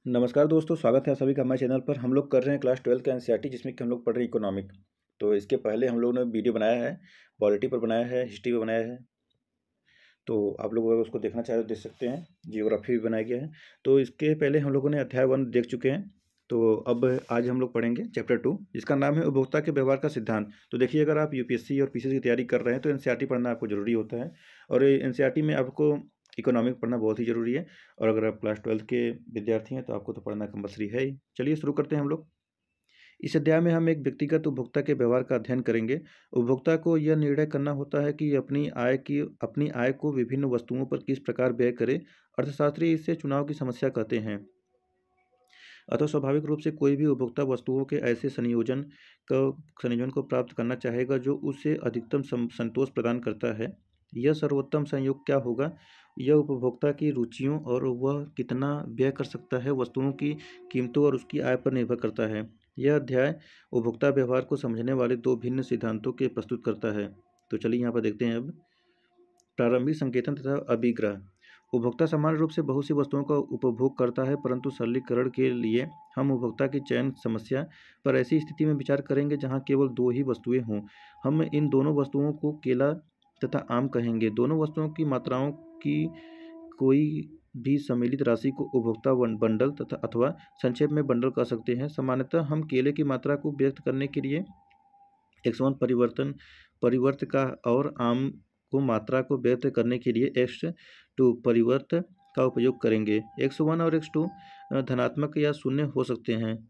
नमस्कार दोस्तों, स्वागत है सभी का हमारे चैनल पर। हम लोग कर रहे हैं क्लास 12 का एनसीईआरटी, जिसमें कि हम लोग पढ़ रहे हैं इकोनॉमिक। तो इसके पहले हम लोगों ने वीडियो बनाया है, पॉलिटी पर बनाया है, हिस्ट्री पर बनाया है। तो आप लोग अगर उसको देखना चाहें तो देख सकते हैं। जियोग्राफी भी बनाया गया है। तो इसके पहले हम लोगों ने अध्याय 1 देख चुके हैं। तो अब आज हम लोग पढ़ेंगे चैप्टर 2, जिसका नाम है उपभोक्ता के व्यवहार का सिद्धांत। तो देखिए, अगर आप यूपीएससी और पीसीएस की तैयारी कर रहे हैं तो एनसीईआरटी पढ़ना आपको जरूरी होता है। और एनसीईआरटी में आपको इकोनॉमिक पढ़ना बहुत ही जरूरी है। और अगर आप क्लास 12 के विद्यार्थी हैं तो आपको तो पढ़ना कंपलसरी है ही। चलिए शुरू करते हैं हम लोग। इस अध्याय में हम एक व्यक्तिगत उपभोक्ता के व्यवहार का अध्ययन करेंगे। उपभोक्ता को यह निर्णय करना होता है कि अपनी आय को विभिन्न वस्तुओं पर किस प्रकार व्यय करे। अर्थशास्त्री इसे चुनाव की समस्या कहते हैं। अतः स्वाभाविक रूप से कोई भी उपभोक्ता वस्तुओं के ऐसे संयोजन को प्राप्त करना चाहेगा जो उसे अधिकतम संतोष प्रदान करता है। यह सर्वोत्तम संयोग क्या होगा? यह उपभोक्ता की रुचियों और वह कितना व्यय कर सकता है वस्तुओं की कीमतों और उसकी आय पर निर्भर करता है। यह अध्याय उपभोक्ता व्यवहार को समझने वाले दो भिन्न सिद्धांतों के प्रस्तुत करता है। तो चलिए यहाँ पर देखते हैं अब। प्रारंभिक संकेतन तथा अभिग्रह। उपभोक्ता सामान्य रूप से बहुत सी वस्तुओं का उपभोग करता है, परंतु सरलीकरण के लिए हम उपभोक्ता की चयन समस्या पर ऐसी स्थिति में विचार करेंगे जहां केवल दो ही वस्तुएं हों। हम इन दोनों वस्तुओं को केला तथा आम कहेंगे। दोनों वस्तुओं की मात्राओं की कोई भी सम्मिलित राशि को उपभोक्ता बंडल तथा अथवा संक्षेप में बंडल कह सकते हैं। सामान्यतः हम केले की मात्रा को व्यक्त करने के लिए x1 परिवर्त का और आम को मात्रा को व्यक्त करने के लिए x2 परिवर्त का उपयोग करेंगे। x1 और x2 धनात्मक या शून्य हो सकते हैं।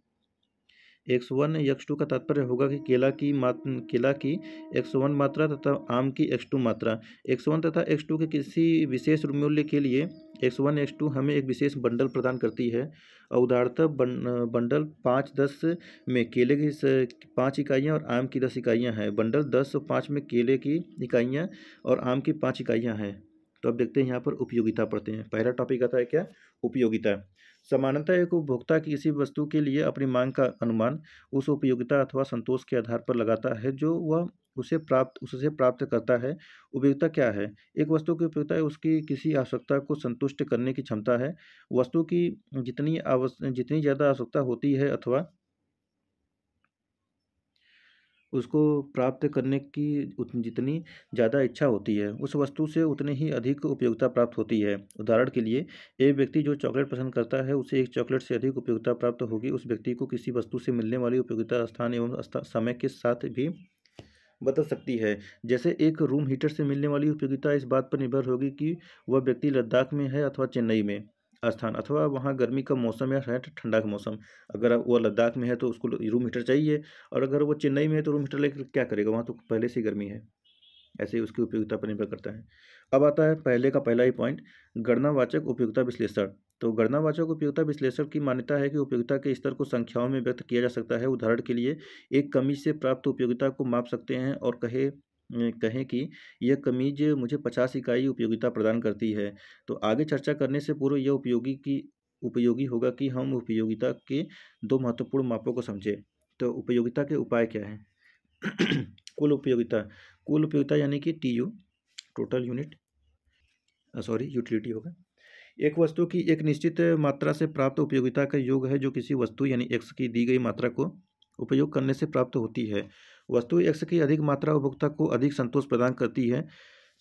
x1 x2 का तात्पर्य होगा कि केला की x1 मात्रा तथा आम की x2 मात्रा। x1 तथा x2 के किसी विशेष मूल्य के लिए x1 x2 हमें एक विशेष बंडल प्रदान करती है। उदाहरणतः बंडल 5-10 में केले की 5 इकाइयाँ और आम की 10 इकाइयाँ हैं। बंडल 10 और 5 में केले की इकाइयाँ और आम की 5 इकाइयाँ हैं। तो अब देखते हैं यहाँ पर उपयोगिता पढ़ते हैं। पहला टॉपिक आता है क्या? उपयोगिता। सामान्यतः एक उपभोक्ता किसी वस्तु के लिए अपनी मांग का अनुमान उस उपयोगिता अथवा संतोष के आधार पर लगाता है जो वह उससे प्राप्त करता है। उपयोगिता क्या है? एक वस्तु की उपयोगिता उसकी किसी आवश्यकता को संतुष्ट करने की क्षमता है। वस्तु की जितनी ज़्यादा आवश्यकता होती है अथवा उसको प्राप्त करने की जितनी ज़्यादा इच्छा होती है, उस वस्तु से उतनी ही अधिक उपयोगिता प्राप्त होती है। उदाहरण के लिए, एक व्यक्ति जो चॉकलेट पसंद करता है उसे एक चॉकलेट से अधिक उपयोगिता प्राप्त होगी। उस व्यक्ति को किसी वस्तु से मिलने वाली उपयोगिता स्थान एवं समय के साथ भी बदल सकती है। जैसे एक रूम हीटर से मिलने वाली उपयोगिता इस बात पर निर्भर होगी कि वह व्यक्ति लद्दाख में है अथवा चेन्नई में स्थान, अथवा वहाँ गर्मी का मौसम या है ठंडा का मौसम। अगर वो लद्दाख में है तो उसको रूम हीटर चाहिए, और अगर वो चेन्नई में है तो रूम हीटर लेकर क्या करेगा, वहाँ तो पहले से ही गर्मी है। ऐसे ही उसकी उपयोगिता पर निर्भर करता है। अब आता है पहले का पहला ही पॉइंट, गणनावाचक उपयोगिता विश्लेषण। तो गणनावाचक उपयोगिता विश्लेषण की मान्यता है कि उपयोगिता के स्तर को संख्याओं में व्यक्त किया जा सकता है। उदाहरण के लिए, एक कमीज से प्राप्त उपयोगिता को माप सकते हैं और कहें कि यह कमीज मुझे 50 इकाई उपयोगिता प्रदान करती है। तो आगे चर्चा करने से पूर्व यह उपयोगी होगा कि हम उपयोगिता के दो महत्वपूर्ण मापों को समझें। तो उपयोगिता के उपाय क्या हैं? कुल उपयोगिता यानी कि TU, टोटल यूनिट यूटिलिटी होगा। एक वस्तु की एक निश्चित मात्रा से प्राप्त उपयोगिता का योग है जो किसी वस्तु यानी x की दी गई मात्रा को उपयोग करने से प्राप्त होती है। वस्तु x की अधिक मात्रा उपभोक्ता को अधिक संतोष प्रदान करती है।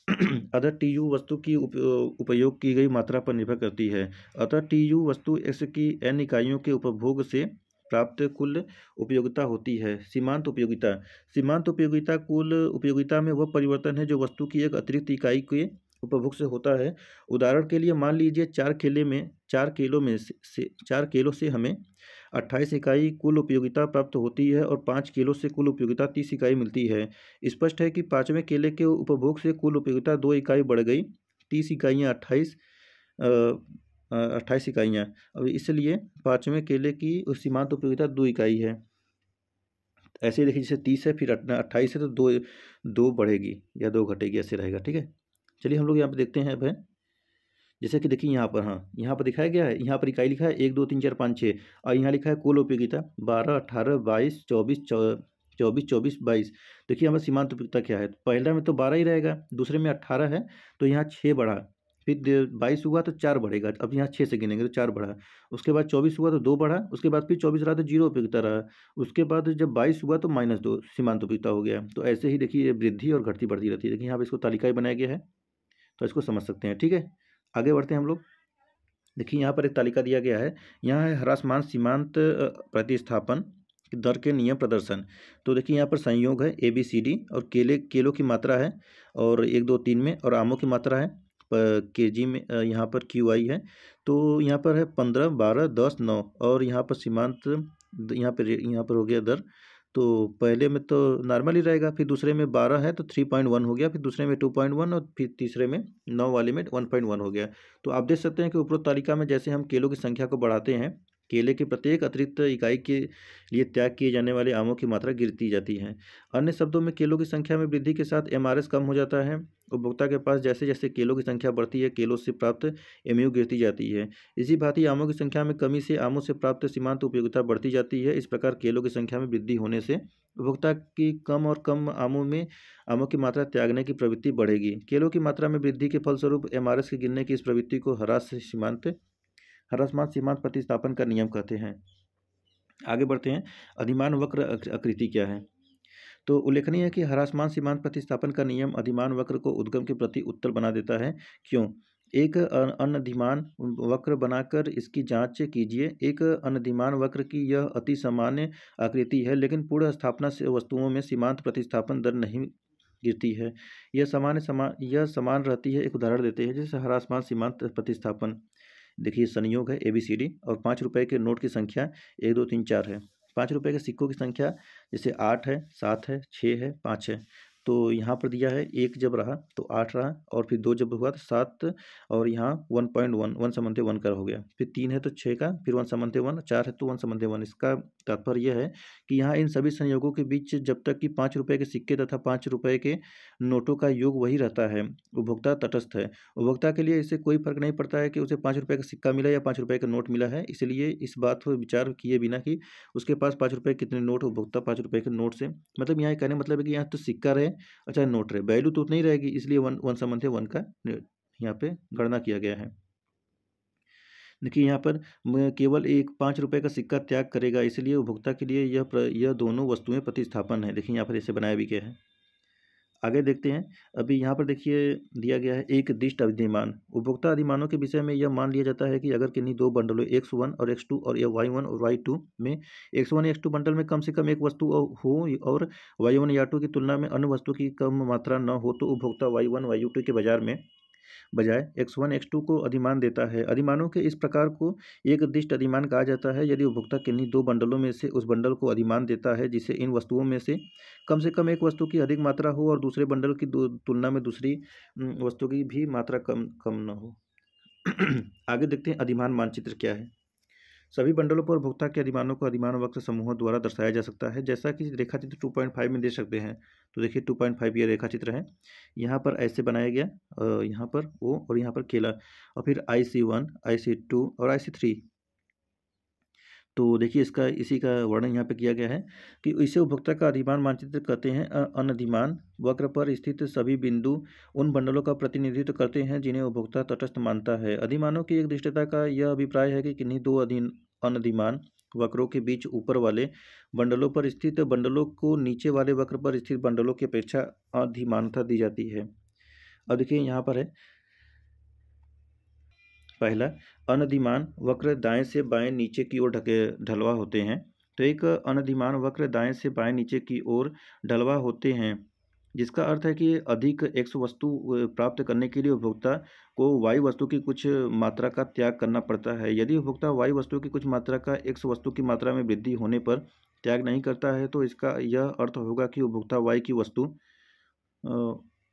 अतः TU वस्तु की उपयोग की गई मात्रा पर निर्भर करती है। अतः TU वस्तु x की n इकाइयों के उपभोग से प्राप्त कुल उपयोगिता होती है। सीमांत उपयोगिता कुल उपयोगिता में वह परिवर्तन है जो वस्तु की एक अतिरिक्त इकाई के उपभोग से होता है। उदाहरण के लिए मान लीजिए 4 किलो से हमें 28 इकाई कुल उपयोगिता प्राप्त होती है और 5 किलो से कुल उपयोगिता 30 इकाई मिलती है। स्पष्ट है कि 5वें केले के उपभोग से कुल उपयोगिता 2 इकाई बढ़ गई। 30 इकाइयाँ 28 इकाइयाँ। अब इसलिए 5वें केले की सीमांत उपयोगिता 2 इकाई है। ऐसे ही देखिए, जैसे 30 है फिर 28 है तो दो बढ़ेगी या 2 घटेगी, ऐसे रहेगा। ठीक है, चलिए हम लोग यहाँ पे देखते हैं। अब है जैसे कि देखिए यहाँ पर, हाँ यहाँ पर दिखाया गया है, यहाँ पर इकाई लिखा है 1 2 3 4 5 6 और यहाँ लिखा है कुल उपयोगिता 12 18 22 24 22। देखिए हमारा सीमांत उपयोगिता क्या है? पहला में तो 12 ही रहेगा, दूसरे में 18 है तो यहाँ 6 बढ़ा, फिर 22 हुआ तो 4 बढ़ेगा, अब यहाँ 6 से गिनेंगे तो 4 बढ़ा। उसके बाद 24 हुआ तो 2 बढ़ा, उसके बाद फिर 24 रहा तो 0 उपयोगिता रहा। उसके बाद जब 22 हुआ तो -2 सीमांत उपयोगिता हो गया। तो ऐसे ही देखिए वृद्धि और घटती बढ़ती रहती है। देखिए यहाँ पर इसको तालिकाएँ बनाया गया है, तो इसको समझ सकते हैं। ठीक है, आगे बढ़ते हैं हम लोग। देखिए यहाँ पर एक तालिका दिया गया है, यहाँ है ह्रासमान सीमांत प्रतिस्थापन दर के नियम प्रदर्शन। तो देखिए यहाँ पर संयोग है ABCD, और केलों की मात्रा है और 1 2 3 में, और आमों की मात्रा है KG में, यहाँ पर QI है। तो यहाँ पर है 15 12 10 9, और यहाँ पर सीमांत यहाँ पर हो गया दर। तो पहले में तो नॉर्मल ही रहेगा, फिर दूसरे में 12 है तो 3.1 हो गया, फिर दूसरे में 2.1, और फिर तीसरे में 9 वाले में 1.1 हो गया। तो आप देख सकते हैं कि उपरोक्त तालिका में जैसे हम केलों की संख्या को बढ़ाते हैं, केले के प्रत्येक अतिरिक्त इकाई के लिए त्याग किए जाने वाले आमों की मात्रा गिरती जाती है। अन्य शब्दों में केलों की संख्या में वृद्धि के साथ MRS कम हो जाता है। उपभोक्ता के पास जैसे जैसे केलों की संख्या बढ़ती है, केलों से प्राप्त MU गिरती जाती है। इसी भांति आमों की संख्या में कमी से आमों से प्राप्त सीमांत उपयोगिता बढ़ती जाती है। इस प्रकार केलों की संख्या में वृद्धि होने से उपभोक्ता की कम और कम आमों की मात्रा त्यागने की प्रवृत्ति बढ़ेगी। केलों की मात्रा में वृद्धि के फलस्वरूप MRS के गिरने की इस प्रवृत्ति को ह्रासमान सीमांत प्रतिस्थापन का नियम कहते हैं। आगे बढ़ते हैं, अधिमान वक्र आकृति क्या है। तो उल्लेखनीय है कि ह्रासमान सीमांत प्रतिस्थापन का नियम अधिमान वक्र को उद्गम के प्रति उत्तल बना देता है। क्यों? एक अनधिमान वक्र बनाकर इसकी जांच कीजिए। एक अनधिमान वक्र की यह अति सामान्य आकृति है, लेकिन पूर्ण स्थापना से वस्तुओं में सीमांत प्रतिस्थापन दर नहीं गिरती है। यह समान रहती है। एक उदाहरण देते हैं, जैसे ह्रासमान सीमांत प्रतिस्थापन। देखिए संयोग है ABCD, और 5 रुपये के नोट की संख्या 1 2 3 4 है। 5 रुपये के सिक्कों की संख्या जैसे 8 है, 7 है, 6 है, 5 है। तो यहाँ पर दिया है 1 जब रहा तो 8 रहा, और फिर 2 जब हुआ तो 7, और यहाँ 1.1 1/1 का हो गया। फिर 3 है तो 6 का, फिर 1/1, 4 है तो 1/1। इसका तात्पर्य यह है कि यहाँ इन सभी संयोगों के बीच जब तक कि 5 रुपये के सिक्के तथा 5 रुपये के नोटों का योग वही रहता है, उपभोक्ता तटस्थ है। उपभोक्ता के लिए इससे कोई फर्क नहीं पड़ता है कि उसे 5 रुपये का सिक्का मिला या 5 रुपये का नोट मिला है। इसलिए इस बात पर विचार किए बिना कि उसके पास 5 रुपये कितने नोट, उपभोक्ता 5 रुपये के नोट से मतलब यहाँ कहने मतलब है कि यहाँ तो सिक्का रहे अच्छा नोट रहे, वैल्यू तो उतनी ही रहेगी। इसलिए 1/1 का यहाँ पे गणना किया गया है। देखिए यहाँ पर केवल एक 5 रुपये का सिक्का त्याग करेगा, इसलिए उपभोक्ता के लिए यह दोनों वस्तुएं प्रतिस्थापन है। देखिए यहाँ पर ऐसे बनाया भी गया है। आगे देखते हैं। अभी यहाँ पर देखिए दिया गया है एक दिष्ट अधिमान। उपभोक्ता अधिमानों के विषय में यह मान लिया जाता है कि अगर किन्हीं दो बंडलों X1 और X2 और या Y1 और Y2 में X1 या X2 बंडल में कम से कम एक वस्तु हो और Y1 या Y2 की तुलना में अन्य वस्तु की कम मात्रा न हो, तो उपभोक्ता Y1 Y2 के बजाय X1 X2 को अधिमान देता है। अधिमानों के इस प्रकार को एक निर्दिष्ट अधिमान कहा जाता है यदि उपभोक्ता किन्हीं दो बंडलों में से उस बंडल को अधिमान देता है जिसे इन वस्तुओं में से कम एक वस्तु की अधिक मात्रा हो और दूसरे बंडल की तुलना में दूसरी वस्तु की भी मात्रा कम न हो। आगे देखते हैं अधिमान मानचित्र क्या है। सभी बंडलों पर उपभोक्ता के अधिमानों को अधिमान वक्र समूहों द्वारा दर्शाया जा सकता है, जैसा कि रेखा चित्र 2.5 में देख सकते हैं। तो देखिए 2.5 ये रेखा चित्र है। यहाँ पर ऐसे बनाया गया, यहाँ पर O और यहाँ पर केला, और फिर IC1 IC2 और IC3। तो देखिए इसका इसी का वर्णन यहाँ पे किया गया है कि इसे उपभोक्ता का अधिमान मानचित्र कहते हैं। अनधिमान वक्र पर स्थित सभी बिंदु उन बंडलों का प्रतिनिधित्व करते हैं जिन्हें उपभोक्ता तटस्थ मानता है। अधिमानों की एक दृष्टता का यह अभिप्राय है कि किन्हीं दो अनधिमान वक्रों के बीच ऊपर वाले बंडलों पर स्थित बंडलों को नीचे वाले वक्र पर स्थित बंडलों की अपेक्षा अधिमानता दी जाती है। अब देखिए यहाँ पर है पहला, अनधिमान वक्र दाएं से बाएं नीचे की ओर ढलवा होते हैं। तो एक अनधिमान वक्र दाएं से बाएं नीचे की ओर ढलवा होते हैं, जिसका अर्थ है कि अधिक X वस्तु प्राप्त करने के लिए उपभोक्ता को Y वस्तु की कुछ मात्रा का त्याग करना पड़ता है। यदि उपभोक्ता Y वस्तु की कुछ मात्रा का X वस्तु की मात्रा में वृद्धि होने पर त्याग नहीं करता है, तो इसका यह अर्थ होगा कि उपभोक्ता Y की वस्तु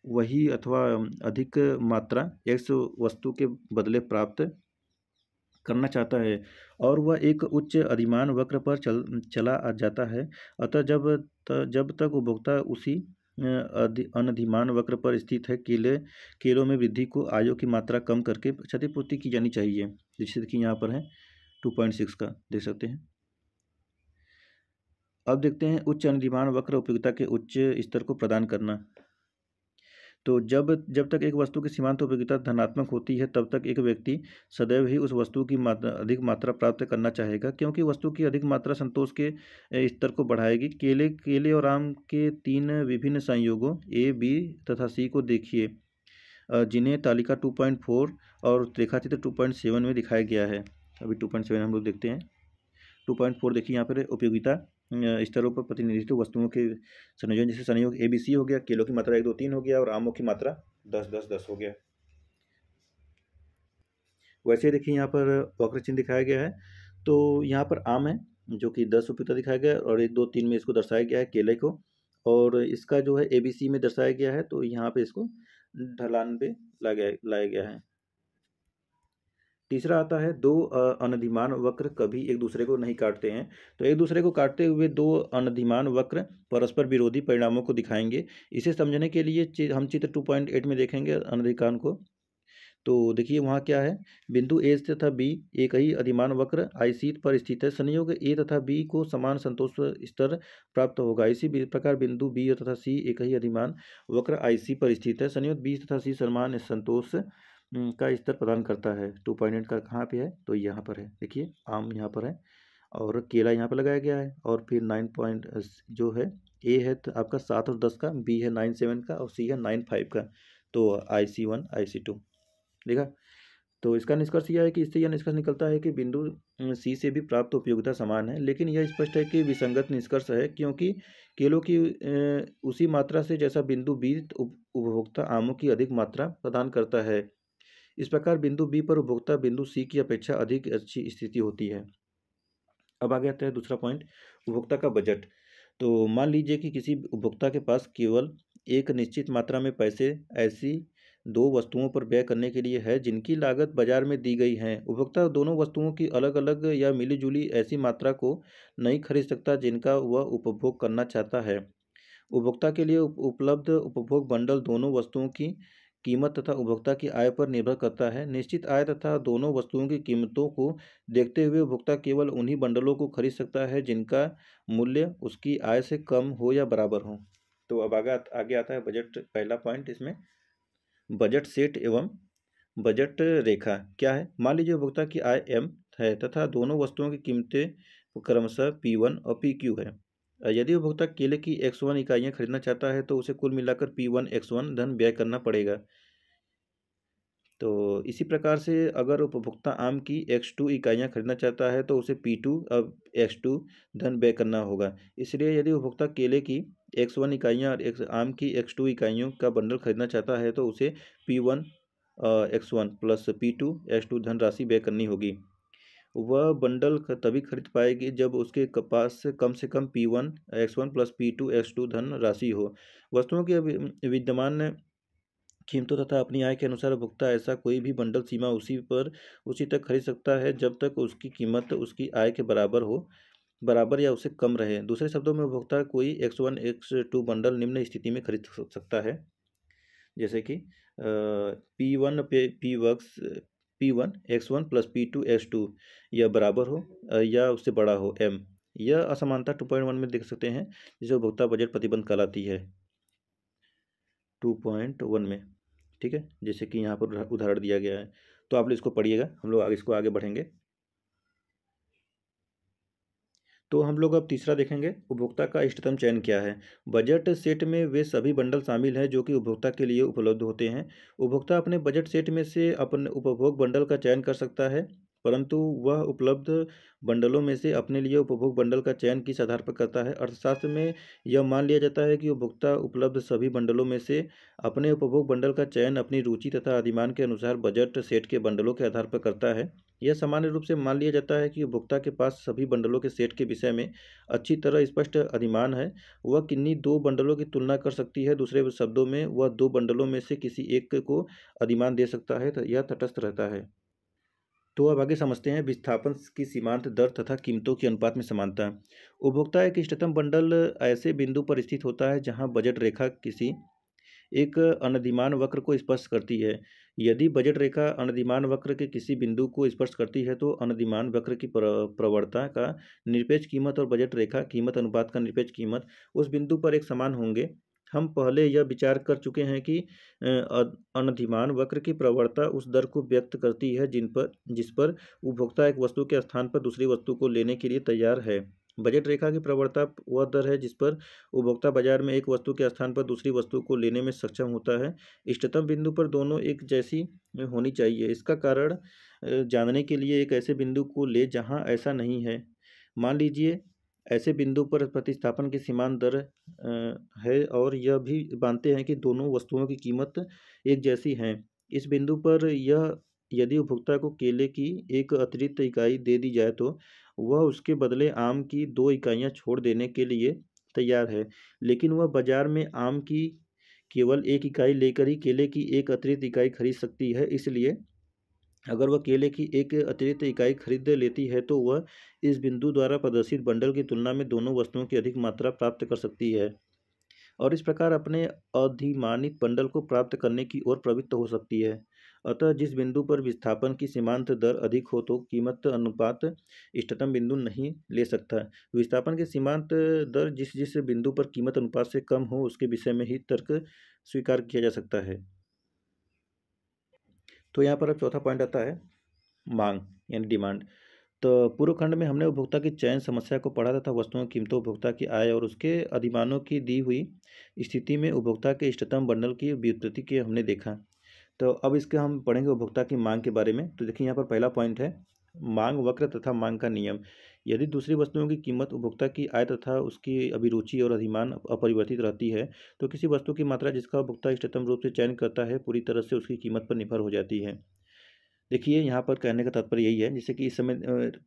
वही अथवा अधिक मात्रा X वस्तु के बदले प्राप्त करना चाहता है और वह एक उच्च अधिमान वक्र पर चला जाता है। अतः जब तक उपभोक्ता उसी अनधिमान वक्र पर स्थित है, केलों में वृद्धि को आयों की मात्रा कम करके क्षतिपूर्ति की जानी चाहिए। जैसे कि यहाँ पर है 2.6 का देख सकते हैं। अब देखते हैं उच्च अनधिमान वक्र उपयोगिता के उच्च स्तर को प्रदान करना। तो जब तक एक वस्तु की सीमांत उपयोगिता धनात्मक होती है तब तक एक व्यक्ति सदैव ही उस वस्तु की अधिक मात्रा प्राप्त करना चाहेगा, क्योंकि वस्तु की अधिक मात्रा संतोष के स्तर को बढ़ाएगी। केले केले और आम के 3 विभिन्न संयोगों ए, बी तथा सी को देखिए, जिन्हें तालिका 2.4 और रेखाचित्र 2.7 में दिखाया गया है। अभी 2.7 हम लोग देखते हैं। 2.4 देखिए, यहाँ पर उपयोगिता स्तरों पर प्रतिनिधित्व वस्तुओं के संयोजन, जैसे संयोग ABC हो गया, केलों की मात्रा 1, 2, 3 हो गया और आमों की मात्रा 10, 10, 10 हो गया। वैसे देखिए यहाँ पर वक्र चिन्ह दिखाया गया है। तो यहाँ पर आम है जो कि 10 उपयोगिता दिखाया गया है और 1, 2, 3 में इसको दर्शाया गया है केले को, और इसका जो है ABC में दर्शाया गया है, तो यहाँ पे इसको ढलान पे लाया गया है। तीसरा आता है, 2 अनधिमान वक्र कभी एक दूसरे को नहीं काटते हैं। तो एक दूसरे को काटते हुए 2 अनधिमान वक्र परस्पर विरोधी परिणामों को दिखाएंगे। इसे समझने के लिए हम चित्र 2.8 में देखेंगे अनधिकान को। तो देखिए वहाँ क्या है, बिंदु ए तथा बी एक ही अधिमान वक्र IC पर स्थित है। संयोग ए तथा बी को समान संतोष स्तर प्राप्त होगा। इसी प्रकार बिंदु बी तथा सी एक ही अधिमान वक्र IC पर स्थित है। संयोग बी तथा सी समान संतोष का स्तर प्रदान करता है। 2.8 का कहाँ पे है, तो यहाँ पर है। देखिए आम यहाँ पर है और केला यहाँ पर लगाया गया है, और फिर 9 पॉइंट जो है ए है तो आपका 7 और 10 का, बी है 9, 7 का और सी है 9, 5 का। तो IC1 IC2 देखा। तो इसका निष्कर्ष यह है कि इससे यह निष्कर्ष निकलता है कि बिंदु सी से भी प्राप्त उपयोगिता समान है, लेकिन यह स्पष्ट है कि विसंगत निष्कर्ष है, क्योंकि केलों की उसी मात्रा से जैसा बिंदु बी उपभोक्ता आमों की अधिक मात्रा प्रदान करता है। इस प्रकार बिंदु बी पर उपभोक्ता बिंदु सी की अपेक्षा अधिक अच्छी स्थिति होती है। अब आगे आता है दूसरा पॉइंट, उपभोक्ता का बजट। तो मान लीजिए कि किसी उपभोक्ता के पास केवल एक निश्चित मात्रा में पैसे ऐसी 2 वस्तुओं पर व्यय करने के लिए है जिनकी लागत बाजार में दी गई है। उपभोक्ता दोनों वस्तुओं की अलग अलग या मिली जुली ऐसी मात्रा को नहीं खरीद सकता जिनका वह उपभोग करना चाहता है। उपभोक्ता के लिए उपलब्ध उपभोग बंडल दोनों वस्तुओं की कीमत तथा उपभोक्ता की आय पर निर्भर करता है। निश्चित आय तथा दोनों वस्तुओं की कीमतों को देखते हुए उपभोक्ता केवल उन्हीं बंडलों को खरीद सकता है जिनका मूल्य उसकी आय से कम हो या बराबर हो। तो अब आगे आता है बजट। पहला पॉइंट इसमें बजट सेट एवं बजट रेखा क्या है। मान लीजिए उपभोक्ता की आय M है तथा दोनों वस्तुओं की कीमतें क्रमशः P1 और PQ है। यदि उपभोक्ता केले की X1 इकाइयाँ खरीदना चाहता है तो उसे कुल मिलाकर P1 X1 धन व्यय करना पड़ेगा। तो इसी प्रकार से अगर उपभोक्ता आम की X2 इकाइयाँ खरीदना चाहता है तो उसे P2 अब X2 धन व्यय करना होगा। इसलिए यदि उपभोक्ता केले की X1 इकाइयाँ और आम की X2 इकाइयों का बंडल खरीदना चाहता है तो उसे P1 X1 plus P2 X2 धन राशि व्यय करनी होगी। वह बंडल तभी खरीद पाएगी जब उसके पास कम से कम P1 X1 plus P2 X2 धन राशि हो। वस्तुओं के विद्यमान कीमतों तथा अपनी आय के अनुसार उपभोक्ता ऐसा कोई भी बंडल सीमा उसी तक खरीद सकता है जब तक उसकी कीमत उसकी आय के बराबर या उससे कम रहे। दूसरे शब्दों में उपभोक्ता कोई X1 X2 बंडल निम्न स्थिति में खरीद सकता है, जैसे कि P1 X1 plus P2 X2 यह बराबर हो या उससे बड़ा हो M। यह असमानता 2.1 में देख सकते हैं, जिसे उपभोक्ता बजट प्रतिबंध कहलाती है 2.1 में। ठीक है, जैसे कि यहाँ पर उदाहरण दिया गया है। तो आप लोग इसको पढ़िएगा, हम लोग इसको आगे बढ़ेंगे। तो हम लोग अब तीसरा देखेंगे, उपभोक्ता का इष्टतम चयन क्या है। बजट सेट में वे सभी बंडल शामिल हैं जो कि उपभोक्ता के लिए उपलब्ध होते हैं। उपभोक्ता अपने बजट सेट में से अपने उपभोग बंडल का चयन कर सकता है, परंतु वह उपलब्ध बंडलों में से अपने लिए उपभोग बंडल का चयन किस आधार पर करता है। अर्थशास्त्र में यह मान लिया जाता है कि उपभोक्ता उपलब्ध सभी बंडलों में से अपने उपभोग बंडल का चयन अपनी रुचि तथा अधिमान के अनुसार बजट सेट के बंडलों के आधार पर करता है। यह सामान्य रूप से मान लिया जाता है कि उपभोक्ता के पास सभी बंडलों के सेट के विषय में अच्छी तरह स्पष्ट अधिमान है। वह किन्हीं 2 बंडलों की तुलना कर सकती है। दूसरे शब्दों में वह 2 बंडलों में से किसी एक को अधिमान दे सकता है, यह तटस्थ रहता है। तो अब आगे समझते हैं विस्थापन की सीमांत दर तथा कीमतों के अनुपात में समानता। उपभोक्ता एक इष्टतम बंडल ऐसे बिंदु पर स्थित होता है जहां बजट रेखा किसी एक अनधिमान वक्र को स्पर्श करती है। यदि बजट रेखा अनधिमान वक्र के किसी बिंदु को स्पर्श करती है तो अनधिमान वक्र की प्रवणता का निरपेक्ष कीमत और बजट रेखा कीमत अनुपात का निरपेक्ष कीमत उस बिंदु पर एक समान होंगे। हम पहले यह विचार कर चुके हैं कि अनधिमान वक्र की प्रवणता उस दर को व्यक्त करती है जिस पर उपभोक्ता एक वस्तु के स्थान पर दूसरी वस्तु को लेने के लिए तैयार है। बजट रेखा की प्रवणता वह दर है जिस पर उपभोक्ता बाजार में एक वस्तु के स्थान पर दूसरी वस्तु को लेने में सक्षम होता है। इष्टतम बिंदु पर दोनों एक जैसी होनी चाहिए। इसका कारण जानने के लिए एक ऐसे बिंदु को ले जहां ऐसा नहीं है। मान लीजिए ऐसे बिंदु पर प्रतिस्थापन की सीमांत दर है और यह भी मानते हैं कि दोनों वस्तुओं की कीमत एक जैसी हैं। इस बिंदु पर यह यदि उपभोक्ता को केले की एक अतिरिक्त इकाई दे दी जाए तो वह उसके बदले आम की 2 इकाइयाँ छोड़ देने के लिए तैयार है, लेकिन वह बाजार में आम की केवल 1 इकाई लेकर ही केले की एक अतिरिक्त इकाई खरीद सकती है। इसलिए अगर वह केले की एक अतिरिक्त इकाई खरीद लेती है तो वह इस बिंदु द्वारा प्रदर्शित बंडल की तुलना में दोनों वस्तुओं की अधिक मात्रा प्राप्त कर सकती है और इस प्रकार अपने अधिमानित बंडल को प्राप्त करने की ओर प्रवृत्त हो सकती है। अतः जिस बिंदु पर विस्थापन की सीमांत दर अधिक हो तो कीमत अनुपात इष्टतम बिंदु नहीं ले सकता। विस्थापन की सीमांत दर जिस जिस बिंदु पर कीमत अनुपात से कम हो उसके विषय में ही तर्क स्वीकार किया जा सकता है। तो यहाँ पर अब चौथा पॉइंट आता है मांग यानी डिमांड। तो पूर्व खंड में हमने उपभोक्ता की चयन समस्या को पढ़ा तथा वस्तुओं की कीमतों, उपभोक्ता की आय और उसके अधिमानों की दी हुई स्थिति में उपभोक्ता के इष्टतम बंडल की व्युत्पत्ति के हमने देखा। तो अब इसके हम पढ़ेंगे उपभोक्ता की मांग के बारे में। तो देखिए यहाँ पर पहला पॉइंट है मांग वक्र तथा मांग का नियम। यदि दूसरी वस्तुओं की कीमत उपभोक्ता की आय तथा उसकी अभिरुचि और अधिमान अपरिवर्तित रहती है तो किसी वस्तु की मात्रा जिसका उपभोक्ता इष्टतम रूप से चयन करता है पूरी तरह से उसकी कीमत पर निर्भर हो जाती है। देखिए यहाँ पर कहने का तात्पर्य यही है, जैसे कि इस समय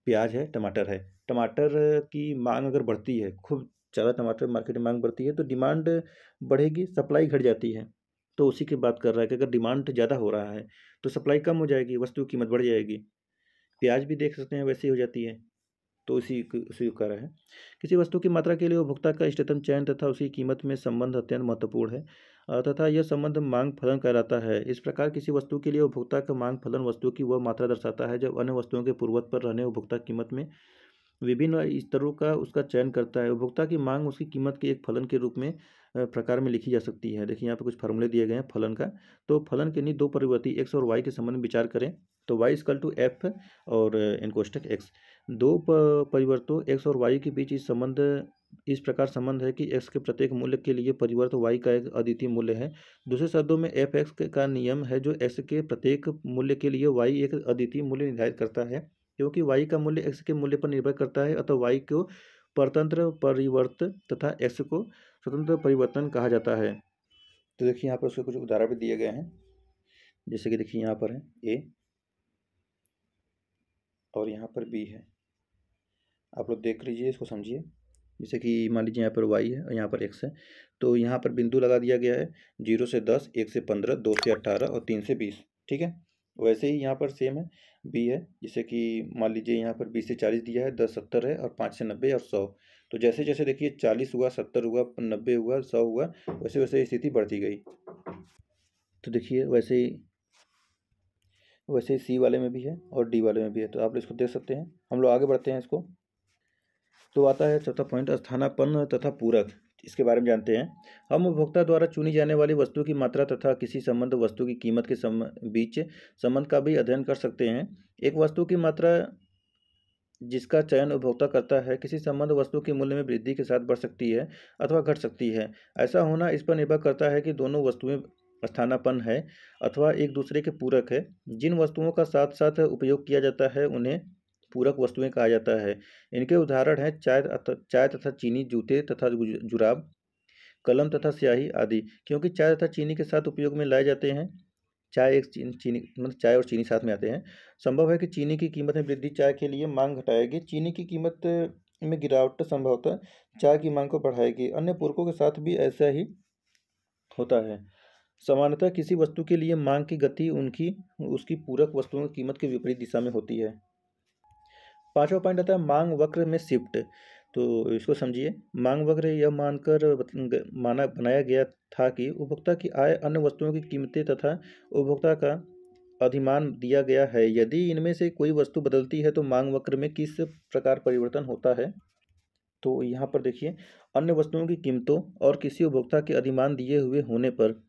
प्याज है, टमाटर है। टमाटर की मांग अगर बढ़ती है, खूब ज़्यादा टमाटर मार्केट में मांग बढ़ती है तो डिमांड बढ़ेगी, सप्लाई घट जाती है। तो उसी की बात कर रहा है कि अगर डिमांड ज़्यादा हो रहा है तो सप्लाई कम हो जाएगी, वस्तु की कीमत बढ़ जाएगी। प्याज भी देख सकते हैं वैसे ही हो जाती है। तो उसी का कारण है। किसी वस्तु की मात्रा के लिए उपभोक्ता का इष्टतम चयन तथा उसकी कीमत में संबंध अत्यंत महत्वपूर्ण है तथा यह संबंध मांग फलन कहलाता है। इस प्रकार किसी वस्तु के लिए उपभोक्ता का मांग फलन वस्तु की वह मात्रा दर्शाता है जब अन्य वस्तुओं के पूर्वत पर रहने उपभोक्ता कीमत में विभिन्न स्तरों का उसका चयन करता है। उपभोक्ता की मांग उसकी कीमत के एक फलन के रूप में प्रकार में लिखी जा सकती है। देखिए यहाँ पे कुछ फार्मूले दिए गए हैं फलन का। तो फलन के नहीं दो परिवर्ती एक्स और वाई के संबंध में विचार करें तो वाई इक्वल टू एफ और इन कोष्टक एक्स। दो परिवर्तों एक्स और वाई के बीच इस प्रकार संबंध है कि एक्स के प्रत्येक मूल्य के लिए परिवर्त वाई का एक अद्वितीय मूल्य है। दूसरे शब्दों में एफ एक्स का नियम है जो एक्स के प्रत्येक मूल्य के लिए वाई एक अद्वितीय मूल्य निर्धारित करता है। क्योंकि y का मूल्य x के मूल्य पर निर्भर करता है अतः y को परतंत्र परिवर्त तथा x को स्वतंत्र परिवर्तन कहा जाता है। तो देखिए यहाँ पर उसके कुछ उदाहरण भी दिए गए हैं, जैसे कि देखिए यहाँ पर है a और यहाँ पर b है। आप लोग देख लीजिए, इसको समझिए। जैसे कि मान लीजिए यहाँ पर y है और यहाँ पर x है, तो यहाँ पर बिंदु लगा दिया गया है 0 से 10, 1 से 15, 2 से 18 और 3 से 20। ठीक है, वैसे ही यहाँ पर सेम है b है। जैसे कि मान लीजिए यहाँ पर 20 से 40 दिया है, 10 70 है और 5 से 90 और 100। तो जैसे जैसे देखिए 40 हुआ, 70 हुआ, 90 हुआ, 100 हुआ, वैसे वैसे स्थिति बढ़ती गई। तो देखिए वैसे सी वाले में भी है और डी वाले में भी है। तो आप इसको देख सकते हैं। हम लोग आगे बढ़ते हैं इसको। तो आता है चौथा पॉइंट स्थानापन्न तथा पूरक। इसके बारे में जानते हैं। हम उपभोक्ता द्वारा चुनी जाने वाली वस्तु की मात्रा तथा किसी संबंध वस्तु की कीमत के बीच संबंध का भी अध्ययन कर सकते हैं। एक वस्तु की मात्रा जिसका चयन उपभोक्ता करता है किसी संबंध वस्तु के मूल्य में वृद्धि के साथ बढ़ सकती है अथवा घट सकती है। ऐसा होना इस पर निर्भर करता है कि दोनों वस्तुएं स्थानापन्न है अथवा एक दूसरे के पूरक है। जिन वस्तुओं का साथ साथ उपयोग किया जाता है उन्हें पूरक वस्तुएं कहा जाता है। इनके उदाहरण हैं चाय तथा चीनी, जूते तथा जुराब, कलम तथा स्याही आदि। क्योंकि चाय तथा चीनी के साथ उपयोग में लाए जाते हैं, चाय मतलब चाय और चीनी साथ में आते हैं। संभव है कि चीनी की कीमत में वृद्धि चाय के लिए मांग घटाएगी, चीनी की कीमत में गिरावट संभवतः चाय की मांग को बढ़ाएगी। अन्य पूरकों के साथ भी ऐसा ही होता है। सामान्यतः किसी वस्तु के लिए मांग की गति उसकी पूरक वस्तुओं की कीमत के विपरीत दिशा में होती है। पांचवा पॉइंट आता है मांग वक्र में शिफ्ट। तो इसको समझिए। मांग वक्र यह बनाया गया था कि उपभोक्ता की आय, अन्य वस्तुओं की कीमतें तथा उपभोक्ता का अधिमान दिया गया है। यदि इनमें से कोई वस्तु बदलती है तो मांग वक्र में किस प्रकार परिवर्तन होता है। तो यहाँ पर देखिए, अन्य वस्तुओं की कीमतों और किसी उपभोक्ता के अधिमान दिए हुए होने पर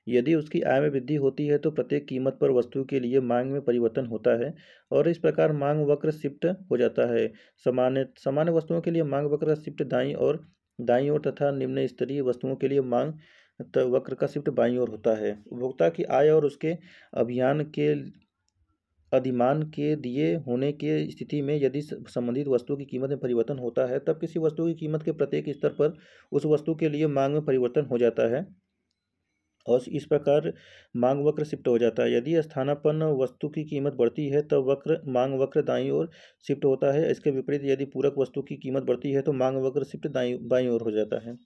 यदि उसकी आय में वृद्धि होती है तो प्रत्येक कीमत पर वस्तु के लिए मांग में परिवर्तन होता है और इस प्रकार मांग वक्र शिफ्ट हो जाता है। सामान्य सामान्य वस्तुओं के लिए मांग वक्र का शिफ्ट दाईं ओर तथा निम्न स्तरीय वस्तुओं के लिए मांग वक्र का शिफ्ट बाईं ओर होता है। उपभोक्ता की आय और उसके अभियान के अधिमान के दिए होने की स्थिति में यदि संबंधित वस्तु की कीमत में परिवर्तन होता है तब किसी वस्तु की कीमत के प्रत्येक स्तर पर उस वस्तु के लिए मांग में परिवर्तन हो जाता है और इस प्रकार मांग वक्र शिफ्ट हो जाता है। यदि स्थानापन्न वस्तु की कीमत बढ़ती है तब मांग वक्र दाईं ओर शिफ्ट होता है। इसके विपरीत यदि पूरक वस्तु की कीमत बढ़ती है तो मांग वक्र शिफ्ट बाईं ओर हो जाता है।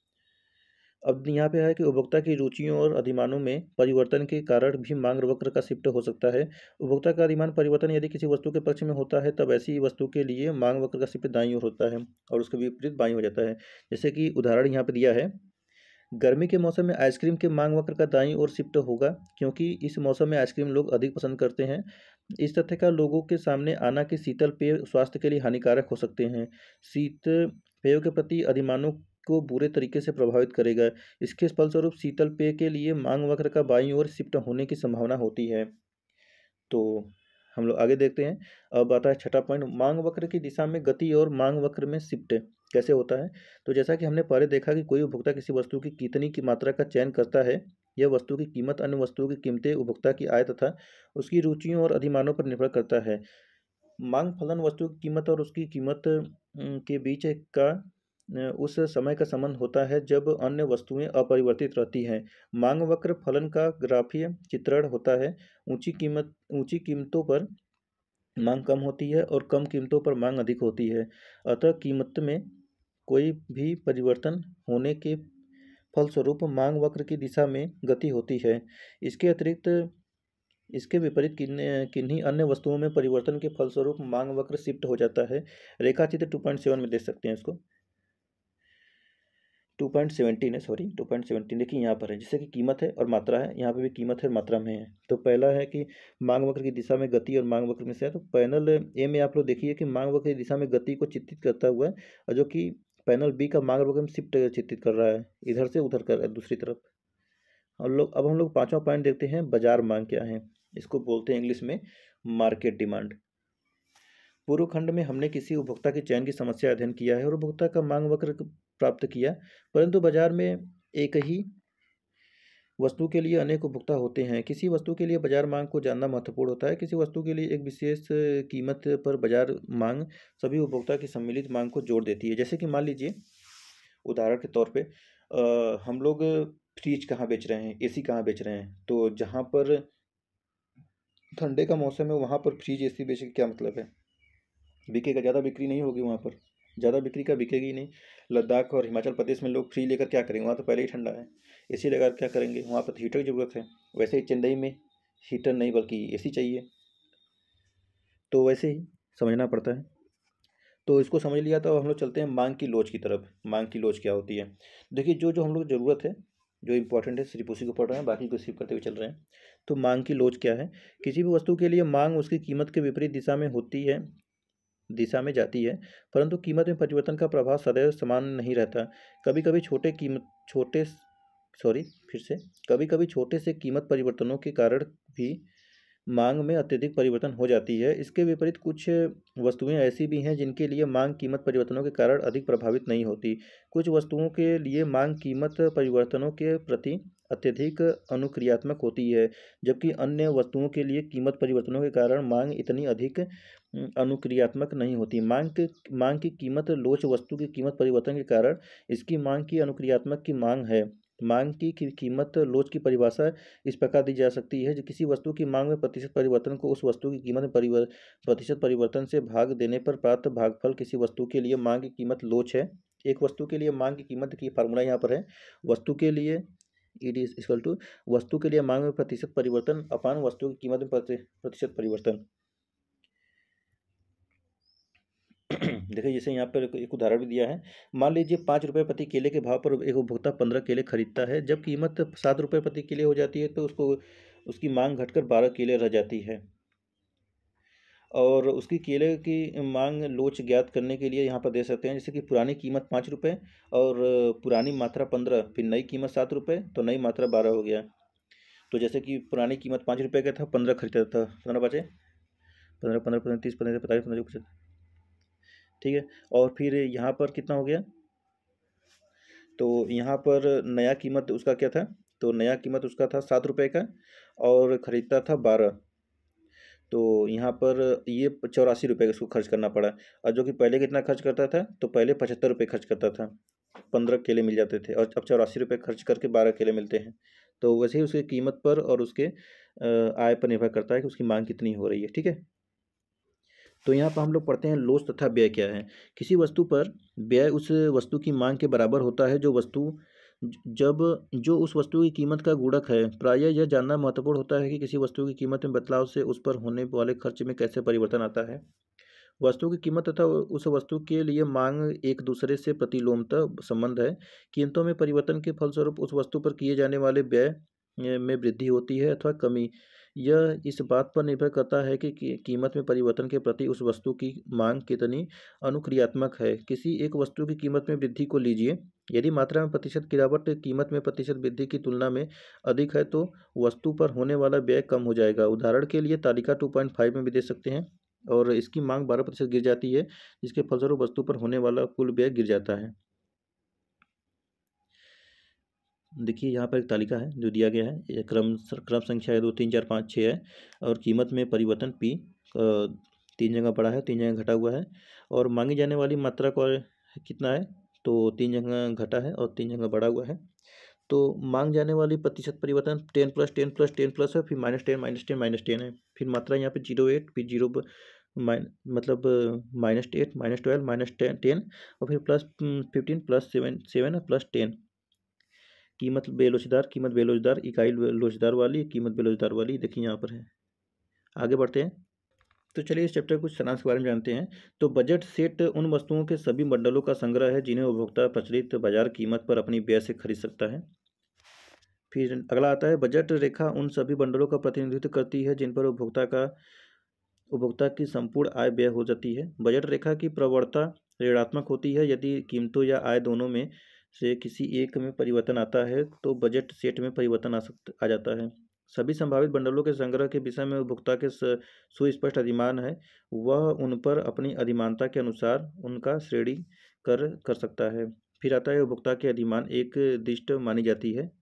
अब यहाँ पे है कि उपभोक्ता की रुचियों और अधिमानों में परिवर्तन के कारण भी मांग वक्र का शिफ्ट हो सकता है। उपभोक्ता का अधिमान परिवर्तन यदि किसी वस्तु के पक्ष में होता है तब ऐसी वस्तु के लिए मांग वक्र का शिफ्ट दाईं ओर होता है और उसके विपरीत बाईं हो जाता है। जैसे कि उदाहरण यहाँ पे दिया है, गर्मी के मौसम में आइसक्रीम के मांग वक्र का दाईं ओर शिफ्ट होगा क्योंकि इस मौसम में आइसक्रीम लोग अधिक पसंद करते हैं। इस तथ्य का लोगों के सामने आना कि शीतल पेय स्वास्थ्य के लिए हानिकारक हो सकते हैं शीत पेयों के प्रति अधिमानों को बुरे तरीके से प्रभावित करेगा। इसके फलस्वरूप शीतल पेय के लिए मांग वक्र का बाईं ओर शिफ्ट होने की संभावना होती है। तो हम लोग आगे देखते हैं। अब आता है छठा पॉइंट, मांग वक्र की दिशा में गति और मांग वक्र में शिफ्ट कैसे होता है। तो जैसा कि हमने पहले देखा कि कोई उपभोक्ता किसी वस्तु की कितनी की मात्रा का चयन करता है, यह वस्तु की कीमत अन्य वस्तुओं की कीमतें, उपभोक्ता की आय तथा उसकी रुचियों और अधिमानों पर निर्भर करता है। मांग फलन वस्तु की कीमत और उसकी कीमत के बीच का उस समय का संबंध होता है जब अन्य वस्तुएं अपरिवर्तित रहती हैं। मांग वक्र फलन का ग्राफीय चित्रण होता है। ऊंची कीमतों पर मांग कम होती है और कम कीमतों पर मांग अधिक होती है। अतः कीमत में कोई भी परिवर्तन होने के फलस्वरूप मांग वक्र की दिशा में गति होती है। इसके अतिरिक्त इसके विपरीत किन्हीं अन्य वस्तुओं में परिवर्तन के फलस्वरूप मांग वक्र शिफ्ट हो जाता है। रेखाचित्र 2.7 में देख सकते हैं इसको। 2.17 है, सॉरी 2.17 देखिए यहाँ पर है, जैसे कि कीमत है और मात्रा है, यहाँ पे भी कीमत है मात्रा में है। तो पहला है कि मांग वक्र की दिशा में गति और मांग वक्र में से है। तो पैनल ए में आप लोग देखिए कि मांग वक्र की दिशा में गति को चित्रित करता हुआ है और जो कि पैनल बी का मांग वक्र में शिफ्ट चित्रित कर रहा है, इधर से उधर कर रहा है दूसरी तरफ। अब हम लोग पांचवा पॉइंट देखते हैं, बाजार मांग क्या है। इसको बोलते हैं इंग्लिश में मार्केट डिमांड। पूर्व खंड में हमने किसी उपभोक्ता के चयन की समस्या अध्ययन किया है और उपभोक्ता का मांग वक्र प्राप्त किया, परंतु बाजार में एक ही वस्तु के लिए अनेक उपभोक्ता होते हैं। किसी वस्तु के लिए बाजार मांग को जानना महत्वपूर्ण होता है। किसी वस्तु के लिए एक विशेष कीमत पर बाजार मांग सभी उपभोक्ता की सम्मिलित मांग को जोड़ देती है। जैसे कि मान लीजिए उदाहरण के तौर पे हम लोग फ्रिज कहाँ बेच रहे हैं, एसी कहाँ बेच रहे हैं। तो जहाँ पर ठंडे का मौसम है वहाँ पर फ्रिज एसी बेचने का क्या मतलब है, बिकेगा, ज़्यादा बिक्री नहीं होगी वहाँ पर, ज़्यादा बिक्री का बिकेगी ही नहीं। लद्दाख और हिमाचल प्रदेश में लोग फ्रिज लेकर क्या करेंगे, वहाँ तो पहले ही ठंडा है, एसी लगा क्या करेंगे, वहाँ पर हीटर की ज़रूरत है। वैसे ही चेन्नई में हीटर नहीं बल्कि एसी चाहिए। तो वैसे ही समझना पड़ता है। तो इसको समझ लिया तो हम लोग चलते हैं मांग की लोच की तरफ। मांग की लोच क्या होती है, देखिए जो जो हम लोग ज़रूरत है, जो इंपॉर्टेंट है सिर्फ उसी को पढ़ रहे हैं, बाकी को सिर्फ करते हुए चल रहे हैं। तो मांग की लोच क्या है, किसी भी वस्तु के लिए मांग उसकी कीमत के विपरीत दिशा में जाती है, परंतु कीमत में परिवर्तन का प्रभाव सदैव समान नहीं रहता। कभी कभी छोटे से कीमत परिवर्तनों के कारण भी मांग में अत्यधिक परिवर्तन हो जाती है। इसके विपरीत कुछ वस्तुएं ऐसी भी हैं जिनके लिए मांग कीमत परिवर्तनों के कारण अधिक प्रभावित नहीं होती। कुछ वस्तुओं के लिए मांग कीमत परिवर्तनों के प्रति अत्यधिक अनुक्रियात्मक होती है, जबकि अन्य वस्तुओं के लिए कीमत परिवर्तनों के कारण मांग इतनी अधिक अनुक्रियात्मक नहीं होती। मांग की कीमत लोच वस्तु की कीमत परिवर्तन के कारण इसकी मांग की अनुक्रियात्मक की मांग है। मांग की कीमत लोच की परिभाषा इस प्रकार दी जा सकती है, जो किसी वस्तु की मांग में प्रतिशत परिवर्तन को उस वस्तु की कीमत में प्रतिशत परिवर्तन से भाग देने पर प्राप्त भागफल किसी वस्तु के लिए मांग की कीमत लोच है। एक वस्तु के लिए मांग की कीमत की फार्मूला यहाँ पर है, वस्तु के लिए इट इज इक्वल टू वस्तु के लिए मांग में प्रतिशत परिवर्तन अपान वस्तु की कीमत में प्रतिशत परिवर्तन। देखिए जैसे यहाँ पर एक उदाहरण भी दिया है। मान लीजिए 5 रुपये प्रति केले के भाव पर एक उपभोक्ता 15 केले खरीदता है। जब कीमत 7 रुपये प्रति केले हो जाती है तो उसकी मांग घटकर 12 केले रह जाती है। और उसकी केले की मांग लोच ज्ञात करने के लिए यहाँ पर दे सकते हैं, जैसे कि पुरानी कीमत 5 रुपये और पुरानी मात्रा 15, फिर नई कीमत 7 रुपये, तो नई मात्रा 12 हो गया। तो जैसे कि पुरानी कीमत 5 रुपये का था, 15 खरीदा था, 15 बचे, 15 15 15 30 15 45 15 कुछ, ठीक है। और फिर यहाँ पर कितना हो गया, तो यहाँ पर नया कीमत उसका क्या था, तो नया कीमत उसका था 7 रुपये का और ख़रीदता था 12, तो यहाँ पर ये 84 रुपये का इसको खर्च करना पड़ा। और जो कि पहले कितना खर्च करता था, तो पहले 75 रुपये खर्च करता था, 15 केले मिल जाते थे, और अब 84 रुपये खर्च करके 12 केले मिलते हैं। तो वैसे ही उसकी कीमत पर और उसके आय पर निर्भर करता है कि उसकी मांग कितनी हो रही है, ठीक है। तो यहाँ पर हम लोग पढ़ते हैं लोच तथा व्यय क्या है। किसी वस्तु पर व्यय उस वस्तु की मांग के बराबर होता है जो वस्तु जब जो उस वस्तु की कीमत का गुणक है। प्रायः यह जानना महत्वपूर्ण होता है कि किसी वस्तु की कीमत में बदलाव से उस पर होने वाले खर्च में कैसे परिवर्तन आता है। वस्तु की कीमत तथा उस वस्तु के लिए मांग एक दूसरे से प्रतिलोमता संबंध है। कीमतों में परिवर्तन के फलस्वरूप उस वस्तु पर किए जाने वाले व्यय में वृद्धि होती है अथवा कमी। यह इस बात पर निर्भर करता है कि कीमत में परिवर्तन के प्रति उस वस्तु की मांग कितनी अनुक्रियात्मक है। किसी एक वस्तु की कीमत में वृद्धि को लीजिए। यदि मात्रा में प्रतिशत गिरावट कीमत में प्रतिशत वृद्धि की तुलना में अधिक है तो वस्तु पर होने वाला व्यय कम हो जाएगा। उदाहरण के लिए तालिका 2.5 में भी दे सकते हैं। और इसकी मांग 12% गिर जाती है, जिसके फलस्वरूप वस्तु पर होने वाला कुल व्यय गिर जाता है। देखिए यहाँ पर एक तालिका है जो दिया गया है, ये क्रम संख्या है 2 3 4 5 6 है, और कीमत में परिवर्तन पी 3 जगह बढ़ा है, 3 जगह घटा हुआ है, और मांगी जाने वाली मात्रा का कितना है, तो 3 जगह घटा है और 3 जगह बढ़ा हुआ है। तो मांग जाने वाली प्रतिशत परिवर्तन 10 प्लस 10 प्लस 10 प्लस है, फिर -10 -10 -10 है, फिर मात्रा यहाँ पे 08, फिर 0 मतलब -8 -12 -10 और फिर +15 +7 +10। कीमत बेलोचदार, इकाई लोचदार वाली, कीमत बेलोचदार वाली, देखिए यहाँ पर है। आगे बढ़ते हैं। तो चलिए इस चैप्टर के कुछ सारांश के बारे में जानते हैं। तो बजट सेट उन वस्तुओं के सभी बंडलों का संग्रह है जिन्हें उपभोक्ता प्रचलित बाजार कीमत पर अपनी व्यय से खरीद सकता है। फिर अगला आता है, बजट रेखा उन सभी बंडलों का प्रतिनिधित्व करती है जिन पर उपभोक्ता की संपूर्ण आय व्यय हो जाती है। बजट रेखा की प्रवणता ऋणात्मक होती है। यदि कीमतों या आय दोनों में से किसी एक में परिवर्तन आता है तो बजट सेट में परिवर्तन आ जाता है। सभी संभावित बंडलों के संग्रह के विषय में उपभोक्ता के सुस्पष्ट अधिमान है। वह उन पर अपनी अधिमानता के अनुसार उनका श्रेणी कर सकता है। फिर आता है उपभोक्ता के अधिमान एक दिष्ट मानी जाती है।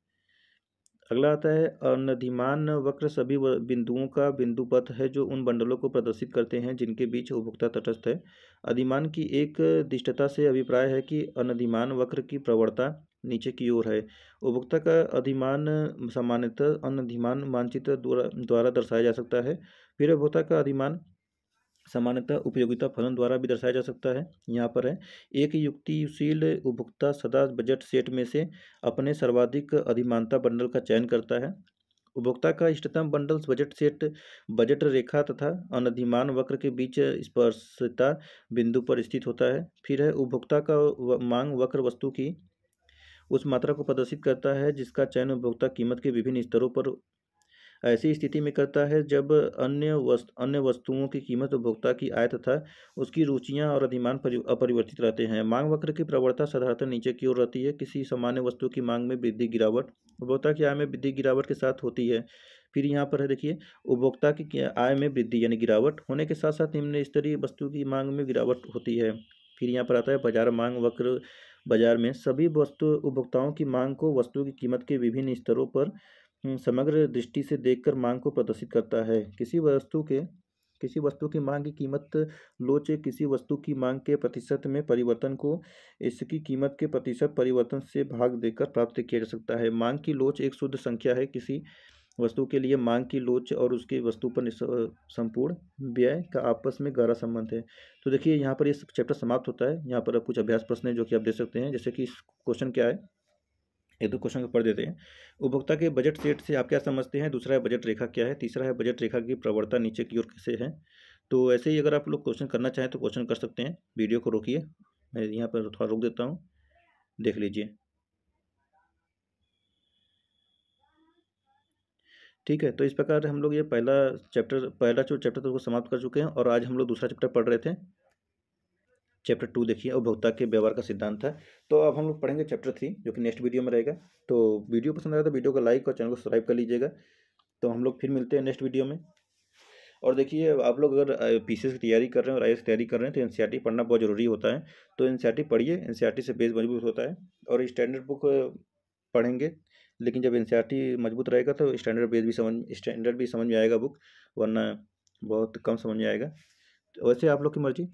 अगला आता है, अनधिमान वक्र सभी बिंदुओं का बिंदु पथ है जो उन बंडलों को प्रदर्शित करते हैं जिनके बीच उपभोक्ता तटस्थ है। अधिमान की एक दिष्टता से अभिप्राय है कि अनधिमान वक्र की प्रवणता नीचे की ओर है। उपभोक्ता का अधिमान सामान्यतः अनधिमान मानचित्र द्वारा दर्शाया जा सकता है। फिर उपभोक्ता का अधिमान सामान्यतः उपयोगिता फलन द्वारा भी दर्शाया जा सकता है। यहाँ पर है, एक युक्तिशील उपभोक्ता सदा बजट सेट में से अपने सर्वाधिक अधिमानता बंडल का चयन करता है। उपभोक्ता का इष्टतम बंडल बजट सेट बजट रेखा तथा अनधिमान वक्र के बीच स्पर्शता बिंदु पर स्थित होता है। फिर है, उपभोक्ता का मांग वक्र वस्तु की उस मात्रा को प्रदर्शित करता है जिसका चयन उपभोक्ता कीमत के विभिन्न स्तरों पर ऐसी स्थिति में करता है जब अन्य वस्तुओं की कीमत उपभोक्ता की आय तथा उसकी रुचियां और अधिमान अपरिवर्तित रहते हैं। मांग वक्र की प्रवणता साधारणतः नीचे की ओर रहती है। किसी सामान्य वस्तु की मांग में वृद्धि गिरावट उपभोक्ता की आय में वृद्धि गिरावट के साथ होती है। फिर यहाँ पर है, देखिए, उपभोक्ता की आय में वृद्धि यानी गिरावट होने के साथ साथ निम्न स्तरीय वस्तु की मांग में गिरावट होती है। फिर यहाँ पर आता है बाजार मांग वक्र। बाजार में सभी वस्तु उपभोक्ताओं की मांग को वस्तु की कीमत के विभिन्न स्तरों पर समग्र दृष्टि से देखकर मांग को प्रदर्शित करता है। किसी वस्तु की मांग की कीमत लोच किसी वस्तु की मांग के प्रतिशत में परिवर्तन को इसकी कीमत के प्रतिशत परिवर्तन से भाग देकर प्राप्त किया जा सकता है। मांग की लोच एक शुद्ध संख्या है। किसी वस्तु के लिए मांग की लोच और उसकी वस्तु पर संपूर्ण व्यय का आपस में गहरा संबंध है। तो देखिए यहाँ पर ये चैप्टर समाप्त होता है। यहाँ पर अब कुछ अभ्यास प्रश्न है जो कि आप दे सकते हैं, जैसे कि क्वेश्चन क्या है, एक दो क्वेश्चन को पढ़ देते हैं। उपभोक्ता के बजट सेट से आप क्या समझते हैं? दूसरा है बजट रेखा क्या है? तीसरा है बजट रेखा की प्रवणता नीचे की ओर कैसे है? तो ऐसे ही अगर आप लोग क्वेश्चन करना चाहें तो क्वेश्चन कर सकते हैं। वीडियो को रोकिए, मैं यहाँ पर थोड़ा रोक देता हूँ, देख लीजिए। ठीक है, तो इस प्रकार हम लोग ये पहला जो चैप्टर था उसको समाप्त कर चुके हैं और आज हम लोग दूसरा चैप्टर पढ़ रहे थे। चैप्टर 2 देखिए, उपभोक्ता के व्यवहार का सिद्धांत है। तो अब हम लोग पढ़ेंगे चैप्टर 3 जो कि नेक्स्ट वीडियो में रहेगा। तो वीडियो पसंद आया तो वीडियो को लाइक और चैनल को सब्सक्राइब कर लीजिएगा। तो हम लोग फिर मिलते हैं नेक्स्ट वीडियो में। और देखिए, आप लोग अगर पीसीएस की तैयारी कर रहे हैं और आईएएस की तैयारी कर रहे हैं तो एनसीईआरटी पढ़ना बहुत ज़रूरी होता है। तो एनसीईआरटी पढ़िए, एनसीईआरटी से बेस मजबूत होता है। और स्टैंडर्ड बुक पढ़ेंगे, लेकिन जब एनसीईआरटी मजबूत रहेगा तो स्टैंडर्ड भी समझ में आएगा बुक, वरना बहुत कम समझ में आएगा। तो वैसे आप लोग की मर्जी।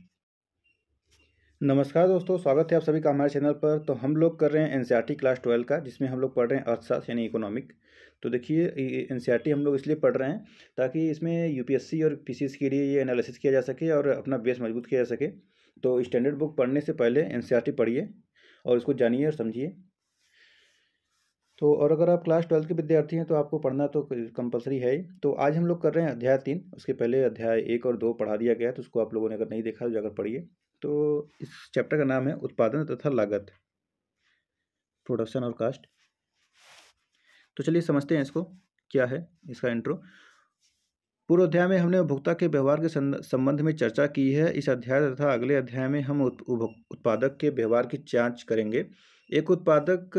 नमस्कार दोस्तों, स्वागत है आप सभी का हमारे चैनल पर। तो हम लोग कर रहे हैं एनसीईआरटी क्लास 12 का, जिसमें हम लोग पढ़ रहे हैं अर्थशास्त्र यानी इकोनॉमिक। तो देखिए, एनसीईआरटी हम लोग इसलिए पढ़ रहे हैं ताकि इसमें यूपीएससी और पीसीएस के लिए ये एनालिसिस किया जा सके और अपना बेस मजबूत किया जा सके। तो स्टैंडर्ड बुक पढ़ने से पहले एनसीईआरटी पढ़िए और इसको जानिए और समझिए। तो और अगर आप क्लास 12 के विद्यार्थी हैं तो आपको पढ़ना तो कंपलसरी है ही। तो आज हम लोग कर रहे हैं अध्याय 3। उसके पहले अध्याय 1 और 2 पढ़ा दिया गया है, तो उसको आप लोगों ने अगर नहीं देखा तो जाकर पढ़िए। तो इस चैप्टर का नाम है उत्पादन तथा लागत, प्रोडक्शन और कास्ट। तो चलिए समझते हैं इसको, क्या है इसका इंट्रो। पूर्व अध्याय में हमने उपभोक्ता के व्यवहार के संबंध में चर्चा की है। इस अध्याय तथा अगले अध्याय में हम उत्पादक के व्यवहार की जांच करेंगे। एक उत्पादक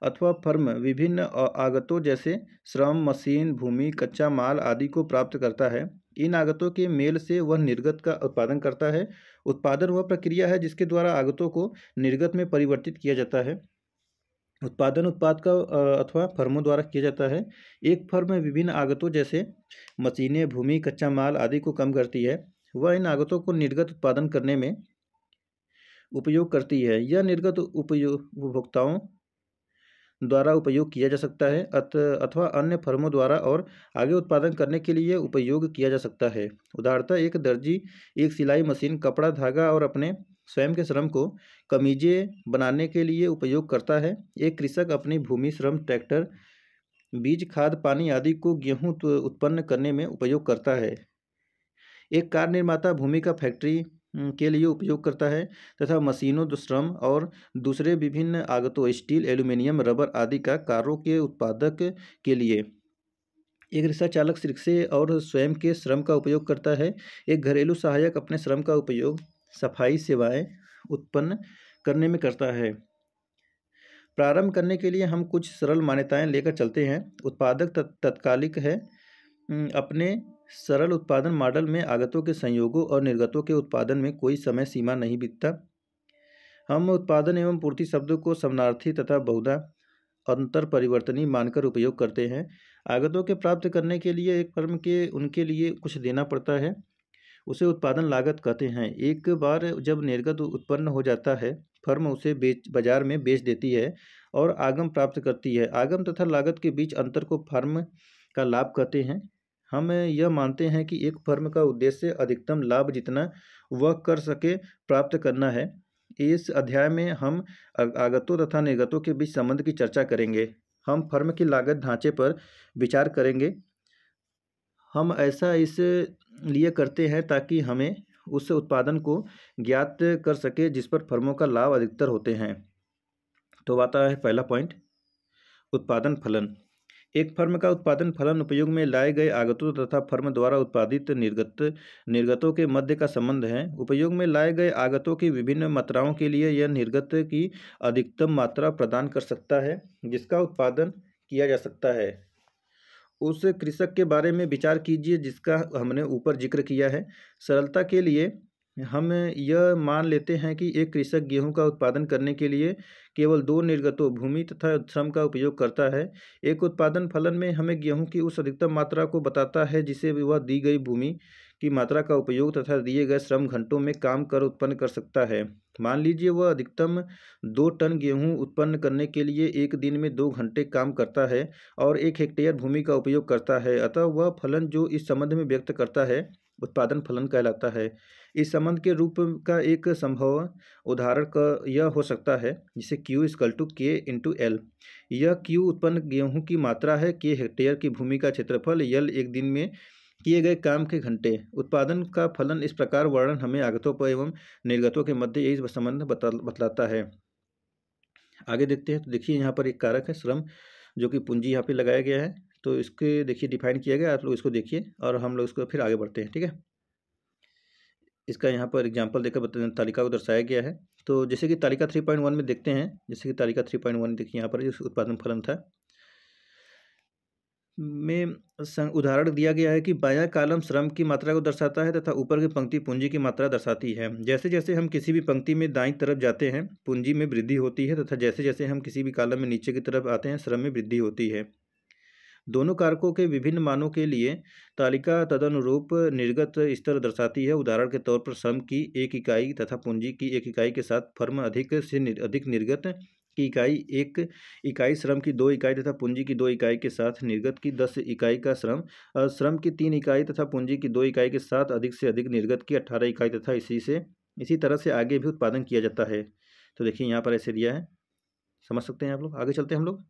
अथवा फर्म विभिन्न आगतों जैसे श्रम, मशीन, भूमि, कच्चा माल आदि को प्राप्त करता है। इन आगतों के मेल से वह निर्गत का उत्पादन करता है। उत्पादन वह प्रक्रिया है जिसके द्वारा आगतों को निर्गत में परिवर्तित किया जाता है। उत्पादन उत्पाद का अथवा फर्मों द्वारा किया जाता है। एक फर्म विभिन्न आगतों जैसे मशीनें, भूमि, कच्चा माल आदि को कम करती है। वह इन आगतों को निर्गत उत्पादन करने में उपयोग करती है। यह निर्गत उपभोक्ताओं द्वारा उपयोग किया जा सकता है अथवा अन्य फर्मों द्वारा और आगे उत्पादन करने के लिए उपयोग किया जा सकता है। उदाहरणतः एक दर्जी एक सिलाई मशीन कपड़ा, धागा और अपने स्वयं के श्रम को कमीजें बनाने के लिए उपयोग करता है। एक कृषक अपनी भूमि, श्रम, ट्रैक्टर, बीज, खाद, पानी आदि को गेहूं उत्पन्न करने में उपयोग करता है। एक कार निर्माता भूमि का फैक्ट्री के लिए उपयोग करता है तथा मशीनों, श्रम और दूसरे विभिन्न आगतों स्टील, एल्यूमीनियम, रबर आदि का कारों के उत्पादक के लिए। एक रिक्शा चालक रिक्शे और स्वयं के श्रम का उपयोग करता है। एक घरेलू सहायक अपने श्रम का उपयोग सफाई सेवाएं उत्पन्न करने में करता है। प्रारंभ करने के लिए हम कुछ सरल मान्यताएं लेकर चलते हैं। उत्पादक तत्कालिक है। अपने सरल उत्पादन मॉडल में आगतों के संयोगों और निर्गतों के उत्पादन में कोई समय सीमा नहीं बीतता। हम उत्पादन एवं पूर्ति शब्दों को समानार्थी तथा बहुधा अंतर परिवर्तनीय मानकर उपयोग करते हैं। आगतों के प्राप्त करने के लिए एक फर्म के उनके लिए कुछ देना पड़ता है, उसे उत्पादन लागत कहते हैं। एक बार जब निर्गत उत्पन्न हो जाता है, फर्म उसे बाजार में बेच देती है और आगम प्राप्त करती है। आगम तथा लागत के बीच अंतर को फर्म का लाभ कहते हैं। हम यह मानते हैं कि एक फर्म का उद्देश्य अधिकतम लाभ जितना वह कर सके प्राप्त करना है। इस अध्याय में हम आगतों तथा निर्गतों के बीच संबंध की चर्चा करेंगे। हम फर्म की लागत ढांचे पर विचार करेंगे। हम ऐसा इसलिए करते हैं ताकि हमें उस उत्पादन को ज्ञात कर सके जिस पर फर्मों का लाभ अधिकतर होते हैं। तो आता है पहला पॉइंट, उत्पादन फलन। एक फर्म का उत्पादन फलन उपयोग में लाए गए आगतों तथा फर्म द्वारा उत्पादित निर्गतों के मध्य का संबंध है। उपयोग में लाए गए आगतों की विभिन्न मात्राओं के लिए यह निर्गत की अधिकतम मात्रा प्रदान कर सकता है जिसका उत्पादन किया जा सकता है। उस कृषक के बारे में विचार कीजिए जिसका हमने ऊपर जिक्र किया है। सरलता के लिए हम यह मान लेते हैं कि एक कृषक गेहूं का उत्पादन करने के लिए केवल 2 निर्गतों भूमि तथा श्रम का उपयोग करता है। एक उत्पादन फलन में हमें गेहूं की उस अधिकतम मात्रा को बताता है जिसे वह दी गई भूमि की मात्रा का उपयोग तथा दिए गए श्रम घंटों में काम कर उत्पन्न कर सकता है। मान लीजिए वह अधिकतम 2 टन गेहूं उत्पन्न करने के लिए एक दिन में 2 घंटे काम करता है और 1 हेक्टेयर भूमि का उपयोग करता है। अतः वह फलन जो इस संबंध में व्यक्त करता है उत्पादन फलन कहलाता है। इस संबंध के रूप का एक संभव उदाहरण का यह हो सकता है जिसे Q = K/L। यह Q उत्पन्न गेहूं की मात्रा है, K हेक्टेयर की भूमि का क्षेत्रफल, L एक दिन में किए गए काम के घंटे। उत्पादन का फलन इस प्रकार वर्णन हमें आगतों पर एवं निर्गतों के मध्य यही संबंध बतलाता है। आगे देखते हैं। तो देखिए यहाँ पर एक कारक है श्रम, जो कि पूंजी यहाँ पे लगाया गया है। तो इसके देखिए डिफाइन किया गया, आप लोग इसको देखिए और हम लोग इसको फिर आगे बढ़ते हैं, ठीक है। इसका यहाँ पर एग्जांपल देकर तालिका को दर्शाया गया है। तो जैसे कि तालिका 3.1 में देखते हैं, जैसे कि तालिका 3.1 देखिए यहाँ पर जो उत्पादन फलन था में उदाहरण दिया गया है कि बायां कॉलम श्रम की मात्रा को दर्शाता है तथा ऊपर की पंक्ति पूंजी की मात्रा दर्शाती है। जैसे जैसे हम किसी भी पंक्ति में दाईं तरफ जाते हैं पूंजी में वृद्धि होती है तथा जैसे जैसे हम किसी भी कॉलम में नीचे की तरफ आते हैं श्रम में वृद्धि होती है। दोनों कारकों के विभिन्न मानों के लिए तालिका तदनुरूप निर्गत स्तर दर्शाती है। उदाहरण के तौर पर श्रम की 1 इकाई तथा पूंजी की 1 इकाई के साथ फर्म अधिक से अधिक निर्गत की इकाई 1 इकाई, श्रम की 2 इकाई तथा पूंजी की 2 इकाई के साथ निर्गत की 10 इकाई का श्रम, और श्रम की 3 इकाई तथा पूंजी की 2 इकाई के साथ अधिक से अधिक निर्गत की 18 इकाई तथा इसी तरह से आगे भी उत्पादन किया जाता है। तो देखिए यहाँ पर ऐसे दिया है, समझ सकते हैं आप लोग। आगे चलते हैं हम लोग।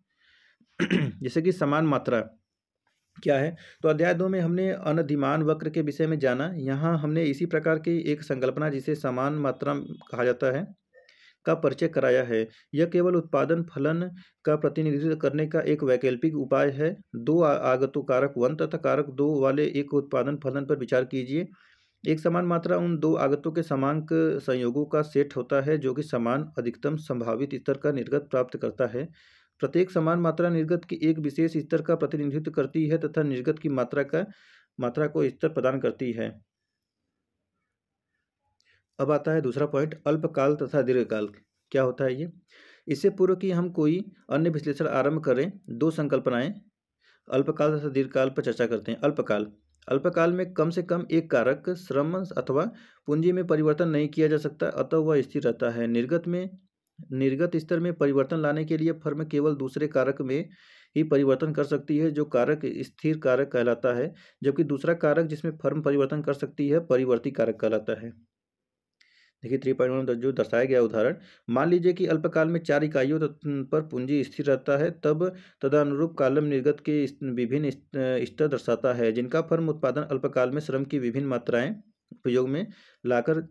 जैसे कि समान मात्रा क्या है, तो अध्याय 2 में हमने अनधिमान वक्र के विषय में जाना। यहाँ हमने इसी प्रकार की एक संकल्पना जिसे समान मात्रा कहा जाता है का परिचय कराया है। यह केवल उत्पादन फलन का प्रतिनिधित्व करने का एक वैकल्पिक उपाय है। दो आगतों कारक 1 तथा कारक 2 वाले एक उत्पादन फलन पर विचार कीजिए। एक समान मात्रा उन दो आगतों के समांक संयोगों का सेट होता है जो कि समान अधिकतम संभावित स्तर का निर्गत प्राप्त करता है। प्रत्येक समान मात्रा निर्गत की एक विशेष स्तर का प्रतिनिधित्व करती है तथा निर्गत की मात्रा को स्तर प्रदान करती है। अब आता है दूसरा पॉइंट, अल्पकाल तथा दीर्घकाल। क्या होता है ये? इससे पूर्व कि हम कोई अन्य विश्लेषण आरंभ करें, दो संकल्पनाएं अल्पकाल तथा दीर्घकाल पर चर्चा करते हैं। अल्पकाल में कम से कम एक कारक श्रम अथवा पूंजी में परिवर्तन नहीं किया जा सकता, अतः वह स्थिर रहता है। निर्गत स्तर में परिवर्तन लाने के लिए फर्म केवल दूसरे कारक में ही परिवर्तन कर सकती है जो कारक स्थिर कारक कहलाता है, जबकि दूसरा कारक जिसमें फर्म परिवर्तन कर सकती है परिवर्ती कारक कहलाता है। देखिए 3.1 जो दर्शाया गया उदाहरण, मान लीजिए कि अल्पकाल में 4 इकाइयों पर पूंजी स्थिर रहता है, तब तदनुरूप कॉलम निर्गत के विभिन्न स्तर दर्शाता है जिनका फर्म उत्पादन अल्पकाल में श्रम की विभिन्न मात्राएं उपयोग में लाकर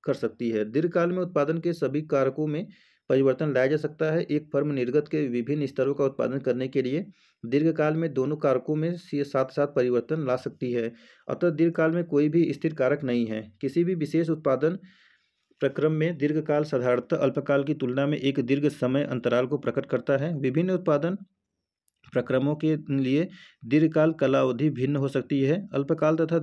कर सकती है। दीर्घकाल में उत्पादन के सभी कारकों में परिवर्तन लाया जा सकता है। एक फर्म निर्गत के विभिन्न स्तरों का उत्पादन करने के लिए दीर्घकाल में दोनों कारकों में साथ साथ परिवर्तन ला सकती है, अतः दीर्घकाल में कोई भी स्थिर कारक नहीं है। किसी भी विशेष उत्पादन प्रक्रम में दीर्घकाल साधारणतः अल्पकाल की तुलना में एक दीर्घ समय अंतराल को प्रकट करता है। विभिन्न उत्पादन प्रक्रमों के लिए दीर्घकाल कालावधि भिन्न हो सकती है। अल्पकाल तथा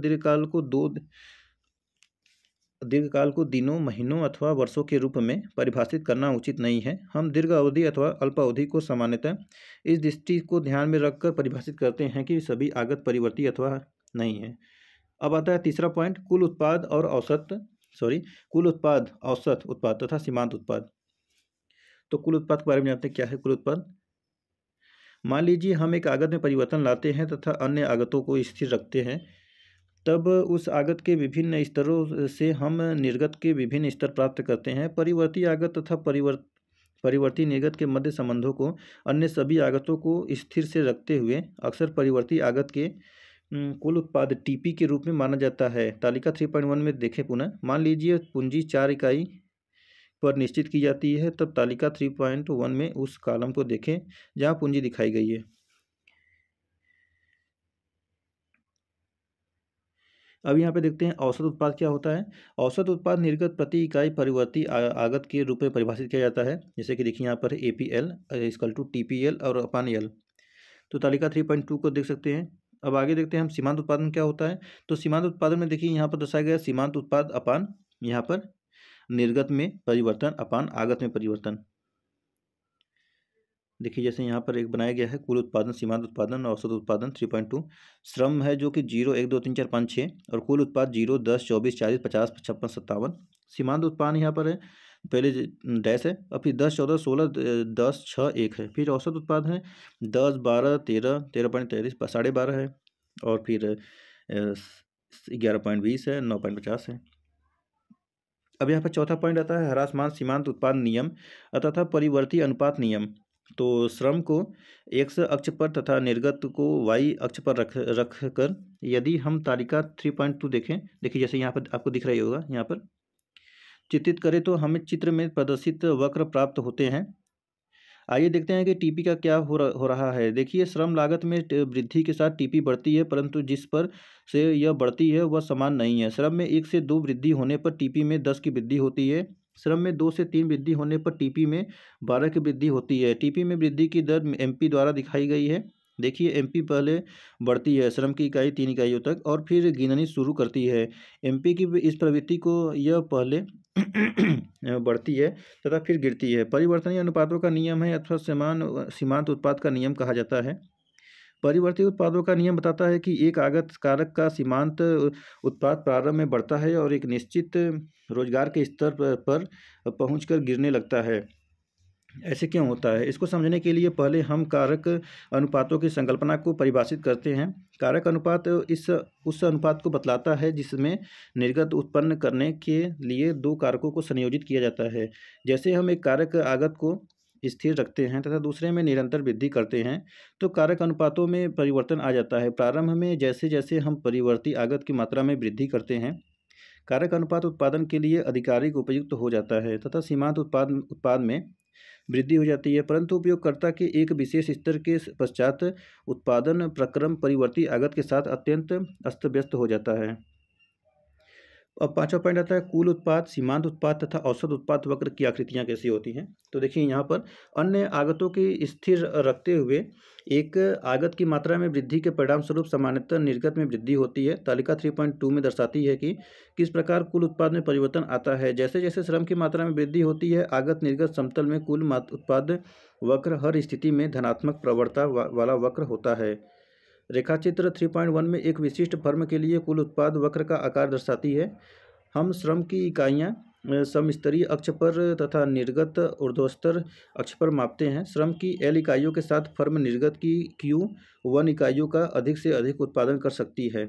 दीर्घकाल को दिनों, महीनों अथवा वर्षों के रूप में परिभाषित करना उचित नहीं है। हम दीर्घ अवधि अथवा अल्पावधि को सामान्यतः इस दृष्टि को ध्यान में रखकर परिभाषित करते हैं कि सभी आगत परिवर्ती अथवा नहीं है। अब आता है तीसरा पॉइंट, कुल उत्पाद, औसत उत्पाद तथा सीमांत उत्पाद। तो कुल उत्पाद के बारे में जानते हैं। क्या है कुल उत्पाद? मान लीजिए हम एक आगत में परिवर्तन लाते हैं तथा अन्य आगतों को स्थिर रखते हैं, तब उस आगत के विभिन्न स्तरों से हम निर्गत के विभिन्न स्तर प्राप्त करते हैं। परिवर्ती आगत तथा परिवर्ती निर्गत के मध्य संबंधों को अन्य सभी आगतों को स्थिर से रखते हुए अक्सर परिवर्ती आगत के कुल उत्पाद टीपी के रूप में माना जाता है। तालिका 3.1 में देखें पुनः, मान लीजिए पूंजी 4 इकाई पर निश्चित की जाती है, तब तालिका 3.1 में उस कॉलम को देखें जहां पूंजी दिखाई गई है। अब यहाँ पे देखते हैं औसत उत्पाद क्या होता है। औसत उत्पाद निर्गत प्रति इकाई परिवर्ती आगत के रूप में परिभाषित किया जाता है। जैसे कि देखिए यहाँ पर APL इक्वल टू TPL और अपान L। तो तालिका 3.2 को देख सकते हैं। अब आगे देखते हैं हम सीमांत उत्पादन क्या होता है। तो सीमांत उत्पादन में देखिए यहाँ पर दर्शाया गया सीमांत उत्पाद अपान यहाँ पर निर्गत में परिवर्तन अपान आगत में परिवर्तन। देखिए जैसे यहाँ पर एक बनाया गया है कुल उत्पादन, सीमांत उत्पादन, औसत उत्पादन 3.2। श्रम है जो कि 0, 1, 2, 3, 4, 5, 6 और कुल उत्पाद 0, 10, 24, 40, 50, 56, 57। सीमांत उत्पादन यहाँ पर है, पहले डैश है और फिर 10, 14, 16, 10, 6, 1 है। फिर औसत उत्पादन है 10, 12, 13, 13.33, 12.5 है और फिर 11.20 है, 9.50 है। अब यहाँ पर चौथा पॉइंट आता है ह्रासमान सीमांत उत्पाद नियम तथा परिवर्ती अनुपात नियम। तो श्रम को x अक्ष पर तथा निर्गत को y अक्ष पर रख कर यदि हम तालिका 3.2 देखें, देखिए जैसे यहाँ पर आपको दिख रही होगा, यहाँ पर चित्रित करें तो हमें चित्र में प्रदर्शित वक्र प्राप्त होते हैं। आइए देखते हैं कि टीपी का क्या हो रहा है। देखिए, श्रम लागत में वृद्धि के साथ टीपी बढ़ती है, परंतु जिस पर से यह बढ़ती है वह समान नहीं है। श्रम में 1 से 2 वृद्धि होने पर टीपी में 10 की वृद्धि होती है। श्रम में 2 से 3 वृद्धि होने पर टीपी में 12 की वृद्धि होती है। टीपी में वृद्धि की दर एमपी द्वारा दिखाई गई है। देखिए, एमपी पहले बढ़ती है श्रम की इकाई 3 इकाइयों तक और फिर गिननी शुरू करती है। एमपी की इस प्रवृत्ति को यह पहले बढ़ती है तथा फिर गिरती है। परिवर्तनीय अनुपातों का नियम है अथवा सीमांत उत्पाद का नियम कहा जाता है। परिवर्ती उत्पादों का नियम बताता है कि एक आगत कारक का सीमांत उत्पाद प्रारंभ में बढ़ता है और एक निश्चित रोजगार के स्तर पर पहुंचकर गिरने लगता है। ऐसे क्यों होता है? इसको समझने के लिए पहले हम कारक अनुपातों की संकल्पना को परिभाषित करते हैं। कारक अनुपात उस अनुपात को बतलाता है जिसमें निर्गत उत्पन्न करने के लिए 2 कारकों को संयोजित किया जाता है। जैसे हम एक कारक आगत को स्थिर रखते हैं तथा दूसरे में निरंतर वृद्धि करते हैं तो कारक अनुपातों में परिवर्तन आ जाता है। प्रारंभ में जैसे जैसे हम परिवर्ती आगत की मात्रा में वृद्धि करते हैं, कारक अनुपात उत्पादन के लिए अधिकारिक उपयुक्त हो जाता है तथा सीमांत उत्पाद में वृद्धि हो जाती है, परंतु उपयोगकर्ता के एक विशेष स्तर के पश्चात उत्पादन प्रक्रम परिवर्ती आगत के साथ अत्यंत अस्त व्यस्त हो जाता है। अब 5वां पॉइंट आता है कुल उत्पाद, सीमांत उत्पाद तथा औसत उत्पाद वक्र की आकृतियाँ कैसी होती हैं। तो देखिए, यहाँ पर अन्य आगतों की स्थिर रखते हुए एक आगत की मात्रा में वृद्धि के परिणाम स्वरूप सामान्यतः निर्गत में वृद्धि होती है। तालिका 3.2 में दर्शाती है कि किस प्रकार कुल उत्पाद में परिवर्तन आता है। जैसे जैसे श्रम की मात्रा में वृद्धि होती है, आगत निर्गत समतल में कुल उत्पाद वक्र हर स्थिति में धनात्मक प्रवणता वाला वक्र होता है। रेखाचित्र 3.1 में एक विशिष्ट फर्म के लिए कुल उत्पाद वक्र का आकार दर्शाती है। हम श्रम की इकाइयाँ समस्तरीय अक्ष पर तथा निर्गत ऊर्ध्वस्तर अक्ष पर मापते हैं। श्रम की L इकाइयों के साथ फर्म निर्गत की Q1 इकाइयों का अधिक से अधिक उत्पादन कर सकती है।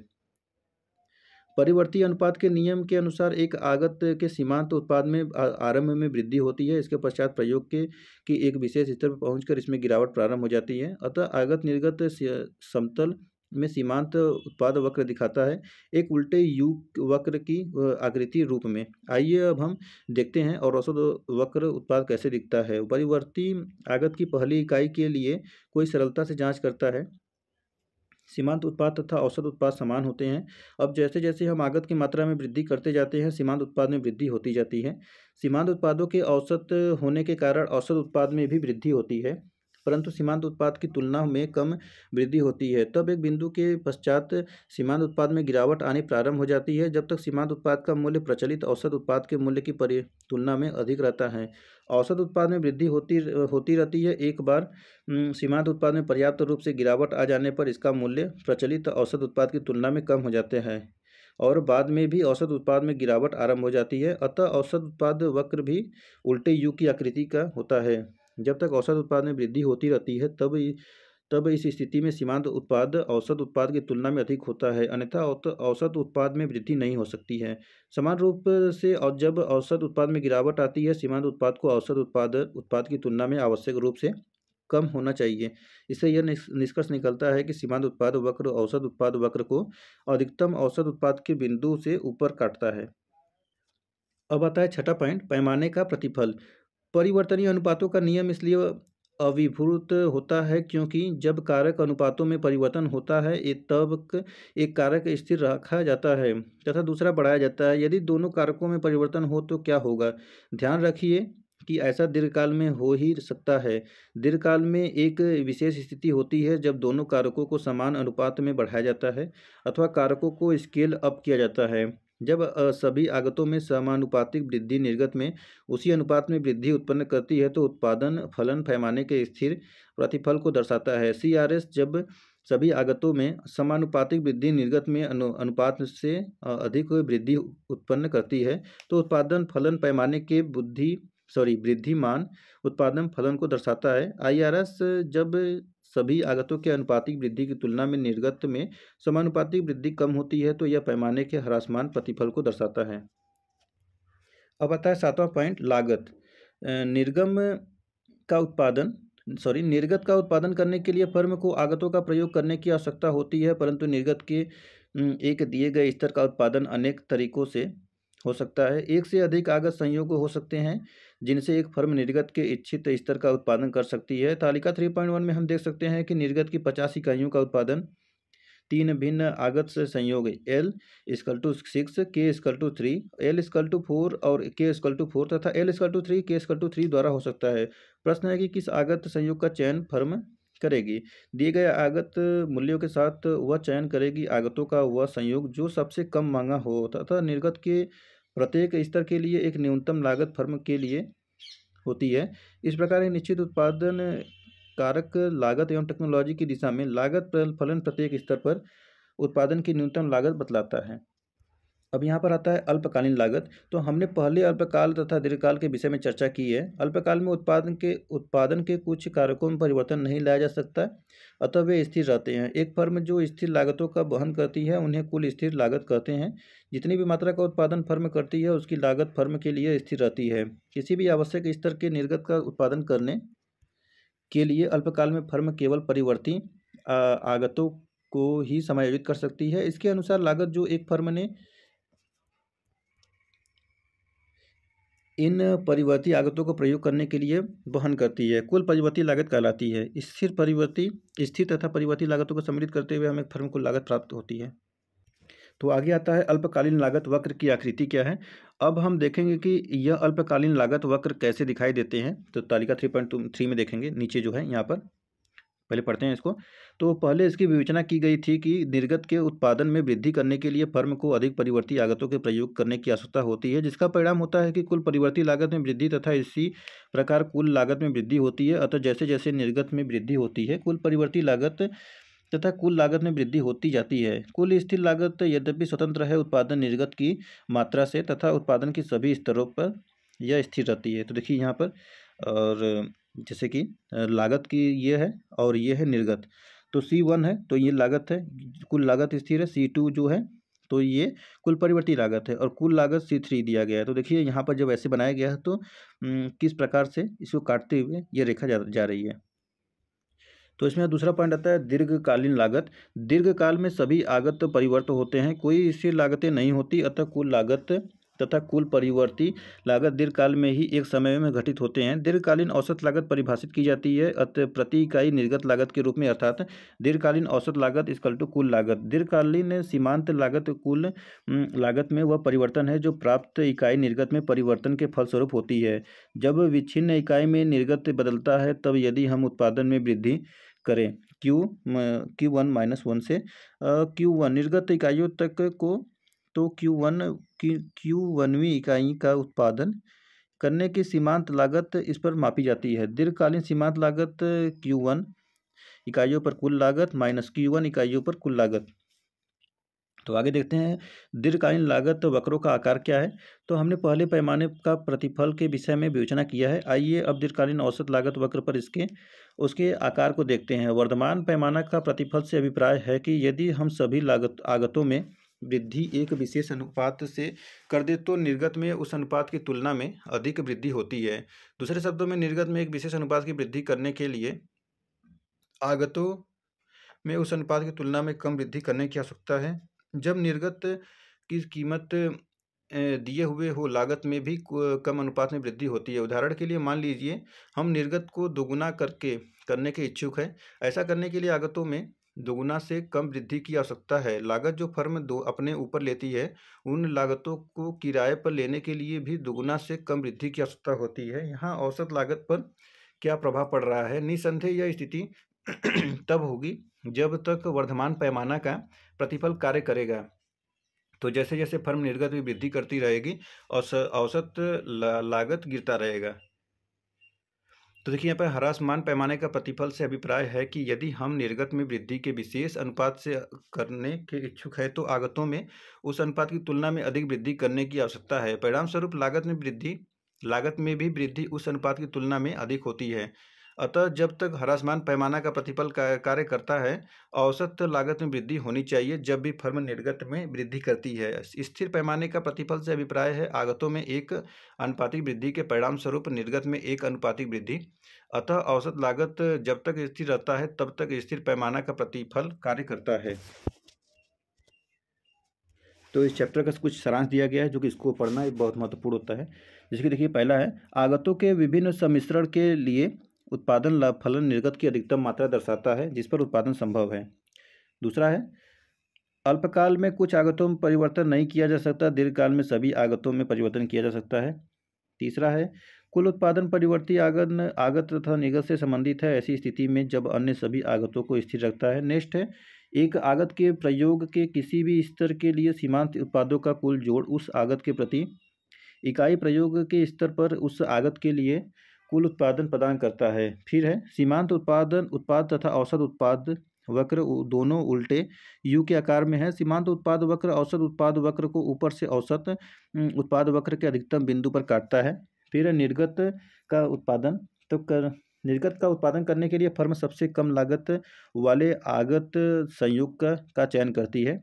परिवर्ती अनुपात के नियम के अनुसार एक आगत के सीमांत उत्पाद में आरंभ में वृद्धि होती है, इसके पश्चात प्रयोग की एक विशेष स्तर पर पहुंचकर इसमें गिरावट प्रारंभ हो जाती है। अतः आगत निर्गत समतल में सीमांत उत्पाद वक्र दिखाता है एक उल्टे यू वक्र की आकृति रूप में। आइए अब हम देखते हैं और औसत वक्र उत्पाद कैसे दिखता है। परिवर्ती आगत की पहली इकाई के लिए कोई सरलता से जांच करता है। सीमांत उत्पाद तथा औसत उत्पाद समान होते हैं। अब जैसे जैसे हम आगत की मात्रा में वृद्धि करते जाते हैं, सीमांत उत्पाद में वृद्धि होती जाती है। सीमांत उत्पादों के औसत होने के कारण औसत उत्पाद में भी वृद्धि होती है, परंतु सीमांत उत्पाद की तुलना में कम वृद्धि होती है। तब एक बिंदु के पश्चात सीमांत उत्पाद में गिरावट आनी प्रारंभ हो जाती है, जब तक सीमांत उत्पाद का मूल्य प्रचलित औसत उत्पाद के मूल्य की तुलना में अधिक रहता है। औसत उत्पाद में वृद्धि होती रहती है। एक बार सीमांत उत्पाद में पर्याप्त रूप से गिरावट आ जाने पर इसका मूल्य प्रचलित औसत उत्पाद की तुलना में कम हो जाते हैं और बाद में भी औसत उत्पाद में गिरावट आरंभ हो जाती है। अतः औसत उत्पाद वक्र भी उल्टे यू की आकृति का होता है। जब तक औसत उत्पाद में वृद्धि होती रहती है तब इस स्थिति में सीमांत उत्पाद औसत उत्पाद की तुलना में अधिक होता है, अन्यथा औसत उत्पाद में वृद्धि नहीं हो सकती है। समान रूप से और जब औसत उत्पाद में गिरावट आती है, सीमांत उत्पाद को औसत उत्पाद की तुलना में आवश्यक रूप से कम होना चाहिए। इससे यह निष्कर्ष निकलता है कि सीमांत उत्पाद वक्र औसत उत्पाद वक्र को अधिकतम औसत उत्पाद के बिंदु से ऊपर काटता है। अब आता है 6वां पॉइंट, पैमाने का प्रतिफल। परिवर्तनीय अनुपातों का नियम इसलिए अविभूत होता है क्योंकि जब कारक अनुपातों में परिवर्तन होता है तब एक कारक स्थिर रखा जाता है तथा दूसरा बढ़ाया जाता है। यदि दोनों कारकों में परिवर्तन हो तो क्या होगा? ध्यान रखिए कि ऐसा दीर्घकाल में हो ही सकता है। दीर्घकाल में एक विशेष स्थिति होती है जब दोनों कारकों को समान अनुपात में बढ़ाया जाता है अथवा कारकों को स्केल अप किया जाता है। जब सभी आगतों में समानुपातिक वृद्धि निर्गत में उसी अनुपात में वृद्धि उत्पन्न करती है तो उत्पादन फलन पैमाने के स्थिर प्रतिफल को दर्शाता है। CRS जब सभी आगतों में समानुपातिक वृद्धि निर्गत में अनुपात से अधिक वृद्धि उत्पन्न करती है तो उत्पादन फलन पैमाने के वृद्धिमान उत्पादन फलन को दर्शाता है। IRS जब सभी आगतों के अनुपातिक वृद्धि की तुलना में निर्गत में समानुपातिक वृद्धि कम होती है तो यह पैमाने के ह्रासमान प्रतिफल को दर्शाता है। अब आता है 7वां पॉइंट, लागत। निर्गत का उत्पादन करने के लिए फर्म को आगतों का प्रयोग करने की आवश्यकता होती है, परंतु निर्गत के एक दिए गए स्तर का उत्पादन अनेक तरीकों से हो सकता है। एक से अधिक आगत संयोग हो सकते हैं जिनसे एक फर्म निर्गत के इच्छित स्तर का उत्पादन कर सकती है। तालिका 3.1 में हम देख सकते हैं कि निर्गत की 50 इकाइयों का उत्पादन 3 भिन्न आगत से संयोग L = 6, K = 3, L = 4 और K = 4 तथा L = 3, K = 3 द्वारा हो सकता है। प्रश्न है कि किस आगत संयोग का चयन फर्म करेगी। दिए गए आगत मूल्यों के साथ वह चयन करेगी आगतों का वह संयोग जो सबसे कम मांगा हो तथा निर्गत के प्रत्येक स्तर के लिए एक न्यूनतम लागत फर्म के लिए होती है। इस प्रकार एक निश्चित उत्पादन कारक लागत एवं टेक्नोलॉजी की दिशा में लागत फलन प्रत्येक स्तर पर उत्पादन की न्यूनतम लागत बतलाता है। अब यहाँ पर आता है अल्पकालीन लागत। तो हमने पहले अल्पकाल तथा दीर्घकाल के विषय में चर्चा की है। अल्पकाल में उत्पादन के कुछ कारकों में परिवर्तन नहीं लाया जा सकता, अतः वे स्थिर रहते हैं। एक फर्म जो स्थिर लागतों का वहन करती है उन्हें कुल स्थिर लागत कहते हैं। जितनी भी मात्रा का उत्पादन फर्म करती है उसकी लागत फर्म के लिए स्थिर रहती है। किसी भी आवश्यक स्तर के निर्गत का उत्पादन करने के लिए अल्पकाल में फर्म केवल परिवर्ती आगतों को ही समायोजित कर सकती है। इसके अनुसार लागत जो एक फर्म ने इन परिवर्ती आगतों को प्रयोग करने के लिए वहन करती है कुल परिवर्ती लागत कहलाती है। स्थिर तथा परिवर्ती लागतों को सम्मिलित करते हुए हमें फर्म को लागत प्राप्त होती है। तो आगे आता है अल्पकालीन लागत वक्र की आकृति क्या है। अब हम देखेंगे कि यह अल्पकालीन लागत वक्र कैसे दिखाई देते हैं। तो तालिका 3.3 में देखेंगे, नीचे जो है यहाँ पर पहले पढ़ते हैं इसको। तो पहले इसकी विवेचना की गई थी कि निर्गत के उत्पादन में वृद्धि करने के लिए फर्म को अधिक परिवर्ती आगतों के प्रयोग करने की आवश्यकता होती है, जिसका परिणाम होता है कि कुल परिवर्ती लागत में वृद्धि तथा इसी प्रकार कुल लागत में वृद्धि होती है। अतः जैसे जैसे निर्गत में वृद्धि होती है कुल परिवर्ती लागत तथा कुल लागत में वृद्धि होती जाती है। कुल स्थिर लागत यद्यपि स्वतंत्र है उत्पादन निर्गत की मात्रा से तथा उत्पादन के सभी स्तरों पर यह स्थिर रहती है। तो देखिए यहाँ पर, और जैसे कि लागत की ये है और ये है निर्गत। तो C1 है तो ये लागत है, कुल लागत स्थिर है। C2 जो है तो ये कुल परिवर्ती लागत है और कुल लागत C3 दिया गया है। तो देखिए यहाँ पर जब ऐसे बनाया गया है तो किस प्रकार से इसको काटते हुए ये रेखा जा रही है। तो इसमें दूसरा पॉइंट आता है दीर्घकालीन लागत। दीर्घकाल में सभी आगत परिवर्त होते हैं, कोई स्थिर लागतें नहीं होती, अतः कुल लागत तथा कुल परिवर्ती लागत दीर्घकाल में ही एक समय में घटित होते हैं। दीर्घकालीन औसत लागत परिभाषित की जाती है अतः प्रति इकाई निर्गत लागत के रूप में, अर्थात दीर्घकालीन औसत लागत इक्वल टू कुल लागत। दीर्घकालीन सीमांत लागत कुल लागत में वह परिवर्तन है जो प्राप्त इकाई निर्गत में परिवर्तन के फलस्वरूप होती है। जब विच्छिन्न इकाई में निर्गत बदलता है तब यदि हम उत्पादन में वृद्धि करें Q1 - 1 से Q1 निर्गत इकाइयों तक को, तो Q1वीं इकाई का उत्पादन करने की सीमांत लागत इस पर मापी जाती है। दीर्घकालीन सीमांत लागत Q1 इकाइयों पर कुल लागत माइनस Q1 इकाइयों पर कुल लागत। तो आगे देखते हैं दीर्घकालीन लागत वक्रों का आकार क्या है। तो हमने पहले पैमाने का प्रतिफल के विषय में विवेचना किया है। आइए अब दीर्घकालीन औसत लागत वक्र पर उसके आकार को देखते हैं। वर्तमान पैमाना का प्रतिफल से अभिप्राय है कि यदि हम सभी आगतों में वृद्धि एक विशेष अनुपात से कर दे तो निर्गत में उस अनुपात की तुलना में अधिक वृद्धि होती है। दूसरे शब्दों में निर्गत में एक विशेष अनुपात की वृद्धि करने के लिए आगतों में उस अनुपात की तुलना में कम वृद्धि करने की आवश्यकता है। जब निर्गत की कीमत दिए हुए हो लागत में भी कम अनुपात में वृद्धि होती है। उदाहरण के लिए मान लीजिए हम निर्गत को दोगुना करने के इच्छुक है। ऐसा करने के लिए आगतों में दोगुना से कम वृद्धि की आवश्यकता है। लागत जो फर्म अपने ऊपर लेती है उन लागतों को किराए पर लेने के लिए भी दोगुना से कम वृद्धि की आवश्यकता होती है। यहाँ औसत लागत पर क्या प्रभाव पड़ रहा है। निसंदेह यह स्थिति तब होगी जब तक वर्धमान पैमाना का प्रतिफल कार्य करेगा। तो जैसे जैसे फर्म निर्गत में वृद्धि करती रहेगी औसत लागत गिरता रहेगा। तो देखिए यहाँ पर ह्रासमान पैमाने का प्रतिफल से अभिप्राय है कि यदि हम निर्गत में वृद्धि के विशेष अनुपात से करने के इच्छुक है तो आगतों में उस अनुपात की तुलना में अधिक वृद्धि करने की आवश्यकता है। परिणाम स्वरूप लागत में भी वृद्धि उस अनुपात की तुलना में अधिक होती है। अतः जब तक ह्रासमान पैमाना का प्रतिफल कार्य करता है औसत लागत में वृद्धि होनी चाहिए जब भी फर्म निर्गत में वृद्धि करती है। स्थिर पैमाने का प्रतिफल से अभिप्राय है आगतों में एक अनुपातिक वृद्धि के परिणाम स्वरूप निर्गत में एक अनुपातिक वृद्धि। अतः औसत लागत जब तक स्थिर रहता है तब तक स्थिर पैमाना का प्रतिफल कार्य करता है। तो इस चैप्टर का कुछ सारांश दिया गया है जो कि इसको पढ़ना बहुत महत्वपूर्ण होता है। जैसे कि देखिए, पहला है आगतों के विभिन्न सम्मिश्रण के लिए उत्पादन लाभ फलन निर्गत की अधिकतम मात्रा दर्शाता है जिस पर उत्पादन संभव है। दूसरा है अल्पकाल में कुछ आगतों में परिवर्तन नहीं किया जा सकता, दीर्घकाल में सभी आगतों में परिवर्तन किया जा सकता है। तीसरा है कुल उत्पादन परिवर्ती आगत तथा निर्गत से संबंधित है ऐसी स्थिति में जब अन्य सभी आगतों को स्थिर रखता है। नेक्स्ट है एक आगत के प्रयोग के किसी भी स्तर के लिए सीमांत उत्पादों का कुल जोड़ उस आगत के प्रति इकाई प्रयोग के स्तर पर उस आगत के लिए कुल उत्पादन प्रदान करता है। फिर है सीमांत उत्पाद तथा औसत उत्पाद वक्र दोनों उल्टे यू के आकार में है। सीमांत उत्पाद वक्र औसत उत्पाद वक्र को ऊपर से औसत उत्पाद वक्र के अधिकतम बिंदु पर काटता है। फिर है निर्गत का उत्पादन निर्गत का उत्पादन करने के लिए फर्म सबसे कम लागत वाले आगत संयुग का चयन करती है।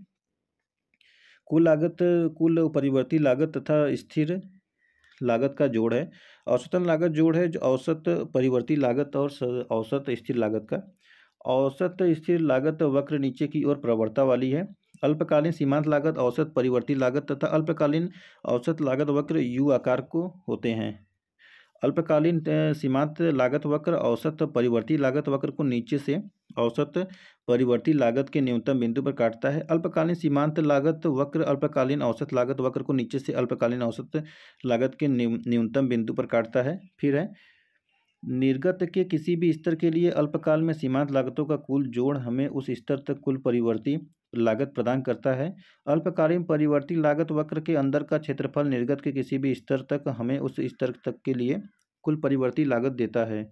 कुल परिवर्ती लागत तथा स्थिर लागत का जोड़ है। औसतन लागत जोड़ है जो औसत परिवर्ती लागत और औसत स्थिर लागत का। औसत स्थिर लागत वक्र नीचे की ओर प्रवणता वाली है। अल्पकालीन सीमांत लागत औसत परिवर्ती लागत तथा अल्पकालीन औसत लागत वक्र यू आकार को होते हैं। अल्पकालीन सीमांत लागत वक्र औसत परिवर्ती लागत वक्र को नीचे से औसत परिवर्ती लागत के न्यूनतम बिंदु पर काटता है। अल्पकालीन सीमांत लागत वक्र अल्पकालीन औसत लागत वक्र को नीचे से अल्पकालीन औसत लागत के न्यूनतम बिंदु पर काटता है। फिर है निर्गत के किसी भी स्तर के लिए अल्पकाल में सीमांत लागतों का कुल जोड़ हमें उस स्तर तक कुल परिवर्ती लागत प्रदान करता है। अल्पकालीन परिवर्ती लागत वक्र के अंदर का क्षेत्रफल निर्गत के किसी भी स्तर तक हमें उस स्तर तक के लिए कुल परिवर्ती लागत देता है।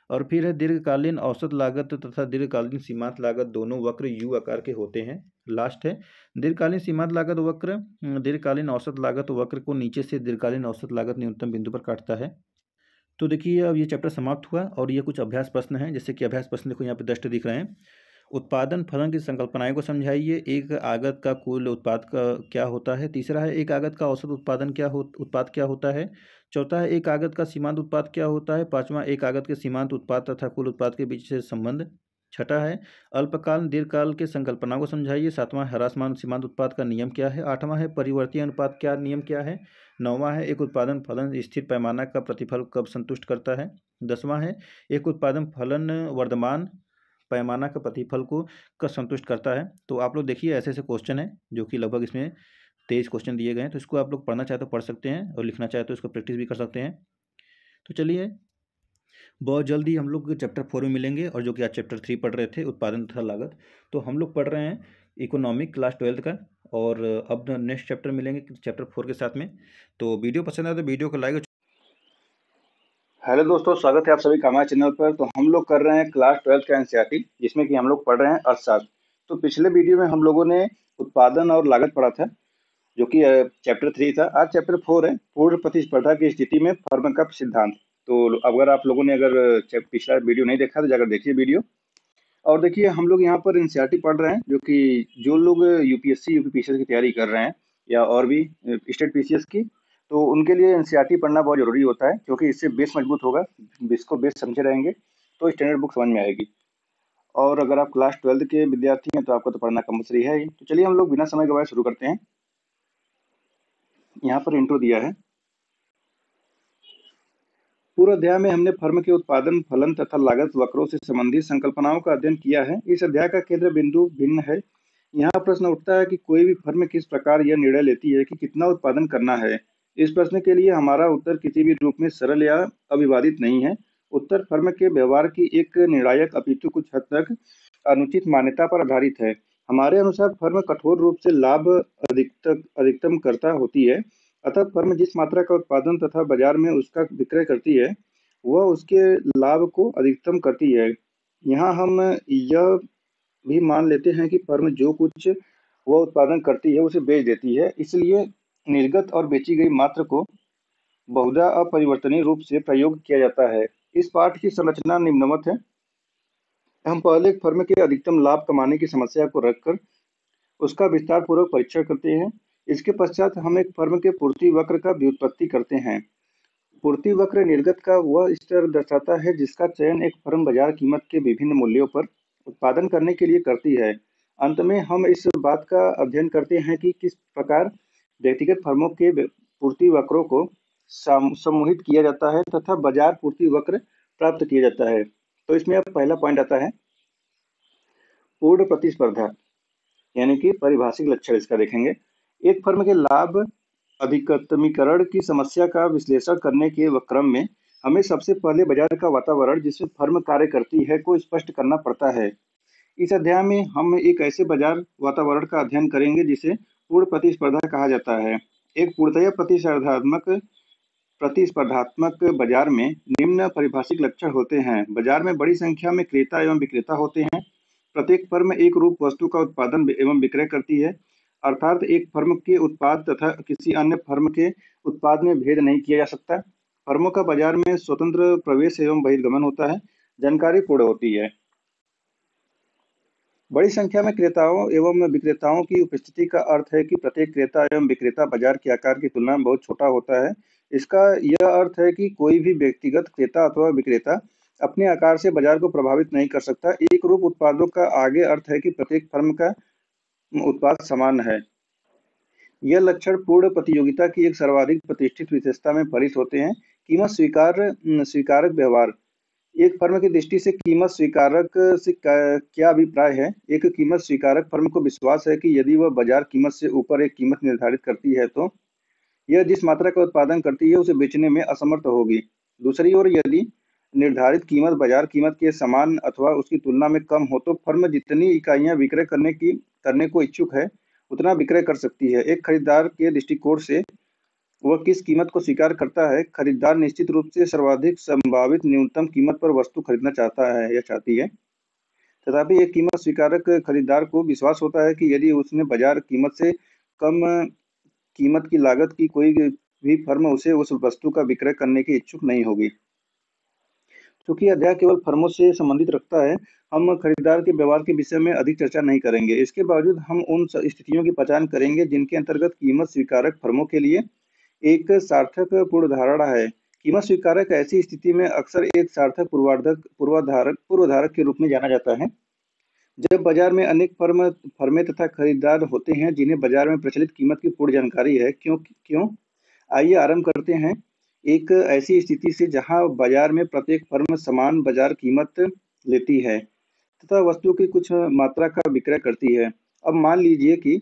और फिर है दीर्घकालीन औसत लागत तथा दीर्घकालीन सीमांत लागत दोनों वक्र यू आकार के होते हैं। लास्ट है दीर्घकालीन सीमांत लागत वक्र दीर्घकालीन औसत लागत वक्र को नीचे से दीर्घकालीन औसत लागत न्यूनतम बिंदु पर काटता है। तो देखिए अब ये चैप्टर समाप्त हुआ और ये कुछ अभ्यास प्रश्न हैं। जैसे कि अभ्यास प्रश्न देखो यहाँ पे 10 दिख रहे हैं। उत्पादन फलन की संकल्पनाएं को समझाइए। एक आगत का कुल उत्पाद का क्या होता है। तीसरा है एक आगत का औसत उत्पाद क्या होता है। चौथा है एक आगत का सीमांत उत्पाद क्या होता है। पांचवा एक आगत के सीमांत उत्पाद तथा कुल उत्पाद के बीच से संबंध। छठा है अल्पकाल दीर्घकाल के संकल्पना को समझाइए। सातवां ह्रासमान सीमांत उत्पाद का नियम क्या है। आठवां है परिवर्ती अनुपात क्या नियम क्या है। नौवां है एक उत्पादन फलन स्थिर पैमाना का प्रतिफल कब संतुष्ट करता है। 10वां है एक उत्पादन फलन वर्धमान पैमाना का प्रतिफल को कब संतुष्ट करता है। तो आप लोग देखिए ऐसे ऐसे क्वेश्चन हैं जो कि लगभग इसमें 23 क्वेश्चन दिए गए हैं। तो इसको आप लोग पढ़ना चाहे तो पढ़ सकते हैं और लिखना चाहे तो इसको प्रैक्टिस भी कर सकते हैं। तो चलिए बहुत जल्दी हम लोग चैप्टर 4 में मिलेंगे और जो कि आज चैप्टर 3 पढ़ रहे थे उत्पादन तथा लागत। तो हम लोग पढ़ रहे हैं इकोनॉमिक क्लास 12 का और अब नेक्स्ट चैप्टर मिलेंगे चैप्टर 4 के साथ में। तो वीडियो पसंद आए तो वीडियो को लाइक। हेलो दोस्तों, स्वागत है आप सभी का हमारे चैनल पर। तो हम लोग कर रहे हैं क्लास 12 का एनसीईआरटी जिसमें कि हम लोग पढ़ रहे हैं अर्थशास्त्र। तो पिछले वीडियो में हम लोगों ने उत्पादन और लागत पढ़ा था जो कि चैप्टर 3 था। आज चैप्टर 4 है पूर्ण प्रतिस्पर्धा की स्थिति में फर्म का सिद्धांत। तो अगर आप लोगों ने अगर पिछला वीडियो नहीं देखा तो जाकर देखिए वीडियो। और देखिए हम लोग यहाँ पर एनसीईआरटी पढ़ रहे हैं जो कि जो लोग यूपीएससी यूपीपीसीएस की तैयारी कर रहे हैं या और भी स्टेट पीसीएस की, तो उनके लिए एनसीईआरटी पढ़ना बहुत जरूरी होता है क्योंकि इससे बेस मजबूत होगा। इसको बेस समझे रहेंगे तो स्टैंडर्ड बुक समझ में आएगी। और अगर आप क्लास 12 के विद्यार्थी हैं तो आपको तो पढ़ना कंपलसरी है ही। तो चलिए हम लोग बिना समय गवाए शुरू करते हैं। यहाँ पर इंट्रो दिया है। पूर्व अध्याय में हमने फर्म के उत्पादन फलन तथा लागत वक्रों से संबंधित संकल्पनाओं का अध्ययन किया है। इस अध्याय का केंद्र बिंदु भिन्न है। यहाँ प्रश्न उठता है कि कोई भी फर्म किस प्रकार यह निर्णय लेती है कि कितना उत्पादन करना है। इस प्रश्न के लिए हमारा उत्तर किसी भी रूप में सरल या अविवादित नहीं है। उत्तर फर्म के व्यवहार की एक निर्णायक अपितु कुछ हद तक अनुचित मान्यता पर आधारित है। हमारे अनुसार फर्म कठोर रूप से लाभ अधिकतम करता होती है। अतः फर्म जिस मात्रा का उत्पादन तथा बाजार में उसका विक्रय करती है वह उसके लाभ को अधिकतम करती है। यहाँ हम यह भी मान लेते हैं कि फर्म जो कुछ वह उत्पादन करती है उसे बेच देती है, इसलिए निर्गत और बेची गई मात्रा को बहुधा अपरिवर्तनीय रूप से प्रयोग किया जाता है। इस पाठ की संरचना निम्नवत है। हम पहले एक फर्म के अधिकतम लाभ कमाने की समस्या को रखकर उसका विस्तार पूर्वक परीक्षण करते हैं। इसके पश्चात हम एक फर्म के पूर्ति वक्र का व्युत्पत्ति करते हैं। पूर्ति वक्र निर्गत का वह स्तर दर्शाता है जिसका चयन एक फर्म बाजार कीमत के विभिन्न मूल्यों पर उत्पादन करने के लिए करती है। अंत में हम इस बात का अध्ययन करते हैं कि किस प्रकार व्यक्तिगत फर्मों के पूर्ति वक्रों को समूहित किया जाता है तथा बाजार पूर्ति वक्र प्राप्त किया जाता है। तो इसमें अब पहला पॉइंट आता है पूर्ण प्रतिस्पर्धा, यानी कि परिभाषिक लक्षण इसका देखेंगे। एक फर्म के लाभ अधिकतमीकरण की समस्या का विश्लेषण करने के क्रम में हमें सबसे पहले बाजार का वातावरण जिसमें फर्म कार्य करती है को स्पष्ट करना पड़ता है। इस अध्याय में हम एक ऐसे बाजार वातावरण का अध्ययन करेंगे जिसे पूर्ण प्रतिस्पर्धा कहा जाता है। एक पूर्णतया प्रतिस्पर्धात्मक बाजार में निम्न परिभाषिक लक्षण होते हैं। बाजार में बड़ी संख्या में क्रेता एवं विक्रेता होते हैं। प्रत्येक फर्म एक रूप वस्तु का उत्पादन एवं विक्रय करती है, अर्थात एक फर्म के उत्पाद तथा किसी अन्य फर्म के उत्पाद में भेद नहीं किया जा सकता। फर्मों का बाजार में स्वतंत्र प्रवेश एवं बहिर्गमन होता है। जानकारी पूर्ण होती है। बड़ी संख्या में क्रेताओं एवं विक्रेताओं की उपस्थिति का अर्थ है कि प्रत्येक क्रेता एवं विक्रेता बाजार के आकार की तुलना में बहुत छोटा होता है। इसका यह अर्थ है कि कोई भी व्यक्तिगत क्रेता अथवा विक्रेता अपने आकार से बाजार को प्रभावित नहीं कर सकता। एक रूप उत्पादों का आगे अर्थ है कि प्रत्येक फर्म का उत्पाद समान है। यह लक्षण पूर्ण प्रतियोगिता की एक सर्वाधिक प्रतिष्ठित विशेषता में फलित होते हैं। कीमत स्वीकारक व्यवहार। एक फर्म की दृष्टि से कीमत स्वीकारक से क्या अभिप्राय है? एक कीमत स्वीकारक फर्म को विश्वास है कि यदि वह बाजार कीमत से ऊपर एक कीमत निर्धारित करती है तो यह जिस मात्रा का उत्पादन करती है उसे बेचने में असमर्थ होगी। दूसरी ओर यदि निर्धारित कीमत बाजार कीमत के समान अथवा उसकी तुलना में कम हो तो फर्म जितनी इकाइयां विक्रय करने को इच्छुक है उतना विक्रय कर सकती है। एक खरीदार के दृष्टिकोण से वह किस कीमत को स्वीकार करता है? खरीदार निश्चित रूप से सर्वाधिक संभावित न्यूनतम कीमत पर वस्तु खरीदना चाहता है या चाहती है। तथापि एक कीमत स्वीकारक खरीदार को विश्वास होता है कि यदि उसने बाजार कीमत से कम कीमत की लागत की कोई भी फर्म उसे उस वस्तु का विक्रय करने की इच्छुक नहीं होगी। चूंकि अध्याय केवल फर्मों से संबंधित रखता है, हम खरीदार के व्यवहार के विषय में अधिक चर्चा नहीं करेंगे। इसके बावजूद हम उन स्थितियों की पहचान करेंगे जिनके अंतर्गत कीमत स्वीकारक फर्मों के लिए एक सार्थक पूर्वधारणा है। कीमत स्वीकारक ऐसी स्थिति में अक्सर एक सार्थक पूर्वधारक के रूप में जाना जाता है। जब बाजार में अनेक फर्में तथा खरीदार होते हैं जिन्हें बाजार में प्रचलित कीमत की पूर्ण जानकारी है। क्यों? आइए आरंभ करते हैं एक ऐसी स्थिति से जहां बाजार में प्रत्येक फर्म समान बाजार कीमत लेती है तथा वस्तु की कुछ मात्रा का विक्रय करती है। अब मान लीजिए कि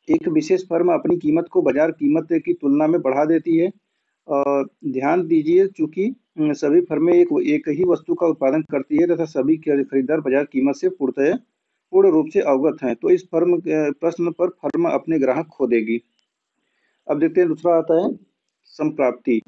एक विशेष फर्म अपनी कीमत को बाजार कीमत की तुलना में बढ़ा देती है। ध्यान दीजिए, चूंकि सभी फर्में एक ही वस्तु का उत्पादन करती है तथा सभी खरीदार बाजार कीमत से पूर्ण रूप से अवगत हैं, तो इस प्रश्न पर फर्म अपने ग्राहक खो देगी। अब देखते हैं दूसरा आता है संप्राप्ति।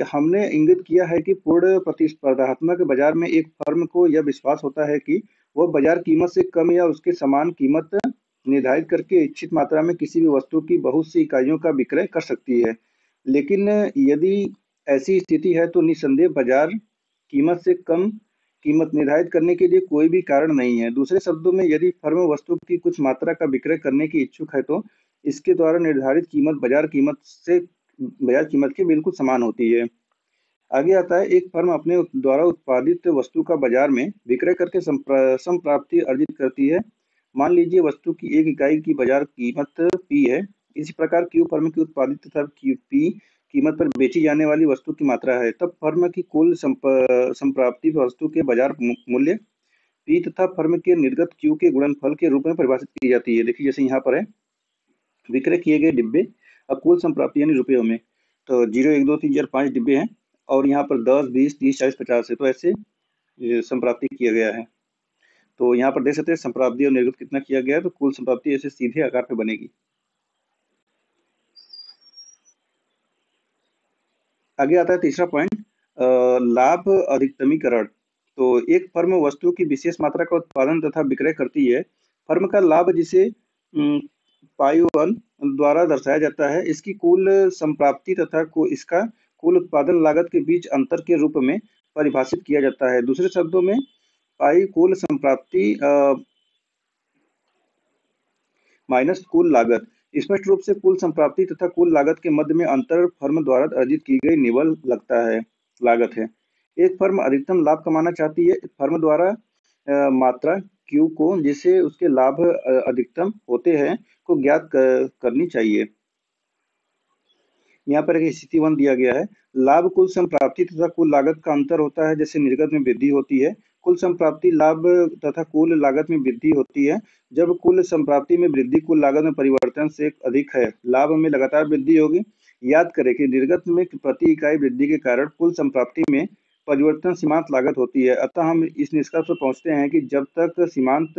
हमने इंगित किया है कि पूर्ण प्रतिस्पर्धात्मक बाजार में एक फर्म को यह विश्वास होता है कि वह बाजार कीमत से कम या उसके समान कीमत निर्धारित करके इच्छित मात्रा में किसी भी वस्तु की बहुत सी इकाइयों का विक्रय कर सकती है। लेकिन यदि ऐसी स्थिति है तो निस्संदेह बाजार कीमत से कम कीमत निर्धारित करने के लिए कोई भी कारण नहीं है। दूसरे शब्दों में, यदि फर्म वस्तु की कुछ मात्रा का विक्रय करने की इच्छुक है तो इसके द्वारा निर्धारित कीमत बाजार कीमत के बिल्कुल समान होती है। आगे आता है एक फर्म अपने द्वारा उत्पादित वस्तु का बाजार में विक्रय करके संप्राप्ति अर्जित करती है। मान लीजिए वस्तु की एक इकाई की बाजार कीमत P है। इसी प्रकार Q फर्म की उत्पादित तथा P कीमत पर बेची जाने वाली वस्तु की मात्रा है। तब फर्म की कुल संप्राप्ति वस्तु के बाजार मूल्य P तथा फर्म के निर्गत Q के गुणनफल के रूप में परिभाषित की जाती है। देखिए जैसे यहाँ पर है विक्रय किए गए डिब्बे और कुल संप्राप्ति यानी रुपयों में, तो 0, 1, 2, 3, 4, 5 डिब्बे हैं और यहाँ पर 10, 20, 30, 40, 50 है, तो ऐसे संप्राप्ति किया गया है। तो यहाँ पर देख सकते हैं संप्राप्ति और निर्गत कितना किया गया है, तो कुल संप्राप्ति ऐसे सीधे आकार पे बनेगी। आगे आता है तीसरा पॉइंट, लाभ अधिकतमीकरण। तो एक फर्म वस्तु की विशेष मात्रा का उत्पादन तथा विक्रय करती है। फर्म का लाभ जिसे पाई 1 द्वारा दर्शाया जाता है, इसकी कुल संप्राप्ति तथा इसका कुल उत्पादन लागत के बीच अंतर के रूप में परिभाषित किया जाता है। दूसरे शब्दों में पाई कुल संप्राप्ति माइनस कुल लागत। स्पष्ट रूप से कुल संप्राप्ति तथा कुल लागत के मध्य में अंतर फर्म द्वारा अर्जित की गई निवल लागत है। एक फर्म अधिकतम लाभ कमाना चाहती है। फर्म द्वारा मात्रा Q को, जिससे उसके लाभ अधिकतम होते हैं, को ज्ञात करनी चाहिए। यहाँ पर एक स्थिति 1 दिया गया है। लाभ कुल संप्राप्ति तथा कुल लागत का अंतर होता है, जैसे निर्गत में वृद्धि होती है। कुल संप्राप्ति लाभ तथा कुल लागत में वृद्धि होती है। जब कुल संप्राप्ति में वृद्धि कुल लागत में परिवर्तन से अधिक है, लाभ में लगातार वृद्धि होगी। याद करें कि निर्गत में प्रति इकाई वृद्धि के कारण कुल संप्राप्ति में परिवर्तन सीमांत लागत होती है। अतः हम इस निष्कर्ष पर पहुंचते हैं कि जब तक सीमांत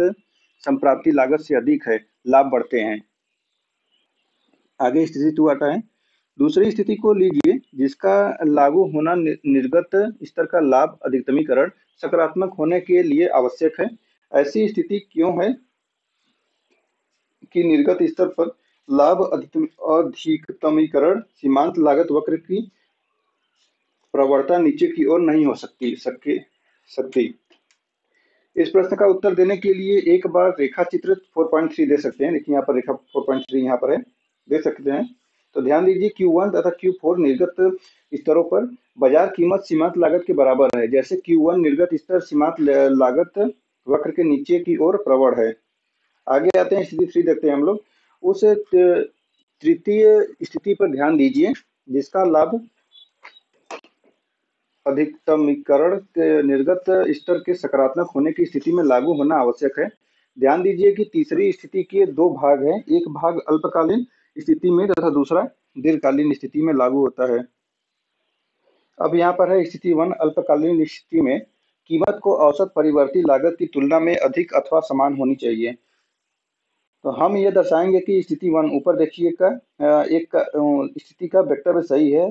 संप्राप्ति लागत से अधिक है, लाभ बढ़ते हैं। आगे स्थिति 2 आता है। दूसरी स्थिति को लीजिए, जिसका लागू होना निर्गत स्तर का लाभ अधिकतमीकरण सकारात्मक होने के लिए आवश्यक है। ऐसी स्थिति क्यों है कि निर्गत स्तर पर लाभ अधिकतमीकरण सीमांत लागत वक्र की प्रवणता नीचे की ओर नहीं हो सकती। इस प्रश्न का उत्तर देने के लिए एक बार रेखा चित्र 4.3 दे सकते हैं। देखिए यहाँ पर रेखा 4.3 यहाँ पर है, देख सकते हैं। तो ध्यान दीजिए Q1 तथा Q4 निर्गत स्तरों पर बाजार कीमत सीमांत लागत के बराबर है। जैसे Q1 निर्गत स्तर सीमांत लागत वक्र के नीचे की ओर प्रवण है। आगे आते हैं, स्थिति 3 देखते हैं हम लोग। उस तृतीय स्थिति पर ध्यान दीजिए, जिसका लाभ अधिकतमीकरण के निर्गत स्तर के सकारात्मक होने की स्थिति में लागू होना आवश्यक है। ध्यान दीजिए कि तीसरी स्थिति के दो भाग हैं, एक भाग अल्पकालीन स्थिति में तथा दूसरा दीर्घकालीन स्थिति में लागू होता है। अब यहाँ पर है स्थिति 1। अल्पकालीन स्थिति में कीमत को औसत परिवर्ती लागत की तुलना में अधिक अथवा समान होनी चाहिए। तो हम ये दर्शाएंगे कि स्थिति 1 ऊपर देखिए का एक स्थिति का वेक्टर सही है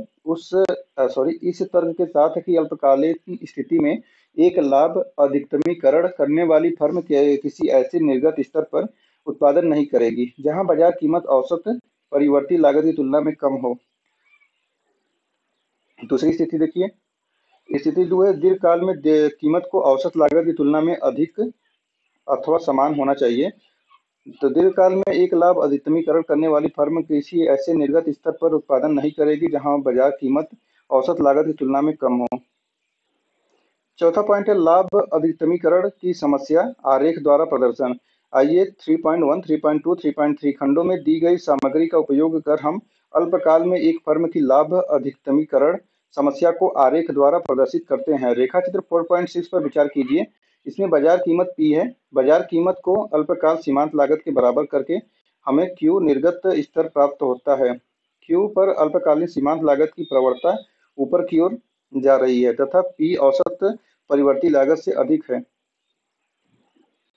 इस तर्क के साथ कि अल्पकालीन स्थिति में एक लाभ अधिकतमीकरण करने वाली फर्म किसी ऐसे निर्गत स्तर पर उत्पादन नहीं करेगी जहां बाजार कीमत औसत परिवर्ती लागत की तुलना में कम हो। दूसरी स्थिति देखिए, स्थिति 2 है। दीर्घकाल में कीमत को औसत लागत की तुलना में अधिक अथवा समान होना चाहिए। तो दीर्घकाल में एक लाभ अधिकतमीकरण करने वाली फर्म किसी ऐसे निर्गत स्तर पर उत्पादन नहीं करेगी जहां बाजार कीमत औसत लागत की तुलना में कम हो। चौथा पॉइंट है लाभ अधिकतमीकरण की समस्या आरेख द्वारा प्रदर्शन। आइए 3.1, 3.2, 3.3 खंडों में दी गई सामग्री का उपयोग कर हम अल्पकाल में एक फर्म की लाभ अधिकतमीकरण समस्या को आरेख द्वारा प्रदर्शित करते हैं। रेखा चित्र 4.6 पर विचार कीजिए। इसमें बाजार कीमत P है। बाजार कीमत को अल्पकाल सीमांत लागत के बराबर करके हमें Q निर्गत स्तर प्राप्त होता है। Q पर अल्पकालीन सीमांत लागत की प्रवणता ऊपर की ओर जा रही है तथा P औसत परिवर्ती लागत से अधिक है।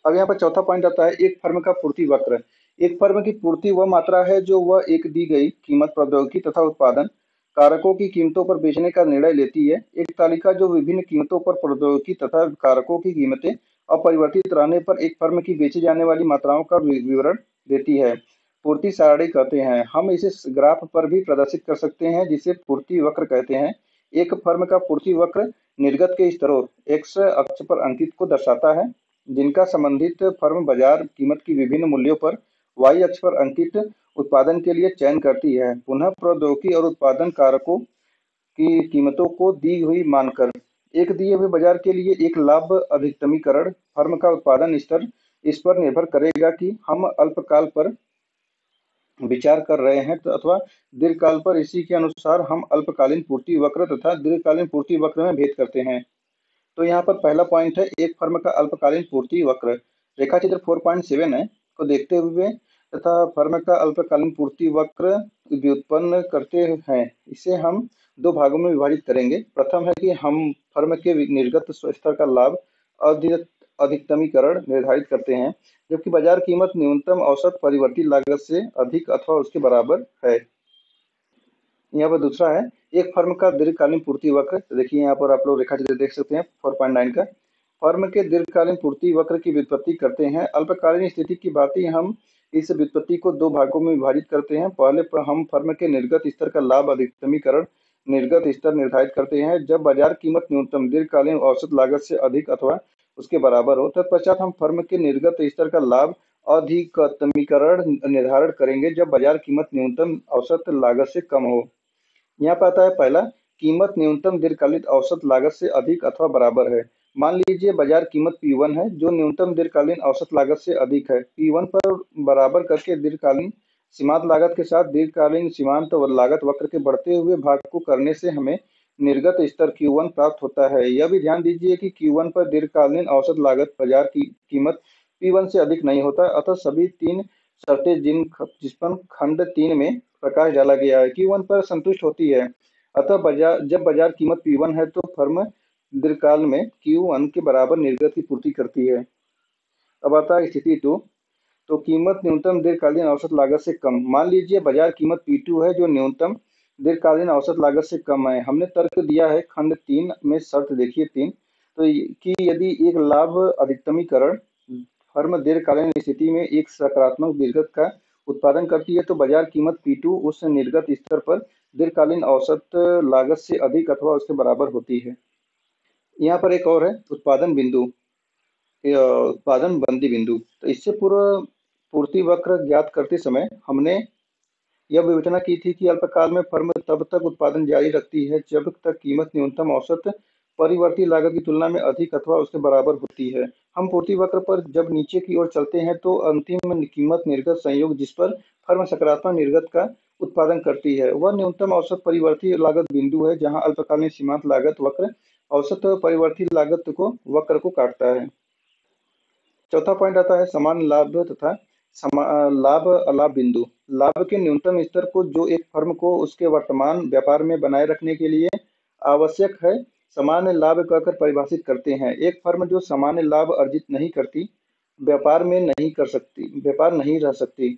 अब यहाँ पर चौथा पॉइंट आता है एक फर्म का पूर्ति वक्र। एक फर्म की पूर्ति वह मात्रा है जो वह एक दी गई कीमत, प्रौद्योगिकी तथा उत्पादन कारकों की कीमतों पर बेचने का निर्णय लेती है। एक तालिका जो विभिन्न कीमतों पर प्रौद्योगिकी तथा कारकों की कीमतें अपरिवर्तित रहने पर एक फर्म की बेची जाने वाली मात्राओं का विवरण देती है, पूर्ति सारणी कहते हैं। हम इसे ग्राफ पर भी प्रदर्शित कर सकते हैं, जिसे पूर्ति वक्र कहते हैं। एक फर्म का पूर्ति वक्र निर्गत के स्तरों एक्स अक्ष पर अंकित को दर्शाता है, जिनका संबंधित फर्म बाजार कीमत की विभिन्न मूल्यों पर वाई अक्ष पर अंकित उत्पादन के लिए चयन करती है। पुनः प्रौद्योगिकी और उत्पादन कारकों की कीमतों को दी हुई मानकर एक दिए हुए बाजार के लिए एक लाभ अधिकतमीकरण फर्म का उत्पादन स्तर इस पर निर्भर करेगा कि हम अल्पकाल पर विचार कर रहे हैं अथवा दीर्घकाल पर। इसी के अनुसार हम अल्पकालीन पूर्ति वक्र तथा दीर्घकालीन पूर्ति वक्र में भेद करते हैं। तो यहाँ पर पहला पॉइंट है एक फर्म का अल्पकालीन पूर्ति वक्र। रेखा चित्र 4.7 है को देखते हुए तथा फर्म का अल्पकालीन पूर्ति वक्र व्युत्पन्न करते हैं, इसे हम दो भागों में विभाजित करेंगे। प्रथम है कि हम फर्म के निर्गत स्तर का लाभ अधिकतमीकरण निर्धारित करते हैं, जबकि बाजार कीमत न्यूनतम औसत परिवर्ती लागत से अधिक अथवा उसके बराबर है। यहाँ पर दूसरा है एक फर्म का दीर्घकालीन पूर्ति वक्र। तो देखिए यहाँ पर आप लोग रेखा चित्र देख सकते हैं 4.9 का। फर्म के दीर्घकालीन पूर्ति वक्र की व्युत्पत्ति करते हैं। अल्पकालीन स्थिति की भांति हम इस व्युत्पत्ति को दो भागों में विभाजित करते हैं। पहले पर हम फर्म के निर्गत स्तर का लाभ अधिकतमीकरण निर्गत स्तर निर्धारित करते हैं जब बाजार कीमत न्यूनतम दीर्घकालीन औसत लागत से अधिक अथवा उसके बराबर हो। तत्पश्चात हम फर्म के निर्गत स्तर का लाभ अधिकतमीकरण निर्धारण करेंगे जब बाजार कीमत न्यूनतम औसत लागत से कम हो। यहाँ पर आता है पहला, कीमत न्यूनतम दीर्घकालिक औसत लागत से अधिक अथवा बराबर है। मान लीजिए बाजार कीमत P1 है जो न्यूनतम दीर्घकालीन औसत लागत से अधिक है। P1 पर बराबर करके दीर्घकालीन सीमांत लागत के साथ दीर्घकालीन सीमांत लागत वक्र के बढ़ते हुए भाग को करने से हमें निर्गत स्तर Q1 प्राप्त होता है। यह भी ध्यान दीजिए कि Q1 पर दीर्घकालीन औसत लागत बाजार की कीमत P1 से अधिक नहीं होता। अतः सभी तीन शर्तें जिस पर खंड 3 में प्रकाश डाला गया है Q1 पर संतुष्ट होती है। अतः जब बाजार कीमत P1 है तो फर्म दीर्घकाल में Q1 के बराबर निर्गत की पूर्ति करती है। अब आता है स्थिति 2। तो कीमत न्यूनतम दीर्घकालीन औसत लागत से कम। मान लीजिए बाजार कीमत P2 है जो न्यूनतम दीर्घकालीन औसत लागत से कम है। हमने तर्क दिया है खंड 3 में, शर्त देखिए 3, तो कि यदि एक लाभ अधिकतमीकरण फर्म दीर्घकालीन स्थिति में एक सकारात्मक निर्गत का उत्पादन करती है तो बाजार कीमत P2 उस निर्गत स्तर पर दीर्घकालीन औसत लागत से अधिक अथवा उसके बराबर होती है। यहाँ पर एक और है उत्पादन बिंदु, उत्पादन बंदी बिंदु। तो इससे पूर्व पूर्ति वक्र ज्ञात करते समय हमने यह विवेचना की थी कि अल्पकाल में फर्म तब तक उत्पादन जारी रखती है जब तक कीमत न्यूनतम औसत परिवर्ती लागत की तुलना में अधिक अथवा उसके बराबर होती है। हम पूर्ति वक्र पर जब नीचे की ओर चलते हैं तो अंतिम कीमत निर्गत संयोग जिस पर फर्म सकारात्मक निर्गत का उत्पादन करती है वह न्यूनतम औसत परिवर्ती लागत बिंदु है जहां अल्पकालीन सीमांत लागत वक्र औसत परिवर्ती लागत को वक्र को काटता है। चौथा पॉइंट आता है समान लाभ तथा लाभ अलाभ बिंदु। लाभ के न्यूनतम स्तर को जो एक फर्म को उसके वर्तमान व्यापार में बनाए रखने के लिए आवश्यक है सामान्य लाभ कहकर परिभाषित करते हैं। एक फर्म जो सामान्य लाभ अर्जित नहीं करती व्यापार नहीं रह सकती।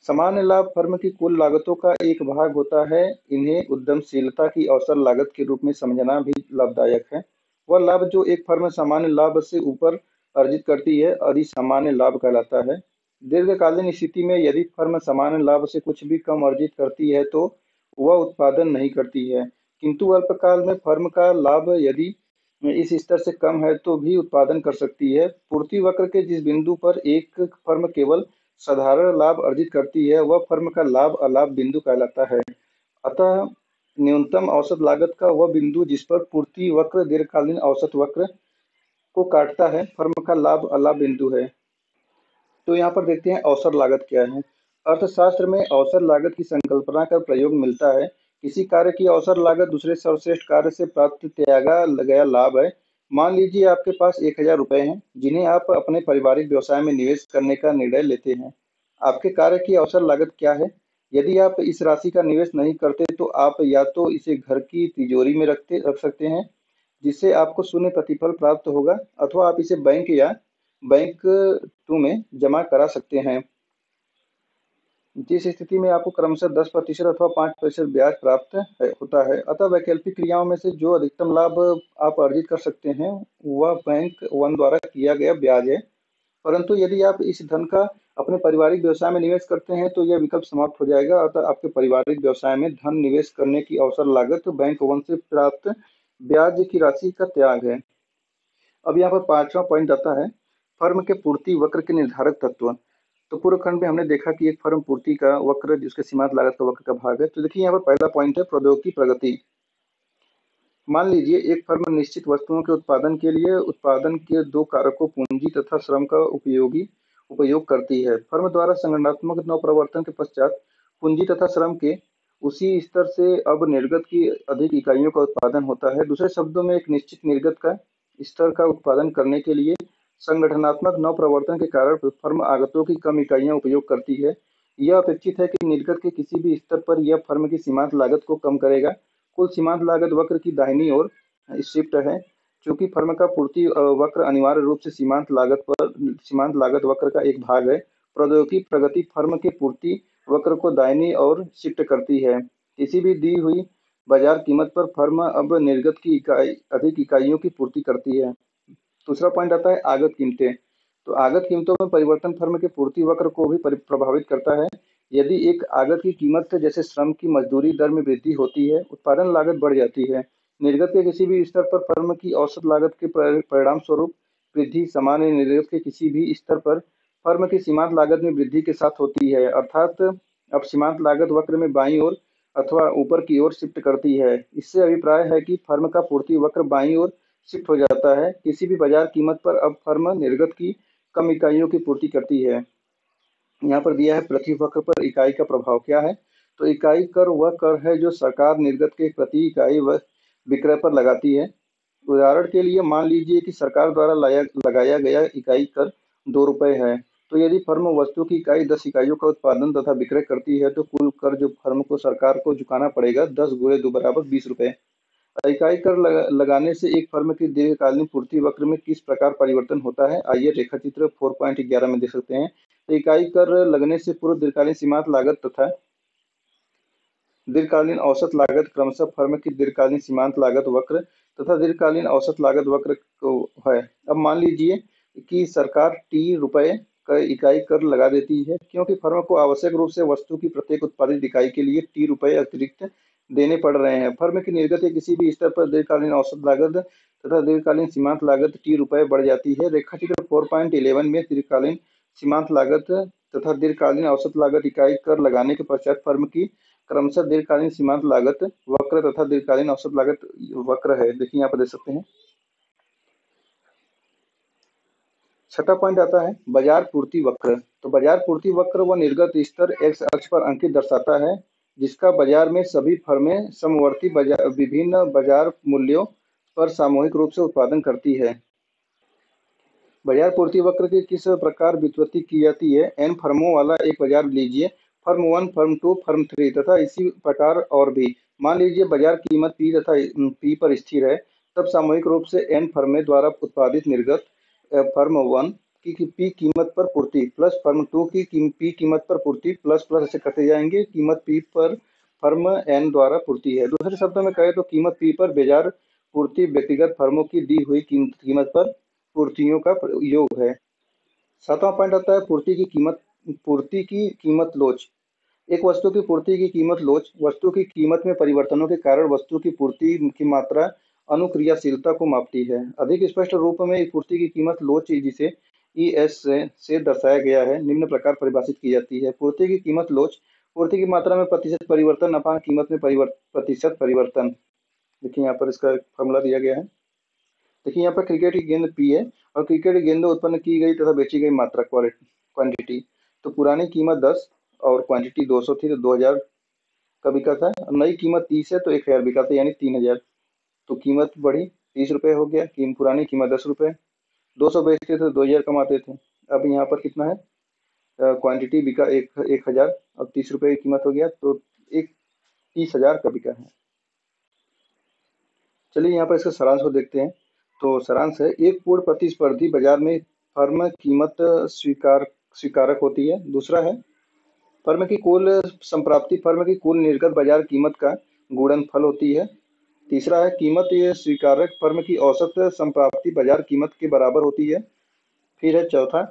सामान्य लाभ फर्म की कुल लागतों का एक भाग होता है। इन्हें उद्यमशीलता की अवसर लागत के रूप में समझना भी लाभदायक है। वह लाभ जो एक फर्म सामान्य लाभ से ऊपर अर्जित करती है अधि सामान्य लाभ कहलाता है। दीर्घकालीन स्थिति में यदि फर्म सामान्य लाभ से कुछ भी कम अर्जित करती है तो वह उत्पादन नहीं करती है, किंतु अल्पकाल में फर्म का लाभ यदि इस स्तर से कम है तो भी उत्पादन कर सकती है। पूर्ति वक्र के जिस बिंदु पर एक फर्म केवल साधारण लाभ अर्जित करती है वह फर्म का लाभ अलाभ बिंदु कहलाता है। अतः न्यूनतम औसत लागत का वह बिंदु जिस पर पूर्ति वक्र दीर्घकालीन औसत वक्र को काटता है फर्म का लाभ अलाभ बिंदु है। तो यहाँ पर देखते हैं अवसर लागत क्या है। अर्थशास्त्र में अवसर लागत की संकल्पना का प्रयोग मिलता है। किसी कार्य की अवसर लागत दूसरे सर्वश्रेष्ठ कार्य से प्राप्त त्यागा गया लाभ है। मान लीजिए आपके पास 1000 रुपये हैं जिन्हें आप अपने पारिवारिक व्यवसाय में निवेश करने का निर्णय लेते हैं। आपके कार्य की अवसर लागत क्या है? यदि आप इस राशि का निवेश नहीं करते तो आप या तो इसे घर की तिजोरी में रख सकते हैं जिससे आपको शून्य प्रतिफल प्राप्त होगा, अथवा आप इसे बैंक 2 में जमा करा सकते हैं जिस स्थिति में आपको क्रमशः 10% अथवा 5% ब्याज प्राप्त होता है। अतः वैकल्पिक क्रियाओं में से जो अधिकतम लाभ आप अर्जित कर सकते हैं वह बैंक 1 द्वारा किया गया ब्याज है। परंतु यदि आप इस धन का अपने पारिवारिक व्यवसाय में निवेश करते हैं तो यह विकल्प समाप्त हो जाएगा। अतः आपके पारिवारिक व्यवसाय में धन निवेश करने की अवसर लागत बैंक 1 से प्राप्त ब्याज की राशि का त्याग है। अब यहाँ पर 5वां पॉइंट आता है फर्म के पूर्ति वक्र के निर्धारक तत्व। तो पूर्व खंड में हमने देखा कि एक फर्म पूर्ति का वक्र जिसके सीमांत लागत का वक्र का भाग है। तो देखिए यहाँ पर पहला पॉइंट है प्रौद्योगिकी प्रगति। मान लीजिए एक फर्म निश्चित वस्तुओं के उत्पादन के लिए उत्पादन के 2 कारकों पूंजी तथा श्रम का उपयोग करती है। फर्म द्वारा संगठनात्मक नवप्रवर्तन के पश्चात पूंजी तथा श्रम के उसी स्तर से अब निर्गत की अधिक इकाइयों का उत्पादन होता है। दूसरे शब्दों में एक निश्चित निर्गत का स्तर का उत्पादन करने के लिए संगठनात्मक नवप्रवर्तन के कारण फर्म आगतों की कम इकाइयां उपयोग करती है। यह अपेक्षित है कि निर्गत के किसी भी स्तर पर यह फर्म की सीमांत लागत को कम करेगा। कुल सीमांत लागत वक्र की दाहिनी ओर शिफ्ट है। चूंकि फर्म का पूर्ति वक्र अनिवार्य रूप से सीमांत लागत वक्र का एक भाग है, प्रौद्योगिकी प्रगति फर्म के पूर्ति वक्र को दाहिनी ओर शिफ्ट करती है। किसी भी दी हुई बाजार कीमत पर फर्म अब निर्गत की अधिक इकाइयों की पूर्ति करती है। दूसरा पॉइंट आता है आगत कीमतें। तो आगत कीमतों में परिवर्तन फर्म के पूर्ति वक्र को भी प्रभावित करता है। यदि एक आगत की कीमत जैसे श्रम की मजदूरी दर में वृद्धि होती है उत्पादन लागत बढ़ जाती है। निर्गत के किसी भी स्तर पर फर्म की औसत लागत के परिणाम स्वरूप वृद्धि सामान्य निर्गत के किसी भी स्तर पर फर्म की सीमांत लागत में वृद्धि के साथ होती है। अर्थात अब सीमांत लागत वक्र में बाईं ओर अथवा ऊपर की ओर शिफ्ट करती है। इससे अभिप्राय है कि फर्म का पूर्ति वक्र बाईं ओर शिफ्ट हो जाता है। किसी भी बाजार कीमत पर अब फर्म निर्गत की कम इकाइयों की पूर्ति करती है। यहाँ पर दिया है पृथ्वी वक्र पर इकाई का प्रभाव क्या है। तो इकाई कर वह कर है जो सरकार निर्गत के प्रति इकाई व विक्रय पर लगाती है। उदाहरण के लिए मान लीजिए कि सरकार द्वारा लगाया गया इकाई कर 2 रुपये है। तो यदि फर्म वस्तु की इकाई 10 इकाइयों का उत्पादन तथा विक्रय करती है तो कुल कर जो फर्म को सरकार को चुकाना पड़ेगा 10 गुणे 2 बराबर 20 रुपये। इकाई कर लगाने से एक फर्म की दीर्घकालीन पूर्ति वक्र में किस प्रकार परिवर्तन होता है, आइए रेखा चित्र 4.11 में देख सकते हैं। तो इकाई कर लगने से पूर्व दीर्घकालीन सीमांत लागत तथा दीर्घकालीन औसत लागत क्रमशः फर्म की दीर्घकालीन सीमांत लागत वक्र तथा दीर्घकालीन औसत लागत वक्र को है। अब मान लीजिए कि सरकार T रुपये का इकाई कर लगा देती है क्योंकि फर्म को आवश्यक रूप से वस्तु की प्रत्येक उत्पादित इकाई के लिए T रुपये अतिरिक्त देने पड़ रहे हैं। फर्म की निर्गत के किसी भी स्तर पर दीर्घकालीन औसत लागत तथा दीर्घकालीन सीमांत लागत T रुपये बढ़ जाती है। रेखाचित्र 4.11 में दीर्घकालीन सीमांत लागत तथा दीर्घकालीन औसत लागत इकाई कर लगाने के पश्चात फर्म की क्रमशः दीर्घकालीन सीमांत लागत वक्र तथा दीर्घकालीन औसत लागत वक्र है। देखिए यहाँ पर देख सकते हैं। छठा पॉइंट आता है बाजार पूर्ति वक्र। तो बाजार पूर्ति वक्र व निर्गत स्तर एक्स अक्ष पर अंकित दर्शाता है जिसका बाजार में सभी फर्में समवर्ती विभिन्न बाजार मूल्यों पर सामूहिक रूप से उत्पादन करती है। बाजार पूर्ति वक्र की किस प्रकार व्युत्पत्ति की जाती है। एन फर्मों वाला एक बाजार लीजिए, फर्म 1, फर्म 2, फर्म 3 तथा इसी प्रकार और भी। मान लीजिए बाजार कीमत पी तथा पी पर स्थिर है, तब सामूहिक रूप से एन फर्में द्वारा उत्पादित निर्गत फर्म 1 की पी कीमत पर पूर्ति प्लस फर्म 2 की पी कीमत पर पूर्ति प्लस प्लस ऐसे करते जाएंगे, कीमत पी पर फर्म एन द्वारा पूर्ति है। दूसरे शब्दों में कहें तो कीमत पी पर बाजार पूर्ति व्यक्तिगत फर्मों की दी हुई कीमत पर पूर्तियों का योग है। सातवां पॉइंट आता है पूर्ति की कीमत लोच। एक वस्तु की पूर्ति की कीमत लोच वस्तु की कीमत में परिवर्तनों के कारण वस्तु की पूर्ति की मात्रा अनुक्रियाशीलता को मापती है। अधिक स्पष्ट रूप में इस पूर्ति की कीमत लोच जिसे ES से दर्शाया गया है निम्न प्रकार परिभाषित की जाती है। पूर्ति की कीमत लोच पूर्ति की मात्रा में प्रतिशत परिवर्तन अपान कीमत में प्रतिशत परिवर्तन। देखिए यहाँ पर इसका फॉर्मूला दिया गया है। देखिए यहाँ पर क्रिकेट की गेंद पी है और क्रिकेट की गेंद उत्पन्न की गई तथा बेची गई मात्रा क्वांटिटी। तो पुरानी कीमत 10 और क्वांटिटी 200 थी तो 2000 का बिका था। नई कीमत 30 है तो 1000 बिका था यानी 3000। तो कीमत बढ़ी 30 रुपये हो गया, पुरानी कीमत 10 रुपये। 200 बेचते थे तो 2000 कमाते थे। अब यहाँ पर कितना है, क्वांटिटी बिका 1000 अब 30 रुपये की कीमत हो गया तो 30,000 का बिका है। चलिए यहाँ पर इसका सारांश को देखते हैं। तो सारांश है, एक पूर्ण प्रतिस्पर्धी बाजार में फर्म कीमत स्वीकारक होती है। दूसरा है फर्म की कुल संप्राप्ति फर्म की कुल निर्गत बाजार कीमत का गुणनफल होती है। तीसरा है कीमत ये स्वीकारक फर्म की औसत संप्राप्ति बाजार कीमत के बराबर होती है। फिर है चौथा,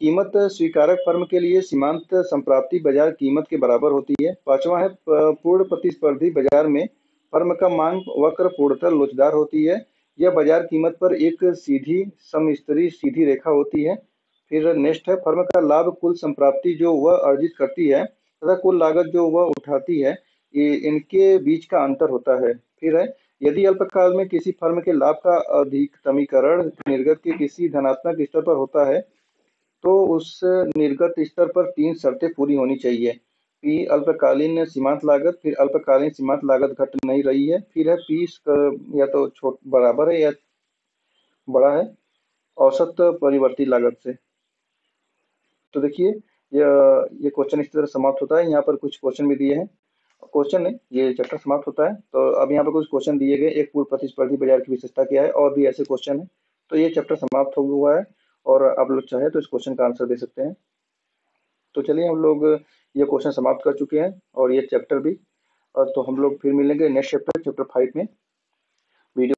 कीमत स्वीकारक फर्म के लिए सीमांत संप्राप्ति बाजार कीमत के बराबर होती है। पांचवा है पूर्ण प्रतिस्पर्धी बाजार में फर्म का मांग वक्र पूर्णतः लोचदार होती है। यह बाजार कीमत पर एक सीधी समस्तरीय सीधी रेखा होती है। फिर नेक्स्ट है फर्म का लाभ कुल संप्राप्ति जो वह अर्जित करती है तथा कुल लागत जो वह उठाती है, ये इनके बीच का अंतर होता है। फिर है यदि अल्पकाल में किसी फर्म के लाभ का अधिकतमीकरण निर्गत के किसी धनात्मक स्तर पर होता है तो उस निर्गत स्तर पर 3 शर्तें पूरी होनी चाहिए। पी अल्पकालीन सीमांत लागत, फिर अल्पकालीन सीमांत लागत घट नहीं रही है, फिर है पी या तो बराबर है या बड़ा है औसत परिवर्ती लागत से। तो देखिए ये क्वेश्चन इस तरह समाप्त होता है। यहाँ पर कुछ क्वेश्चन भी दिए हैं। क्वेश्चन है ये चैप्टर समाप्त होता है। तो अब यहाँ पर कुछ क्वेश्चन दिए गए, एक पूर्ण प्रतिस्पर्धी बाजार की विशेषता क्या है, और भी ऐसे क्वेश्चन है। तो ये चैप्टर समाप्त हो हुआ है और आप लोग चाहे तो इस क्वेश्चन का आंसर दे सकते हैं। तो चलिए हम लोग ये क्वेश्चन समाप्त कर चुके हैं और ये चैप्टर भी। और तो हम लोग फिर मिलेंगे नेक्स्ट चैप्टर 5 में। वीडियो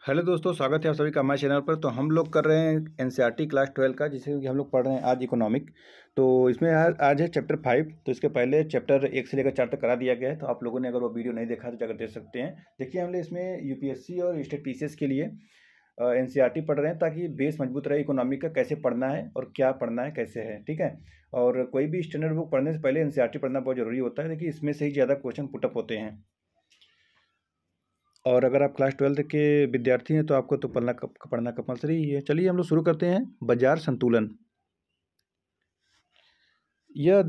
हेलो दोस्तों, स्वागत है आप सभी का हमारे चैनल पर। तो हम लोग कर रहे हैं NCERT क्लास 12 का, जिसे कि हम लोग पढ़ रहे हैं आज इकोनॉमिक। तो इसमें आज है चैप्टर 5। तो इसके पहले चैप्टर 1 से लेकर 4 तक करा दिया गया है। तो आप लोगों ने अगर वो वीडियो नहीं देखा तो जाकर देख सकते हैं। देखिए हमने इसमें UPSC और स्टेट PCS के लिए NCERT पढ़ रहे हैं ताकि बेस मजबूत रहे इकोनॉमिक का, कैसे पढ़ना है और क्या पढ़ना है, कैसे है, ठीक है। और कोई भी स्टैंडर्ड बुक पढ़ने से पहले NCERT पढ़ना बहुत ज़रूरी होता है। देखिए इसमें से ही ज़्यादा क्वेश्चन पुटअप होते हैं। और अगर आप क्लास 12 के विद्यार्थी हैं तो आपको तो पढ़ना कंपलसरी ही है। चलिए हम लोग शुरू करते हैं। बाजार संतुलन। यह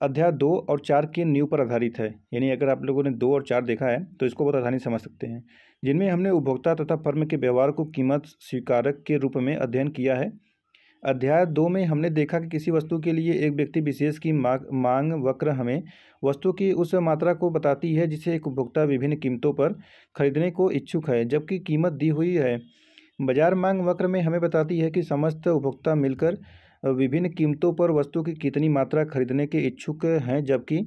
अध्याय 2 और 4 के नींव पर आधारित है। यानी अगर आप लोगों ने 2 और 4 देखा है तो इसको बहुत आसानी से समझ सकते हैं, जिनमें हमने उपभोक्ता तथा फर्म के व्यवहार को कीमत स्वीकारक के रूप में अध्ययन किया है। अध्याय 2 में हमने देखा कि किसी वस्तु के लिए एक व्यक्ति विशेष की मांग वक्र हमें वस्तु की उस मात्रा को बताती है जिसे एक उपभोक्ता विभिन्न कीमतों पर खरीदने को इच्छुक है, जबकि कीमत दी हुई है। बाजार मांग वक्र में हमें बताती है कि समस्त उपभोक्ता मिलकर विभिन्न कीमतों पर वस्तु की कितनी मात्रा खरीदने के इच्छुक हैं, जबकि